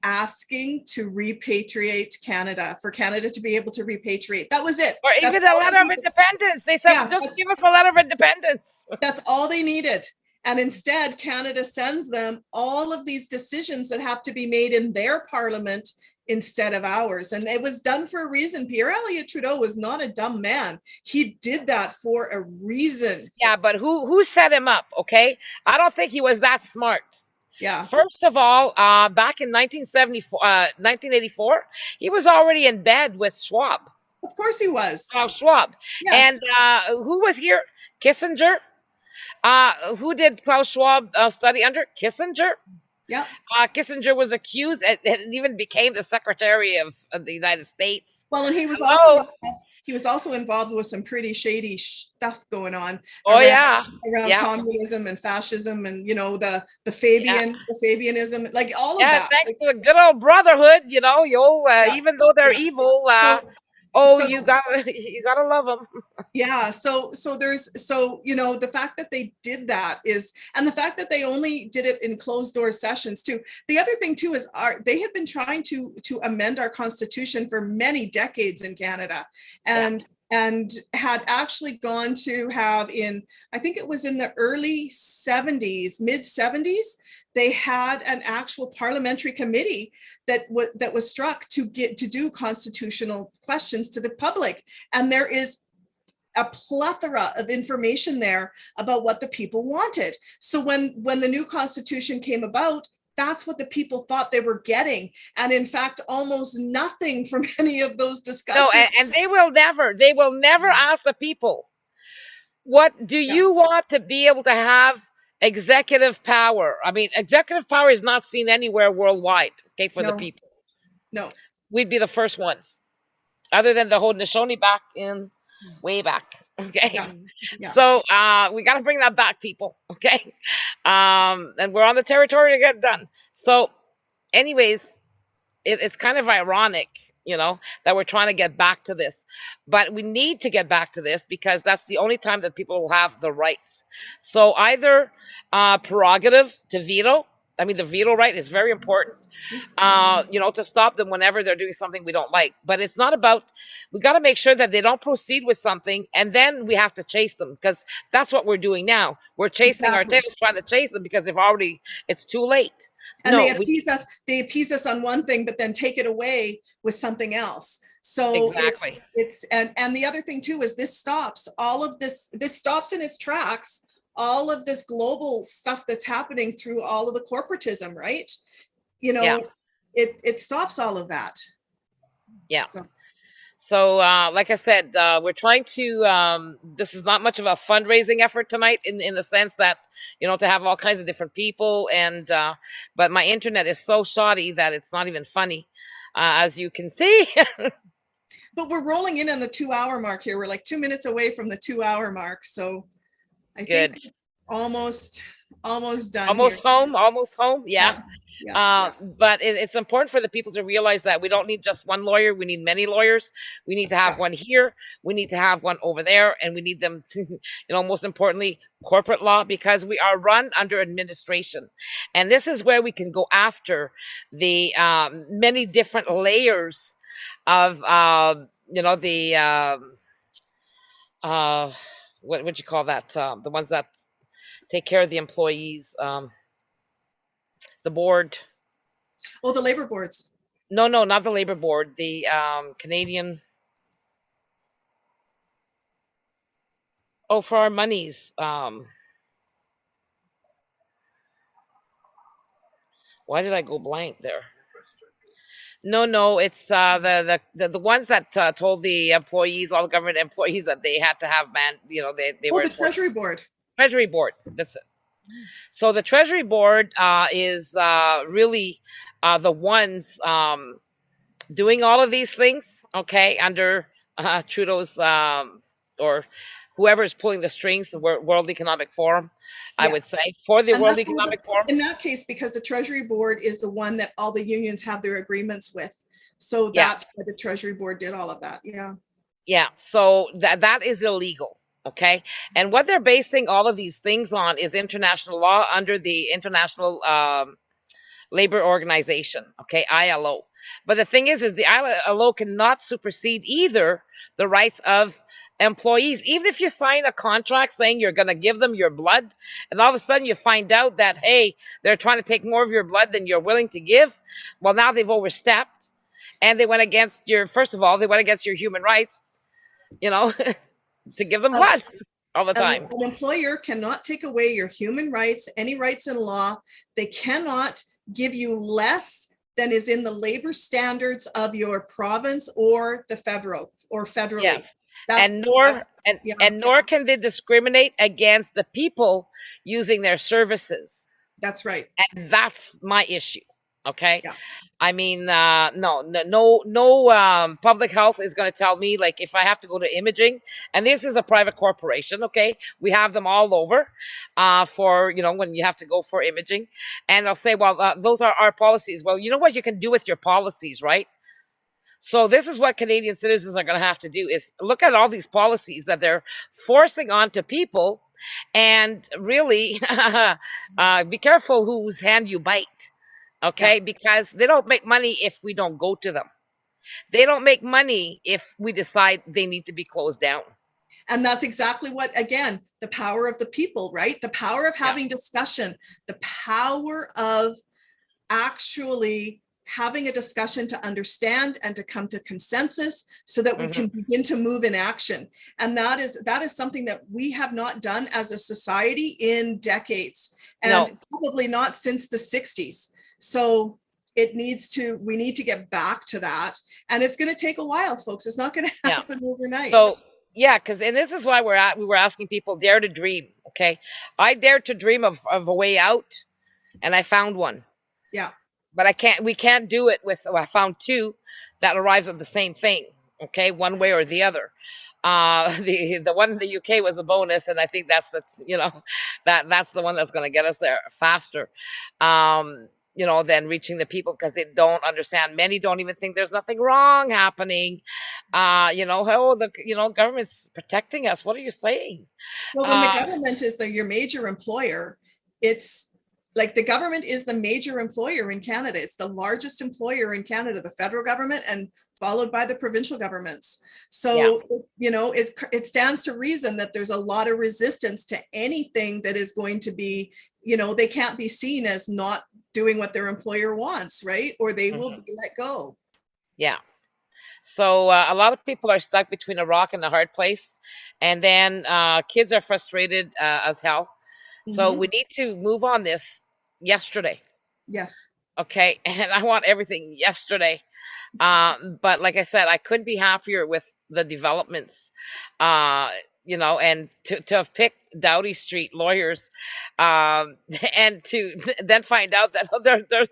asking to repatriate Canada, for Canada to be able to repatriate. That was it. or That's even a all letter they of needed. independence. They said, Yeah, just give us a letter of independence. that's all they needed. And instead, Canada sends them all of these decisions that have to be made in their parliament instead of ours. And it was done for a reason. Pierre Elliott Trudeau was not a dumb man. He did that for a reason. Yeah, but who set him up? Okay, I don't think he was that smart. Yeah, First of all, back in 1984, he was already in bed with Schwab, of course he was. Klaus Schwab. Yes. And who was here? Kissinger. Who did Klaus Schwab study under? Kissinger. Yeah. Kissinger was accused and even became the Secretary of the United States. Well, and he was Hello? also involved with some pretty shady stuff going on Oh around yeah, communism and fascism, and the yeah, Fabianism, like all of yeah. that. Thanks Like, to the good old brotherhood, yeah, even though they're yeah. evil, So oh, so you gotta love them. yeah, the fact that they did that is, and the fact that they only did it in closed door sessions too. The other thing too is they had been trying to amend our constitution for many decades in Canada, and had actually gone to have, in, I think it was in the early 70s, mid 70s, they had an actual parliamentary committee that was struck to do constitutional questions to the public. And there is a plethora of information there about what the people wanted. So when the new constitution came about, that's what the people thought they were getting. And in fact, almost nothing from any of those discussions. No, and they will never ask the people, what do Yeah. you want to be able to have executive power? I mean, executive power is not seen anywhere worldwide, okay, for the No. people. No. We'd be the first ones, other than the Haudenosaunee back in way back, okay? Yeah. Yeah. So we got to bring that back, people, okay? And we're on the territory to get it done. So anyways, it's kind of ironic, that we're trying to get back to this. But we need to get back to this because that's the only time that people will have the rights. So either prerogative to veto. I mean, the veto right is very important, to stop them whenever they're doing something we don't like. But it's not about, we got to make sure that they don't proceed with something and then we have to chase them, because that's what we're doing now. We're chasing our Exactly. tails, trying to chase them because it's too late. And No, they appease us on one thing, but then take it away with something else. So exactly. and the other thing too is this stops in its tracks, all of this global stuff that's happening through all of the corporatism, right? Yeah. It stops all of that. Yeah. So So, like I said, we're trying to. This is not much of a fundraising effort tonight, in the sense that, to have all kinds of different people, and but my internet is so shoddy that it's not even funny, as you can see. but we're rolling in on the 2-hour mark here. We're like 2 minutes away from the 2-hour mark. So I Good. think almost done. Almost here. home. Almost home. Yeah. Yeah. But it's important for the people to realize that we don't need just one lawyer. We need many lawyers. We need to have one here. We need to have one over there. And we need them to, most importantly, corporate law, because we are run under administration. And this is where we can go after the many different layers of, what would you call that? The ones that take care of the employees. The board. Oh, the labor boards. No, not the labor board. The Canadian. Oh, for our monies. Why did I go blank there? No. It's the ones that told the employees, all the government employees, that they had to have they were the Treasury Board. Treasury Board. That's it. So the Treasury Board is really the ones doing all of these things, okay, under Trudeau's or whoever is pulling the strings, the World Economic Forum, I Yeah. would say, for the And World that's where Economic Forum. in that case, because the Treasury Board is the one that all the unions have their agreements with. So Yeah. that's why the Treasury Board did all of that. Yeah. Yeah, so that is illegal. Okay, and what they're basing all of these things on is international law under the International Labor Organization, okay, ILO. But the thing is the ILO cannot supersede either the rights of employees. Even if you sign a contract saying you're going to give them your blood, and all of a sudden you find out that, hey, they're trying to take more of your blood than you're willing to give, well, now they've overstepped, and they went against your, first of all, they went against your human rights, to give them Um, blood all the time. An employer cannot take away your human rights, any rights in law. They cannot give you less than is in the labor standards of your province or the federal or federally. Yeah. And nor can they discriminate against the people using their services. That's right. And that's my issue. Okay. Yeah. I mean, no public health is going to tell me, like, if I have to go to imaging, and this is a private corporation, okay, we have them all over, for, when you have to go for imaging, and they'll say, well, those are our policies. Well, you know what you can do with your policies, right? So this is what Canadian citizens are going to have to do, is look at all these policies that they're forcing onto people, and really be careful whose hand you bite. Okay, because they don't make money if we don't go to them. They don't make money if we decide they need to be closed down. And that's exactly what, again, the power of the people, right? The power of having discussion, the power of actually having a discussion to understand and to come to consensus so that we can begin to move in action. And that is something that we have not done as a society in decades, and probably not since the 60s. So we need to get back to that. And it's going to take a while, folks. It's not going to happen overnight. So, and this is why we were asking people, dare to dream. Okay. I dared to dream of a way out, and I found one. Yeah. But we can't do it I found two that arrives at the same thing. Okay. One way or the other. The one in the UK was a bonus, and I think that's that's the one that's going to get us there faster. Than reaching the people, because they don't understand. Many don't even think there's nothing wrong happening. The government's protecting us. What are you saying? Well, when the government is your major employer, it's like the government is the major employer in Canada. It's the largest employer in Canada, the federal government, and followed by the provincial governments. So, it stands to reason that there's a lot of resistance to anything that is going to be, they can't be seen as not doing what their employer wants, right? Or they will be let go. Yeah. So a lot of people are stuck between a rock and a hard place. And then kids are frustrated as hell. So we need to move on this yesterday. Yes. Okay. And I want everything yesterday. But like I said, I couldn't be happier with the developments, and to have picked Doughty Street lawyers, and to then find out that there's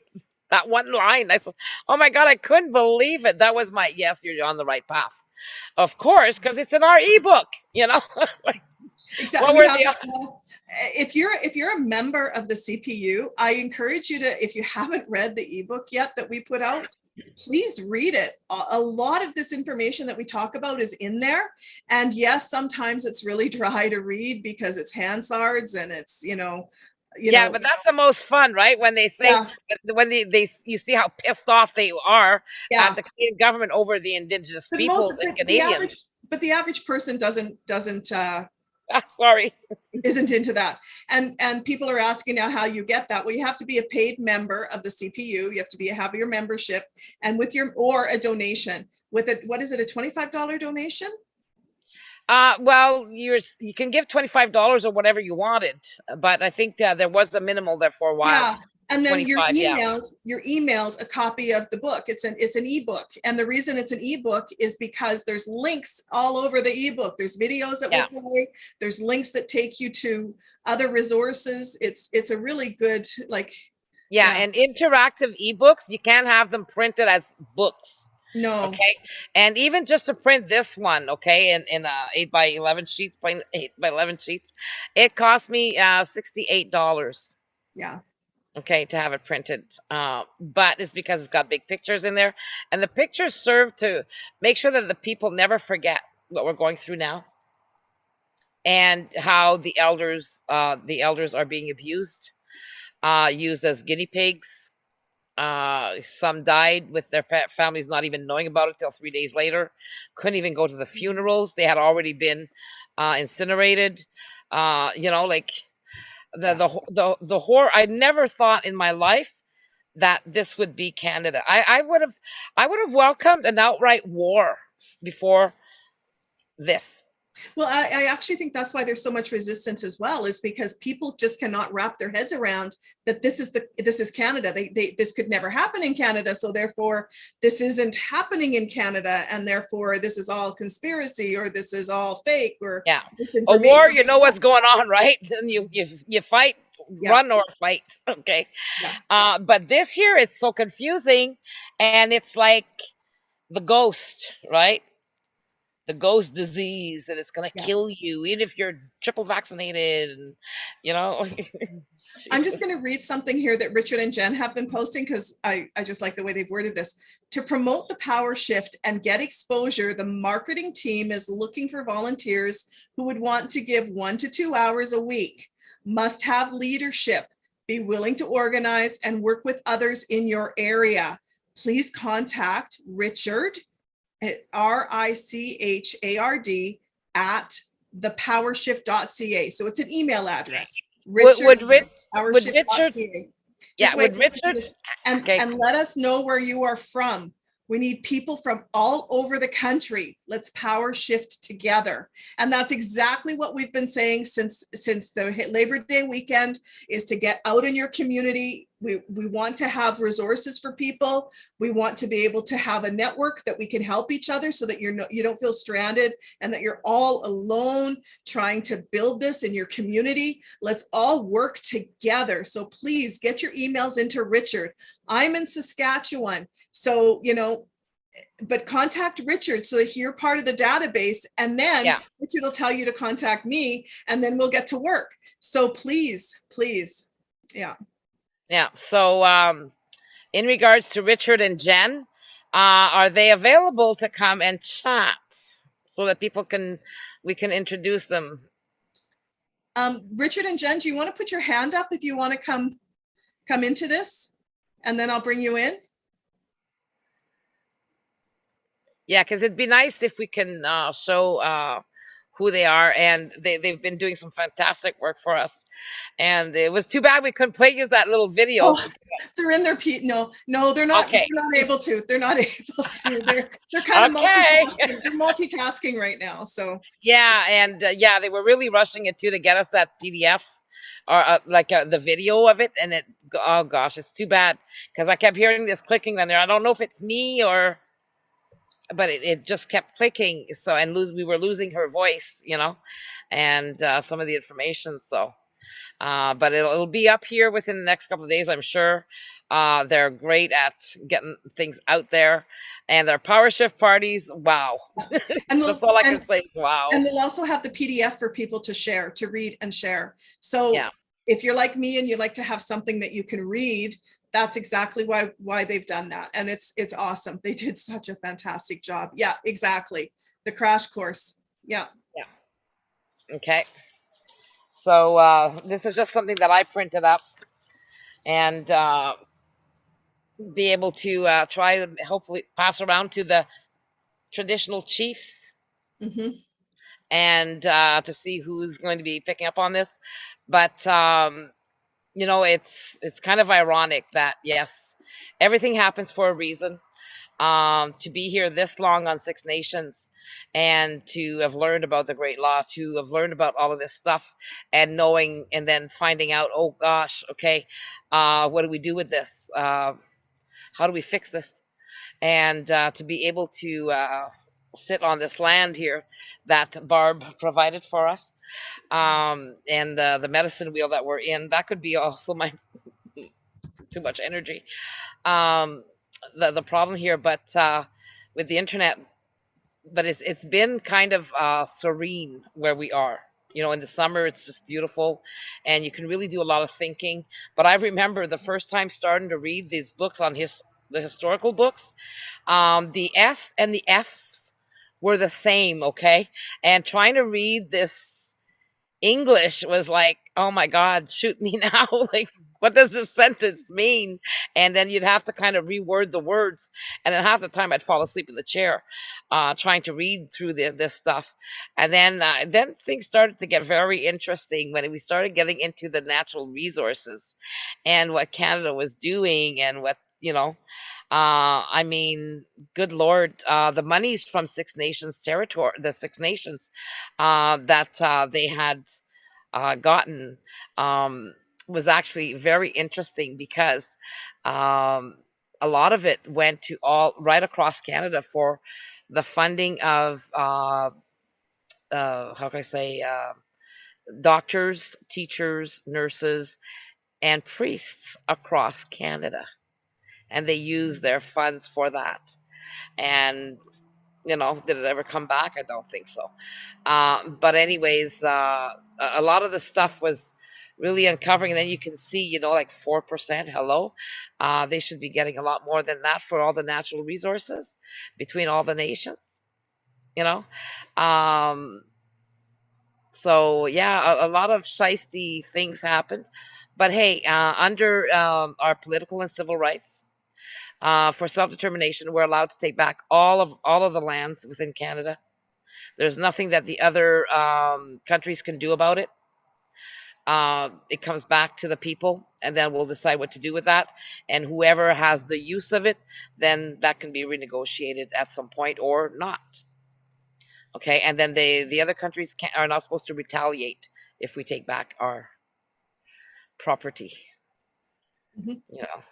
that one line. I thought, oh my God, I couldn't believe it. That was my, yes, you're on the right path. Of course, because it's in our ebook, Exactly. If you're a member of the CPU, I encourage you to, if you haven't read the ebook yet that we put out, please read it. A lot of this information that we talk about is in there. And yes, sometimes it's really dry to read because it's Hansard's and it's, but that's the most fun, right? When they say, when you see how pissed off they are at the Canadian government over the indigenous people and Canadians. But the average person doesn't sorry, isn't into that. And people are asking now how you get that. Well, you have to be a paid member of the CPU. You have to have your membership, and or a donation with it. What is it? A $25 donation? Well, you can give $25 or whatever you wanted, but I think there was a minimal there for a while. Yeah. And then you're emailed a copy of the book. It's an ebook. And the reason it's an ebook is because there's links all over the ebook. There's videos that will play. There's links that take you to other resources. It's a really good, and interactive ebooks. You can't have them printed as books. No. Okay, and even just to print this one, okay, in 8 by 11 sheets, plain 8 by 11 sheets, it cost me $68. Yeah. Okay, to have it printed, but it's because it's got big pictures in there, and the pictures serve to make sure that the people never forget what we're going through now, and how the elders are being abused, used as guinea pigs. Some died with their families not even knowing about it till 3 days later. Couldn't even go to the funerals. They had already been incinerated. Like the Yeah. the horror. I never thought in my life that this would be Canada. I would have welcomed an outright war before this. Well, I actually think that's why there's so much resistance as well, is because people just cannot wrap their heads around that this is Canada. This could never happen in Canada, so therefore this isn't happening in Canada, and therefore this is all conspiracy, or this is all fake, or Yeah, a misinformation. war. You know what's going on, right? And you fight, Yeah. run or fight. Okay. Yeah. But this here, it's so confusing, and it's like the ghost, right? The ghost disease, and it's gonna Yeah. kill you, even if you're triple vaccinated, and you know. I'm just going to read something here that Richard and Jen have been posting, because I just like the way they've worded this. To promote the power shift and get exposure, the marketing team is looking for volunteers who would want to give 1 to 2 hours a week. Must have leadership, be willing to organize and work with others in your area. Please contact Richard at RICHARD at thepowershift.ca. So it's an email address. Richard, would Richard, powershift.ca. yeah, Just wait would Richard, okay, and let us know where you are from. We need people from all over the country. Let's power shift together. And that's exactly what we've been saying since the Labor Day weekend, is to get out in your community. We want to have resources for people. We want to be able to have a network that we can help each other, so that you don't feel stranded and that you're all alone trying to build this in your community. Let's all work together. So please get your emails into Richard. I'm in Saskatchewan, so but contact Richard so that you're part of the database, and then yeah, Richard will tell you to contact me, and then we'll get to work. So please, yeah. yeah. So, in regards to Richard and Jen, are they available to come and chat so that we can introduce them? Richard and Jen, do you want to put your hand up if you want to come into this, and then I'll bring you in? Yeah, because it'd be nice if we can show who they are, and they've been doing some fantastic work for us. And it was too bad we couldn't use that little video. Oh, they're in their no, they're not. Okay. They're not able to. They're not able to. They're kind of Okay. multitasking. They're multitasking right now. So Yeah, and yeah, they were really rushing it too to get us that PDF, or the video of it, and oh gosh, it's too bad, because I kept hearing this clicking on there. I don't know if it's me, but it just kept clicking. So, and we were losing her voice, and some of the information. So, but it'll be up here within the next couple of days, I'm sure. They're great at getting things out there, and their power shift parties. Wow, and that's all I can say. Wow. And we'll also have the PDF for people to share, to read and share. So yeah, if you're like me and you like to have something that you can read, that's exactly why they've done that. And it's awesome. They did such a fantastic job. Yeah, exactly. The crash course. Yeah. yeah. Okay. So this is just something that I printed up, and be able to try to hopefully pass around to the traditional chiefs, Mm-hmm. and to see who's going to be picking up on this. But it's kind of ironic that, yes, everything happens for a reason. To be here this long on Six Nations, and to have learned about the Great Law, to have learned about all of this stuff, and knowing, and then finding out, oh gosh, okay, what do we do with this? How do we fix this? And to be able to sit on this land here that Barb provided for us, and the medicine wheel that we're in, that could be also my too much energy. The problem here, but with the internet, but it's been kind of serene where we are. You know, in the summer it's just beautiful, and you can really do a lot of thinking. But I remember the first time starting to read these books on the historical books. The S and the F's were the same, okay, and trying to read this English was like, oh my God, shoot me now. Like, what does this sentence mean? And then you'd have to kind of reword the words. And then half the time I'd fall asleep in the chair trying to read through this stuff. And then things started to get very interesting when we started getting into the natural resources and what Canada was doing and what, you know, I mean, good Lord, the monies from Six Nations territory, the Six Nations that they had gotten was actually very interesting because a lot of it went to all right across Canada for the funding of how can I say doctors, teachers, nurses, and priests across Canada, and they use their funds for that. And you know, did it ever come back? I don't think so. But anyways, a lot of the stuff was really uncovering. And then you can see, you know, like 4%. Hello, they should be getting a lot more than that for all the natural resources between all the nations. You know, um, so yeah, a lot of shisty things happened. But hey, under our political and civil rights, for self-determination, we're allowed to take back all of the lands within Canada. There's nothing that the other countries can do about it. It comes back to the people, and then we'll decide what to do with that. And whoever has the use of it, then that can be renegotiated at some point or not. Okay, and then the other countries are not supposed to retaliate if we take back our property. Mhm. You know.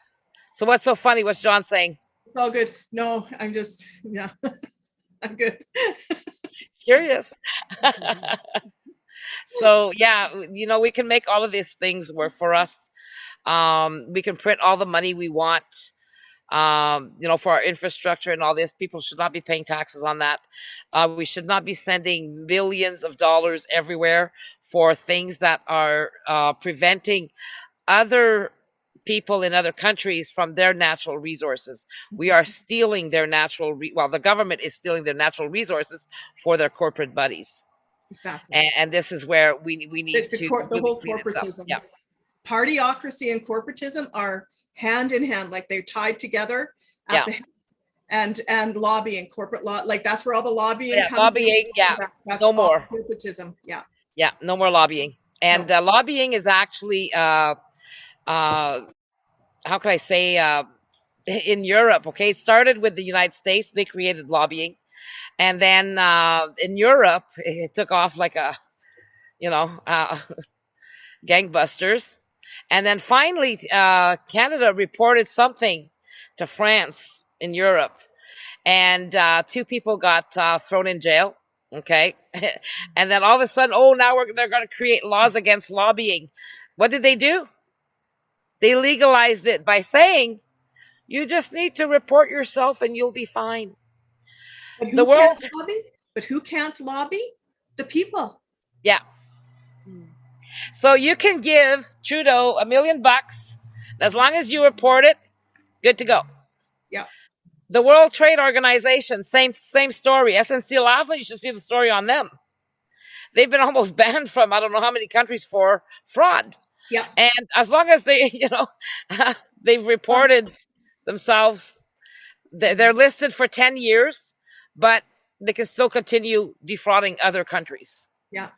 So what's so funny? What's John saying? It's all good. No, I'm just, yeah, I'm good. Curious. So yeah, you know, we can make all of these things work for us. We can print all the money we want. You know, for our infrastructure and all this, people should not be paying taxes on that. We should not be sending millions of dollars everywhere for things that are preventing other people in other countries from their natural resources. We are stealing their well, the government is stealing their natural resources for their corporate buddies. Exactly. And this is where we need to The really whole clean this up. corporatism. Yeah. Partyocracy and corporatism are hand in hand, like they're tied together Yeah. at the and lobbying, corporate law, like that's where all the lobbying Yeah, comes lobbying, in. yeah, That's no all more. corporatism. Yeah. Yeah, no more lobbying. And No. lobbying is actually how can I say in Europe, okay? It started with the United States. They created lobbying. And then in Europe, it took off like a, you know, gangbusters. And then finally, Canada reported something to France in Europe. And two people got thrown in jail. Okay. And then all of a sudden, oh, now they're going to create laws against lobbying. What did they do? They legalized it by saying, you just need to report yourself and you'll be fine. But The who world, can't lobby? But who can't lobby? The people. yeah. So you can give Trudeau $1 million. As long as you report it, good to go. Yeah. The World Trade Organization, same story. SNC-Lavalin, you should see the story on them. They've been almost banned from I don't know how many countries for fraud. Yeah. And as long as they, you know, they've reported themselves, they're listed for 10 years, but they can still continue defrauding other countries. Yeah.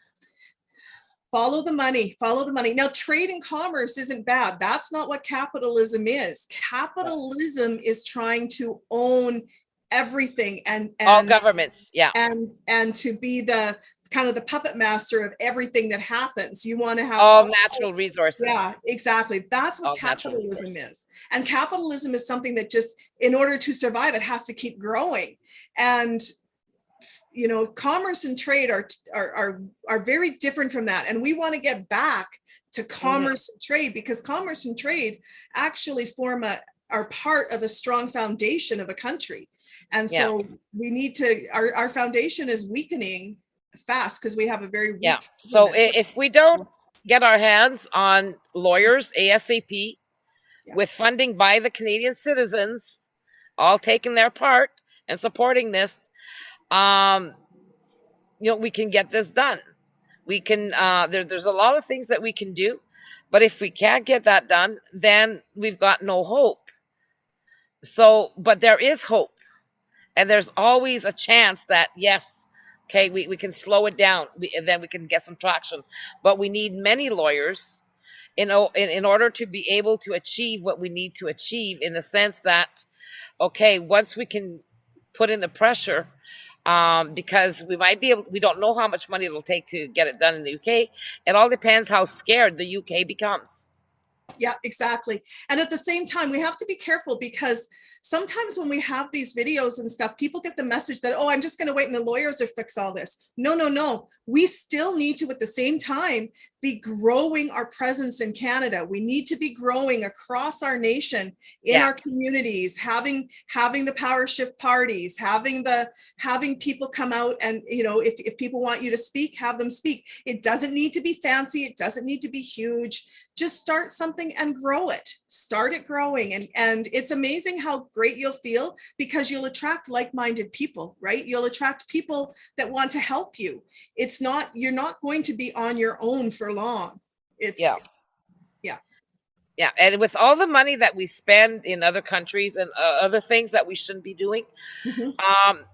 Follow the money, follow the money. Now, trade and commerce isn't bad. That's not what capitalism is. Capitalism is trying to own everything and all governments, yeah. And to be the kind of the puppet master of everything that happens. You want to have all natural resources. Yeah, exactly. That's what all capitalism is. And capitalism is something that just, in order to survive, it has to keep growing. And you know, commerce and trade are very different from that. And we want to get back to commerce and trade, because commerce and trade actually form part of a strong foundation of a country. And Yeah. so we need to, our foundation is weakening fast because we have a very weak Yeah. So government. if we don't get our hands on lawyers ASAP, Yeah. with funding by the Canadian citizens, all taking their part and supporting this, we can get this done. We can. There's a lot of things that we can do, but if we can't get that done, then we've got no hope. So, but there is hope, and there's always a chance that yes, okay, we can slow it down, and then we can get some traction. But we need many lawyers in order to be able to achieve what we need to achieve, in the sense that, okay, once we can put in the pressure, because we don't know how much money it'll take to get it done in the UK. It all depends how scared the UK becomes. Yeah, exactly. And at the same time, we have to be careful, because sometimes when we have these videos and stuff, people get the message that, oh, I'm just going to wait and the lawyers will fix all this. No, no, no. We still need to, at the same time, be growing our presence in Canada. We need to be growing across our nation, in our communities, having the power shift parties, having people come out and, if people want you to speak, have them speak. It doesn't need to be fancy. It doesn't need to be huge. Just start something and grow it. Start it growing. And it's amazing how great you'll feel, because you'll attract like-minded people, right? You'll attract people that want to help you. You're not going to be on your own for long. Yeah. And with all the money that we spend in other countries and other things that we shouldn't be doing,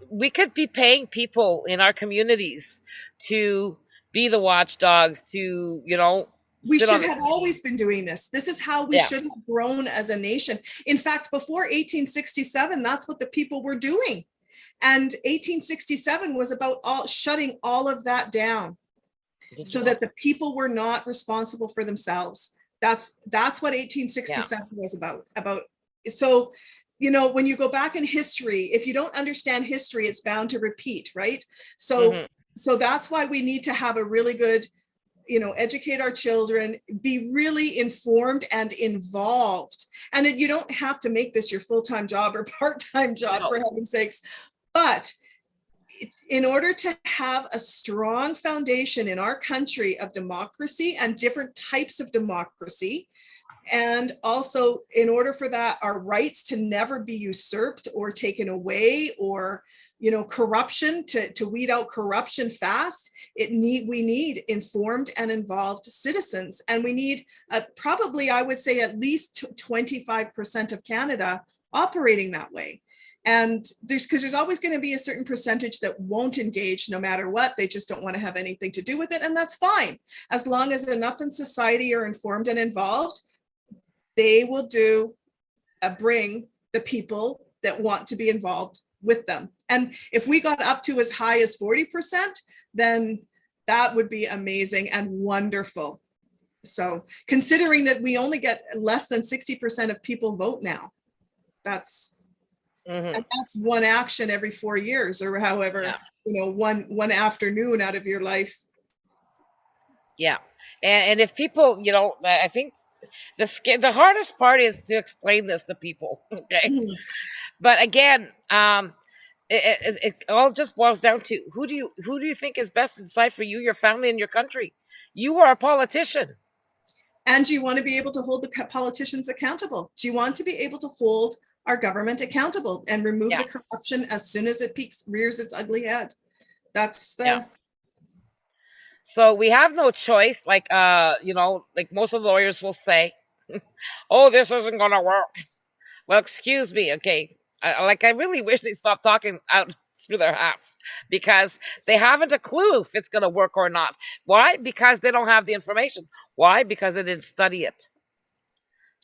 we could be paying people in our communities to be the watchdogs, to, we should have always been doing this. This is how we should have grown as a nation. In fact, before 1867, that's what the people were doing. And 1867 was about shutting all of that down, so that the people were not responsible for themselves. That's what 1867 was about. So, when you go back in history, if you don't understand history, it's bound to repeat, right? So, so that's why we need to have a really good, educate our children, be really informed and involved. And you don't have to make this your full-time job or part-time job, for heaven's sakes. But in order to have a strong foundation in our country of democracy and different types of democracy, and also in order for that, our rights to never be usurped or taken away, or corruption, to weed out corruption fast, we need informed and involved citizens. And we need probably, I would say, at least 25% of Canada operating that way. And there's always going to be a certain percentage that won't engage no matter what. They just don't want to have anything to do with it. And that's fine. As long as enough in society are informed and involved, they will bring the people that want to be involved with them. And if we got up to as high as 40%, then that would be amazing and wonderful. So considering that we only get less than 60% of people vote now, and that's one action every 4 years, or however, one afternoon out of your life. Yeah. And if people, I think the hardest part is to explain this to people. Okay. But again, it all just boils down to who do you think is best to decide for you, your family, and your country? You are a politician. And you want to be able to hold the politicians accountable. Do you want to be able to hold our government accountable and remove the corruption as soon as it rears its ugly head? That's the... So we have no choice. Like, like most of the lawyers will say, oh, this isn't going to work. Well, excuse me. Okay. I really wish they stopped talking out through their hats, because they haven't a clue if it's going to work or not. Why? Because they don't have the information. Why? Because they didn't study it.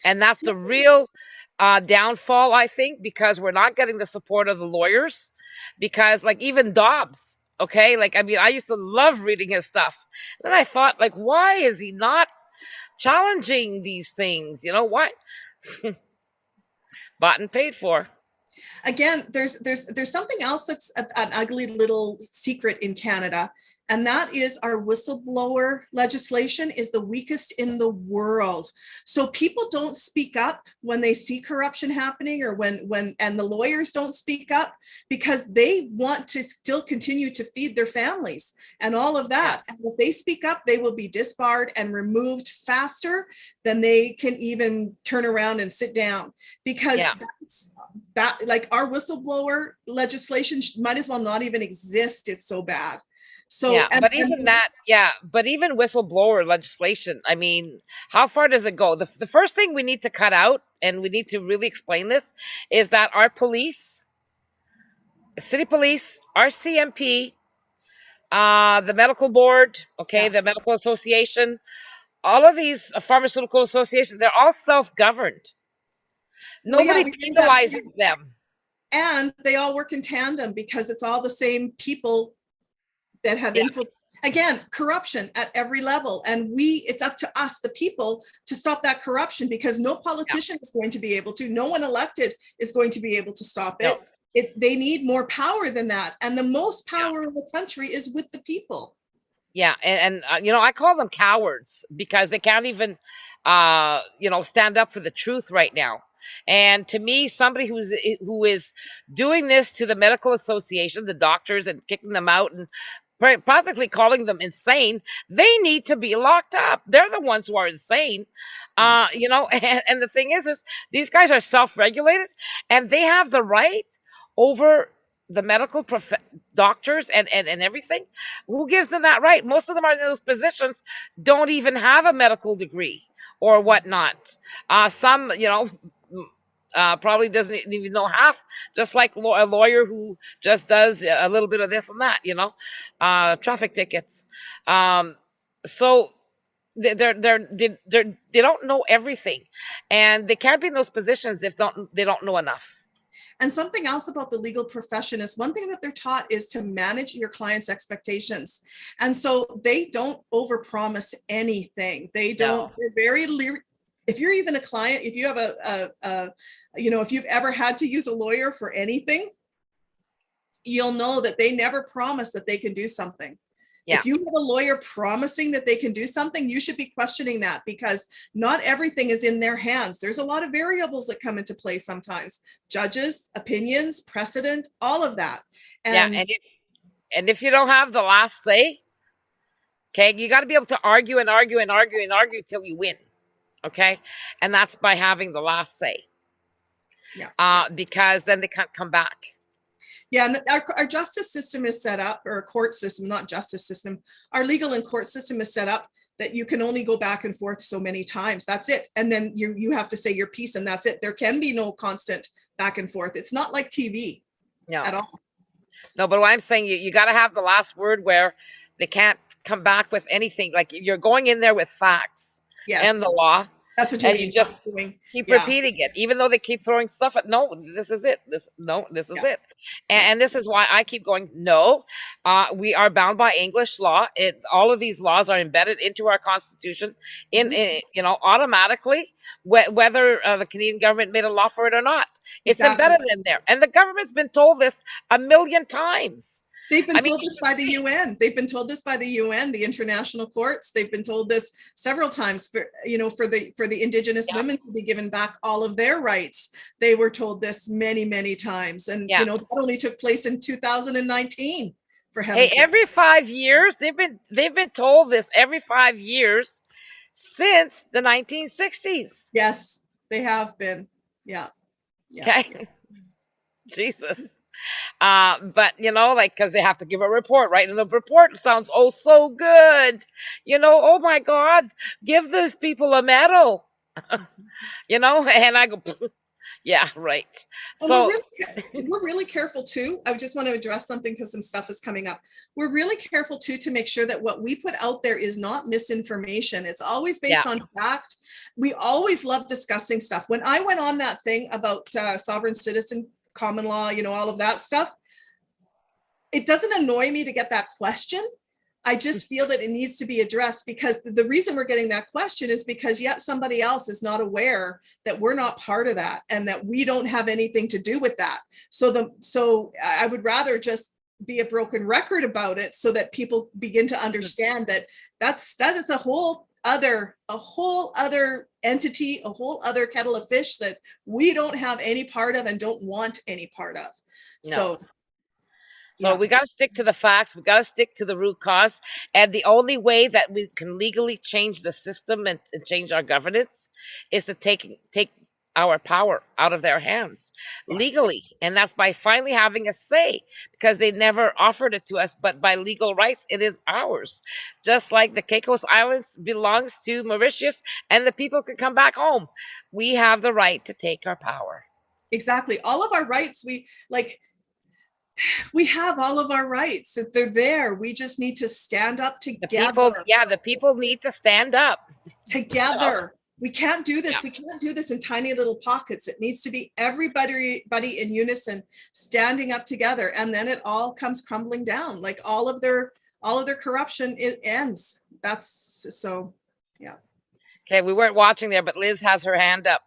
And that's the real downfall, I think, because we're not getting the support of the lawyers. Because, like, even Dobbs, okay, like, I mean, I used to love reading his stuff. Then I thought, like, why is he not challenging these things? Why? Bought and paid for. Again, there's something else that's an ugly little secret in Canada, and that is our whistleblower legislation is the weakest in the world. So people don't speak up when they see corruption happening, or and the lawyers don't speak up because they want to still continue to feed their families and all of that. And if they speak up, they will be disbarred and removed faster than they can even turn around and sit down, because that, like, our whistleblower legislation might as well not even exist. It's so bad. So, but even whistleblower legislation, I mean, how far does it go? The first thing we need to cut out, and we need to really explain this, is that our police, city police, our CMP, the medical board, the medical association, all of these pharmaceutical associations, they're all self-governed. Nobody penalizes them. And they all work in tandem because it's all the same people that have infiltrated. Again, corruption at every level. And it's up to us, the people, to stop that corruption, because no politician is going to be able to, no one elected is going to be able to stop it. They need more power than that. And the most power in the country is with the people. Yeah. And I call them cowards because they can't even, stand up for the truth right now. And to me, somebody who is doing this to the medical association, the doctors, and kicking them out and practically calling them insane, they need to be locked up. They're the ones who are insane. And the thing is these guys are self-regulated, and they have the right over the medical doctors and everything. Who gives them that right? Most of them are in those positions, don't even have a medical degree or whatnot. Some, probably doesn't even know half, just like a lawyer who just does a little bit of this and that, traffic tickets. So they don't know everything, and they can't be in those positions if they don't know enough. And something else about the legal profession is, one thing that they're taught is to manage your client's expectations. And so they don't overpromise anything. They don't, they're very if you're even a client, if you have if you've ever had to use a lawyer for anything, you'll know that they never promise that they can do something. Yeah. If you have a lawyer promising that they can do something, you should be questioning that, because not everything is in their hands. There's a lot of variables that come into play sometimes. Judges, opinions, precedent, all of that. And if you don't have the last say, you got to be able to argue and argue and argue and argue till you win. Okay. And that's by having the last say. Yeah. Because then they can't come back. Yeah. And our justice system is set up, or a court system, not justice system. Our legal and court system is set up that you can only go back and forth so many times. That's it. And then you have to say your piece, and that's it. There can be no constant back and forth. It's not like TV at all. No, but what I'm saying, you got to have the last word, where they can't come back with anything. Like, you're going in there with facts. Yes. And the law. That's what you mean. You just keep repeating it, even though they keep throwing stuff at. No, this is it. This is it. And this is why I keep going. No, we are bound by English law. All of these laws are embedded into our Constitution, automatically, whether the Canadian government made a law for it or not. It's embedded in there, and the government's been told this a million times. They've been told this by the UN. They've been told this by the UN, the international courts. They've been told this several times. For the indigenous women to be given back all of their rights, they were told this many, many times. And that only took place in 2019. For heaven's sake. Every 5 years, they've been told this every 5 years since the 1960s. Yes, they have been. Yeah. Okay. Jesus. But because they have to give a report, right? And the report sounds so good, oh my God, give those people a medal, and I go, yeah, right. So we're really careful too. I just want to address something, because some stuff is coming up. We're really careful too to make sure that what we put out there is not misinformation. It's always based on fact. We always love discussing stuff. When I went on that thing about sovereign citizen, common law, all of that stuff, it doesn't annoy me to get that question, I just feel that it needs to be addressed, because the reason we're getting that question is because yet somebody else is not aware that we're not part of that and that we don't have anything to do with that. So I would rather just be a broken record about it so that people begin to understand that that is a whole other entity, a whole other kettle of fish that we don't have any part of and don't want any part of. No. So So we got to stick to the facts. We got to stick to the root cause. And the only way that we can legally change the system and change our governance is to take our power out of their hands legally. And that's by finally having a say, because they never offered it to us, but by legal rights, it is ours. Just like the Caicos Islands belongs to Mauritius and the people can come back home. We have the right to take our power. exactly. All of our rights, we have all of our rights. They're there. We just need to stand up together. The people need to stand up. Together. We can't do this. Yeah. We can't do this in tiny little pockets. It needs to be everybody in unison, standing up together, and then it all comes crumbling down. Like all of their corruption, it ends. That's so, yeah. Okay, we weren't watching there, but Liz has her hand up.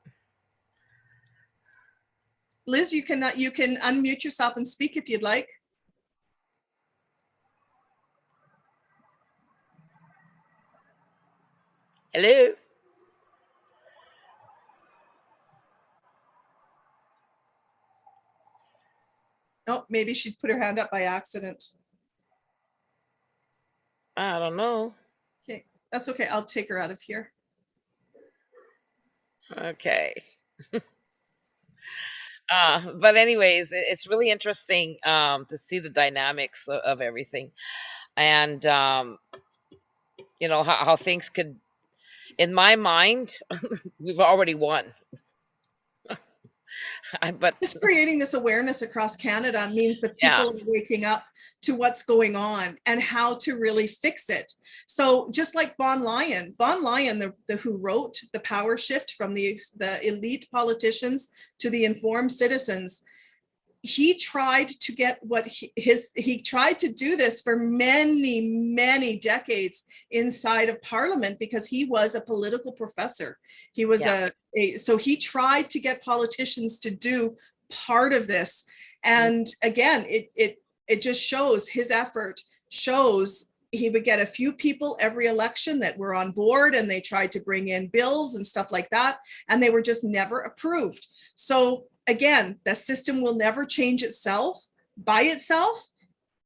Liz, you can unmute yourself and speak if you'd like. Hello. Oh, maybe she put her hand up by accident. I don't know. Okay, that's okay. I'll take her out of here. Okay. But anyways, it's really interesting to see the dynamics of everything, and you know how things could. In my mind, we've already won. But Just creating this awareness across Canada means that Yeah. people are waking up to what's going on and how to really fix it. So just like Von Lyon, the who wrote The Power Shift from the elite politicians to the informed citizens, he tried to get what he tried to do this for many decades inside of Parliament, because he was a political professor. He was so he tried to get politicians to do part of this. And again, it just shows his effort, shows he would get a few people every election that were on board, and they tried to bring in bills and stuff like that, and they were just never approved. So again, the system will never change itself by itself.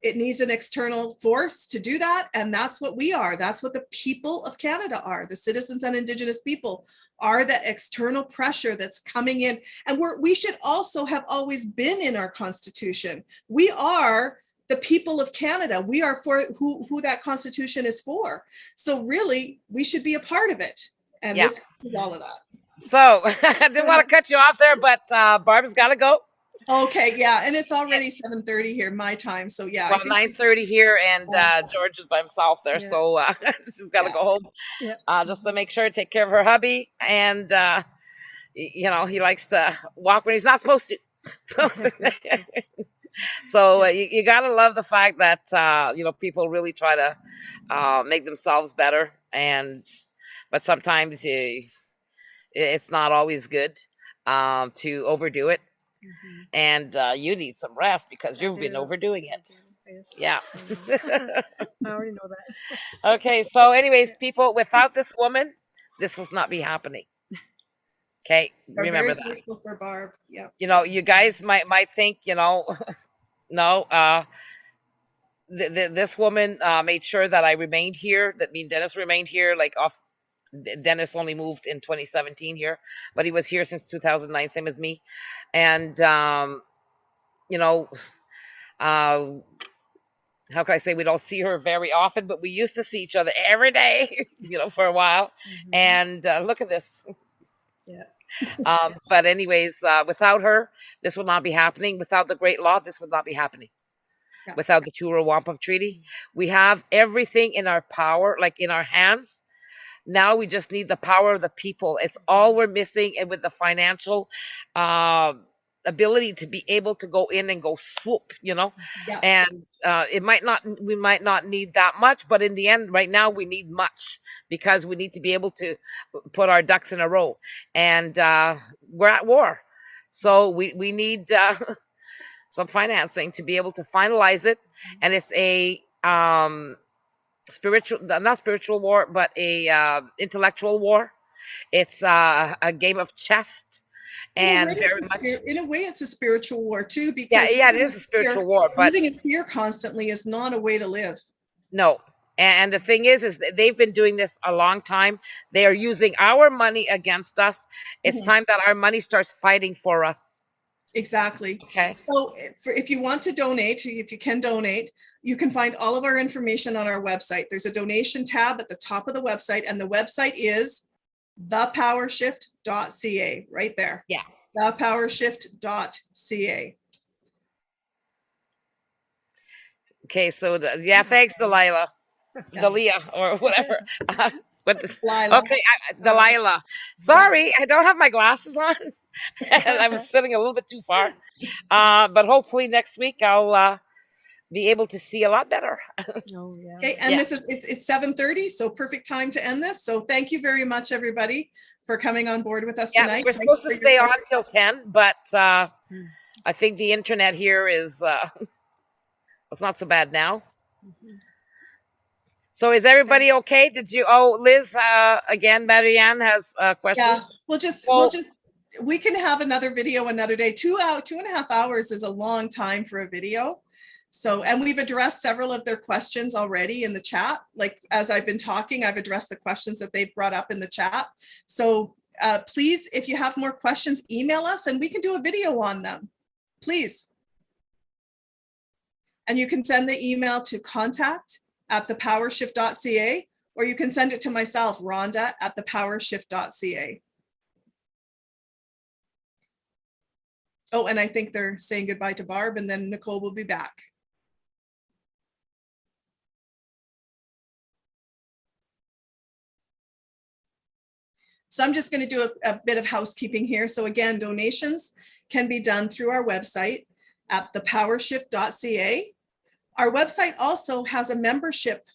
It needs an external force to do that. And that's what we are. That's what the people of Canada are. The citizens and Indigenous people are that external pressure that's coming in. And we should also have always been in our Constitution. We are the people of Canada. We are for who that Constitution is for. So really, we should be a part of it. And this is all of that. So I didn't want to cut you off there, but Barb's got to go. Okay, yeah, and it's already 7:30 here, my time. So yeah, Well, 9:30 here, and George is by himself there, so she's got to go home. Just to make sure to take care of her hubby, and you know he likes to walk when he's not supposed to. So you got to love the fact that you know people really try to make themselves better, but sometimes it's not always good to overdo it. And you need some rest because you've been overdoing it. Yeah. I already know that. Okay, so anyways, people, without this woman, this will not be happening. Okay, remember that. Grateful for Barb. Yeah. You know, you guys might think, you know, no, this woman made sure that I remained here, that me and Dennis remained here, like off. Dennis only moved in 2017 here, but he was here since 2009, same as me. And you know, how can I say, we don't see her very often, but we used to see each other every day, you know, for a while. And look at this. But anyways, without her, this would not be happening. Without the Great Law, this would not be happening. Without the Truro Wampum Treaty, we have everything in our power, like in our hands. Now we just need the power of the people. It's all we're missing, and with the financial ability to be able to go in and go swoop, Yeah. and we might not need that much, but in the end, right now we need much because we need to be able to put our ducks in a row, and we're at war, so we need some financing to be able to finalize it, and it's a spiritual, not spiritual war, but a intellectual war. It's a game of chess, and very much. In a way, it's a spiritual war too, Yeah, because yeah, it is a spiritual war, but living in fear constantly is not a way to live. no. And the thing is that they've been doing this a long time. They are using our money against us. It's time that our money starts fighting for us. Exactly. Okay. So if you want to donate, if you can donate, you can find all of our information on our website. There's a donation tab at the top of the website, and the website is thepowershift.ca, right there. Yeah. Thepowershift.ca. Okay, so thanks, Delilah. Dalia or whatever. Lila. Okay, Delilah. Sorry, I don't have my glasses on, and I was sitting a little bit too far. But hopefully next week I'll be able to see a lot better. Oh, yeah. Okay, and this is it's 7:30, so perfect time to end this. So thank you very much, everybody, for coming on board with us tonight. We're supposed to stay on till 10, but I think the internet here is it's not so bad now. So is everybody okay? Did you? Oh, Liz, again, Marianne has questions. Yeah, we can have another video another day. 2.5 hours is a long time for a video. So, and we've addressed several of their questions already in the chat. Like, as I've been talking, I've addressed the questions that they've brought up in the chat. So please, if you have more questions, email us and we can do a video on them, please. And you can send the email to contact@thepowershift.ca, or you can send it to myself, Rhonda, at thepowershift.ca. Oh, and I think they're saying goodbye to Barb, and then Nicole will be back. So I'm just going to do a bit of housekeeping here. So again, donations can be done through our website at thepowershift.ca. Our website also has a membership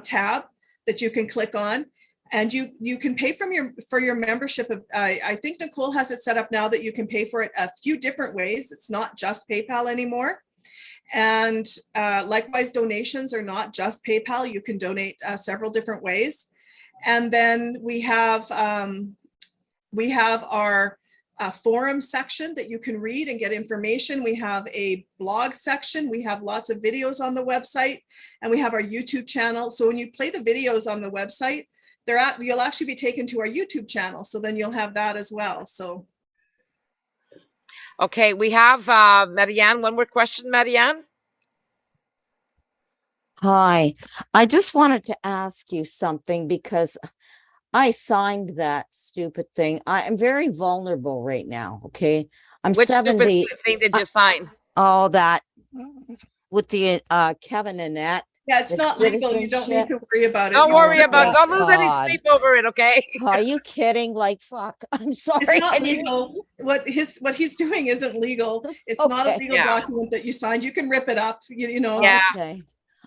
tab that you can click on, and you can pay for your membership. I think Nicole has it set up now that you can pay for it a few different ways. It's not just PayPal anymore. And likewise, donations are not just PayPal. You can donate several different ways. And then we have our forum section that you can read and get information. We have a blog section. We have lots of videos on the website, and we have our YouTube channel. So when you play the videos on the website, you'll actually be taken to our YouTube channel. So then you'll have that as well. So. Okay, we have Marianne. One more question, Marianne. Hi, I just wanted to ask you something because I signed that stupid thing. I am very vulnerable right now. Okay. I'm Which 70. Stupid thing did you sign? All that with the Kevin and that. Yeah, it's not legal. You don't need to worry about it. Don't worry about it. Don't lose any God. sleep over it, okay? Are you kidding? Like, fuck. I'm sorry. It's not legal. What he's doing isn't legal. It's not a legal document that you signed. You can rip it up, you know. Yeah. Okay.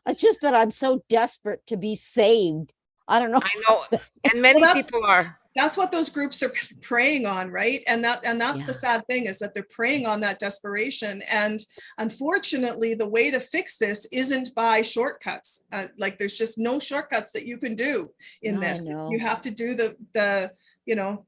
It's just that I'm so desperate to be saved. I don't know. I know. And many people are. That's what those groups are preying on, right? And that's the sad thing, is that they're preying on that desperation. And unfortunately, the way to fix this isn't by shortcuts. Like, there's just no shortcuts that you can do in this. You have to do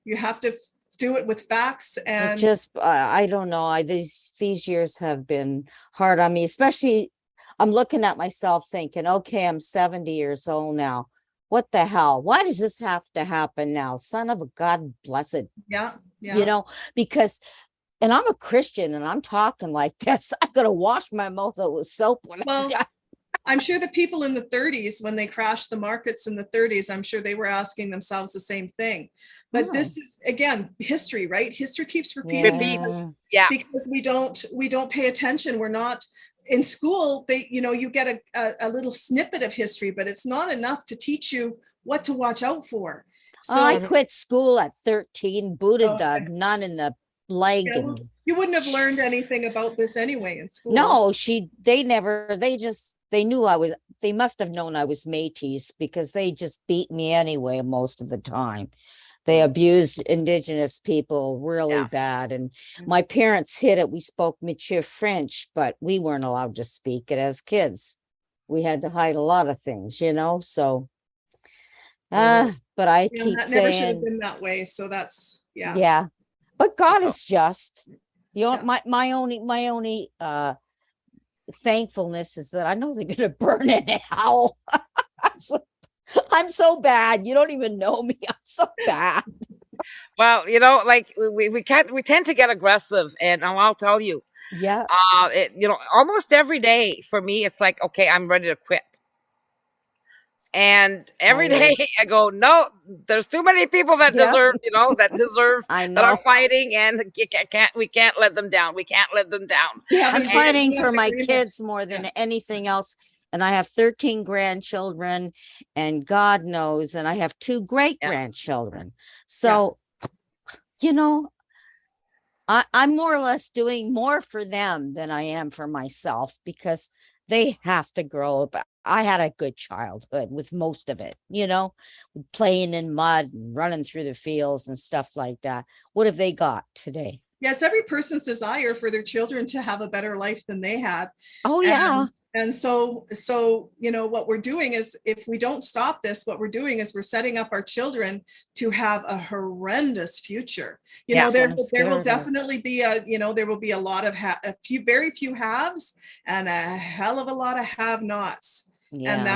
you have to do it with facts. And I don't know. These years have been hard on me, especially I'm looking at myself thinking, okay, I'm 70 years old now. What the hell? Why does this have to happen now? Son of a God blessed. Yeah. You know, because, and I'm a Christian and I'm talking like this. I'm going to wash my mouth out with soap when I'm done. I'm sure the people in the 30s, when they crashed the markets in the 30s, I'm sure they were asking themselves the same thing. But this is, again, history, right? History keeps repeating because we don't pay attention. We're not in school. You get a little snippet of history, but it's not enough to teach you what to watch out for. So I quit school at 13, booted the nun in the leg. You wouldn't have learned anything about this anyway in school. No, they knew they must have known I was Métis because they just beat me anyway most of the time. They abused indigenous people really bad. And my parents hid it. We spoke Michif French, but we weren't allowed to speak it as kids. We had to hide a lot of things, so but I keep that never should have saying, been that way. So that's yeah. But God is just. Yeah. My only thankfulness is that I know they're gonna burn in hell. I'm so bad. You don't even know me. I'm so bad. Well, like we tend to get aggressive, and I'll tell you, Yeah. almost every day for me, it's like, okay, I'm ready to quit. And every day I go, no, there's too many people that deserve, I that are know. fighting, and we can't let them down. We can't let them down. I'm And fighting we for have my agreements. kids more than anything else. And I have 13 grandchildren, and God knows, and I have 2 great grandchildren. So, I'm more or less doing more for them than I am for myself because they have to grow up. I had a good childhood with most of it, playing in mud and running through the fields and stuff like that. What have they got today? Yeah, it's every person's desire for their children to have a better life than they had. Oh, yeah. And so, what we're doing is, if we don't stop this, what we're doing is we're setting up our children to have a horrendous future. There will definitely be there will be a lot of very few haves and a hell of a lot of have-nots. Yeah, and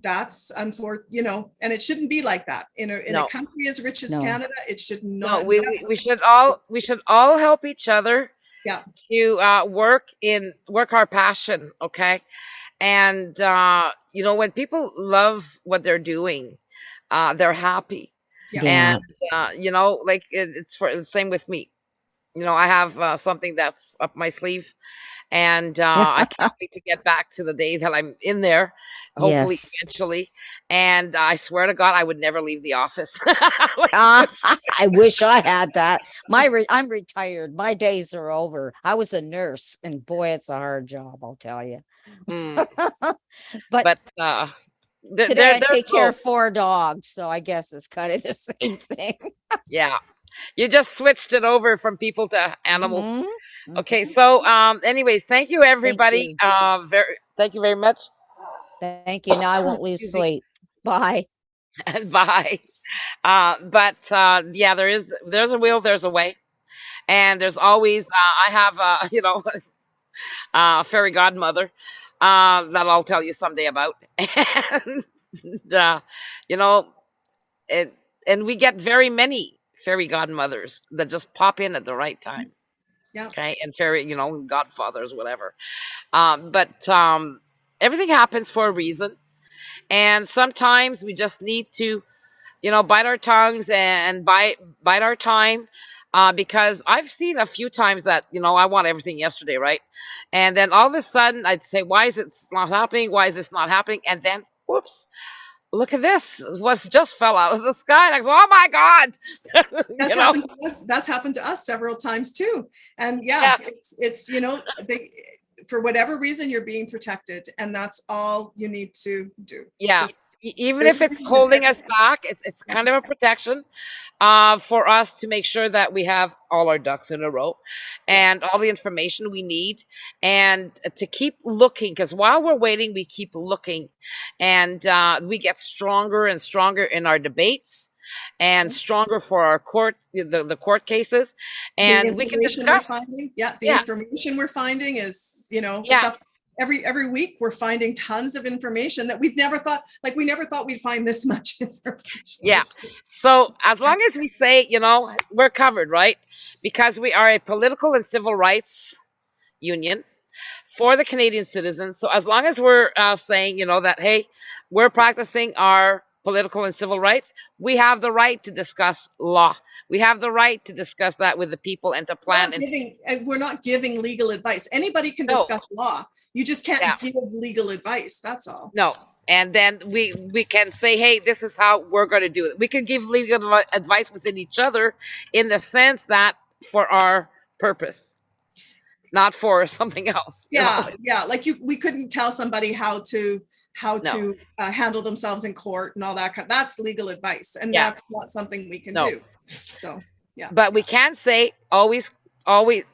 that's unfortunate, and it shouldn't be like that in a country as rich as Canada. It should not. No, we should all help each other. Yeah. To work our passion, okay? And when people love what they're doing, they're happy. Yeah. And like it's for the same with me. I have something that's up my sleeve, and I can't wait to get back to the day that I'm in there, hopefully eventually. And I swear to God, I would never leave the office. I wish I had that. I'm retired. My days are over. I was a nurse, and boy, it's a hard job, I'll tell you. But today I take care of 4 dogs, so I guess it's kind of the same thing. Yeah, you just switched it over from people to animals. Mm-hmm. Okay, so anyways, thank you, everybody. Thank you very much. Thank you. Now I won't lose sleep. Bye. Bye. But there's a will, there's a way, and there's always I have a fairy godmother that I'll tell you someday about, and we get very many fairy godmothers that just pop in at the right time. Yeah. Okay, and fairy, godfathers, whatever. But everything happens for a reason. And sometimes we just need to, bite our tongues and bite our time, because I've seen a few times that, I want everything yesterday, right? And then all of a sudden I'd say, why is it not happening? Why is this not happening? And then, whoops, look at this, what just fell out of the sky. And I go, oh my God. That's happened to us several times too. And it's for whatever reason, you're being protected, and that's all you need to do. Yeah. Even if it's holding us back, it's kind of a protection for us to make sure that we have all our ducks in a row and all the information we need, and to keep looking, because while we're waiting, we keep looking, and we get stronger and stronger in our debates, and stronger for our the court cases, and we can discuss. Information we're finding is stuff. Every week we're finding tons of information that we never thought we'd find this much information. Yeah. So as long as we say, we're covered, right? Because we are a political and civil rights union for the Canadian citizens. So as long as we're saying, that, hey, we're practicing our political and civil rights, we have the right to discuss law. We have the right to discuss that with the people and to plan. We're not giving legal advice. Anybody can discuss law. You just can't give legal advice. That's all. No. And then we can say, hey, this is how we're going to do it. We can give legal advice within each other in the sense that for our purpose, not for something else. you know? Yeah. Like we couldn't tell somebody how to No. handle themselves in court and all that. That's legal advice, and Yeah. that's not something we can No. do. So yeah. But we can say always,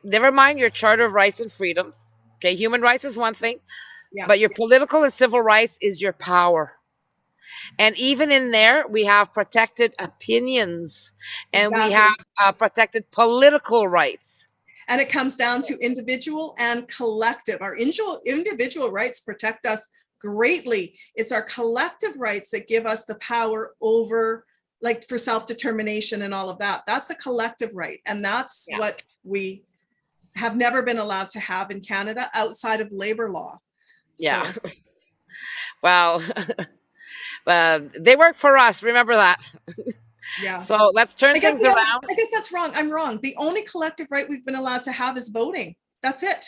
never mind your Charter of Rights and Freedoms. Okay, human rights is one thing, Yeah. but your political and civil rights is your power. And even in there, we have protected opinions, and we Exactly. have protected political rights. And it comes down to individual and collective. Our individual rights protect us greatly. It's our collective rights that give us the power over, like, for self-determination and all of that. That's a collective right. And that's what we have never been allowed to have in Canada outside of labor law. Yeah. So, Well, they work for us. Remember that. yeah. So let's turn things around. I guess that's wrong. I'm wrong. The only collective right we've been allowed to have is voting. That's it.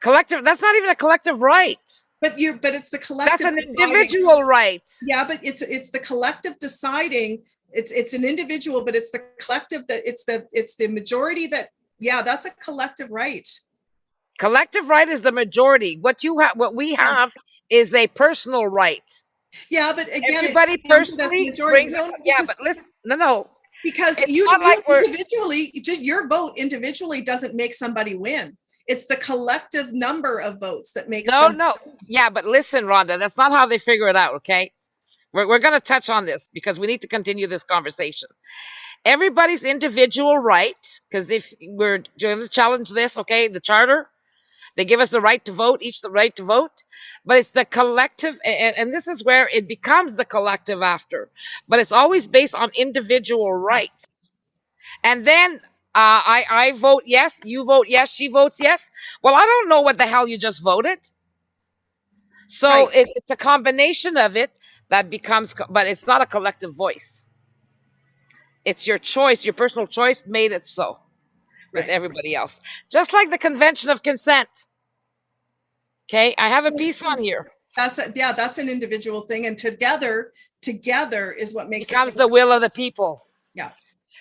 Collective. That's not even a collective right. But it's the collective. That's an individual right. Yeah, but it's the collective deciding. It's an individual, but it's the collective that it's the majority that. Yeah, that's a collective right. Collective right is the majority. What we have is a personal right. Yeah, but again, everybody personally brings. Yeah, but listen, no. Because it's you like individually, just your vote individually doesn't make somebody win. It's the collective number of votes that makes. No. Yeah, but listen, Rhonda, that's not how they figure it out. Okay, we're going to touch on this because we need to continue this conversation. Everybody's individual right, because if we're going to challenge this, okay, the charter, they give us the right to vote, each the right to vote, but it's the collective, and this is where it becomes the collective after, but it's always based on individual rights. And then I vote yes, you vote yes, she votes yes. Well, I don't know what the hell you just voted. So Right. It's a combination of it that becomes, but it's not a collective voice. It's your choice, your personal choice made it so with Right. everybody else. Just like the Convention of Consent. Okay, I have a piece on here. That's an individual thing, and together is what makes Becomes it the will of the people. Yeah.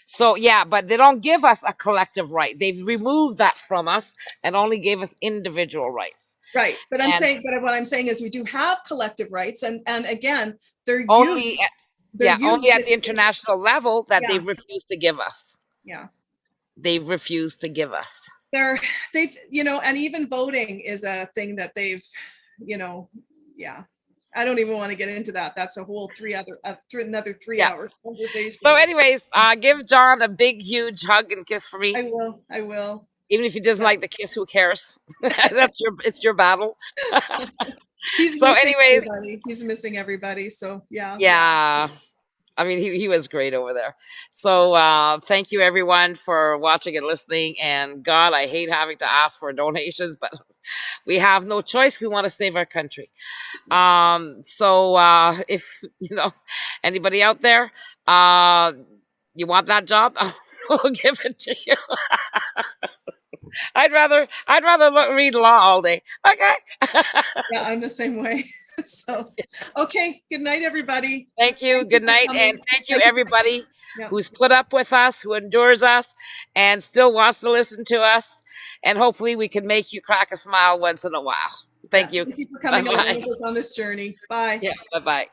So yeah, but they don't give us a collective right. They've removed that from us and only gave us individual rights. Right, but what I'm saying is we do have collective rights, and again, they're only used. Only at the international level that Yeah. they've refused to give us. Yeah. They've refused to give us. They've and even voting is a thing that they've, yeah. I don't even want to get into that. That's a whole another 3 hour conversation. So anyways, give John a big, huge hug and kiss for me. I will. Even if he doesn't like the kiss, who cares? It's your battle. He's missing everybody. So yeah. Yeah. I mean, he was great over there. So thank you everyone for watching and listening. And God, I hate having to ask for donations, but we have no choice. We want to save our country. So if anybody out there, you want that job, we'll give it to you. I'd rather read law all day. Okay. Yeah, I'm the same way. So, okay. Good night, everybody. Thank you. Good night. And thank you, everybody who's put up with us, who endures us, and still wants to listen to us. And hopefully we can make you crack a smile once in a while. Thank you. Thank you for coming along with us on this journey. Bye. Yeah. Bye-bye.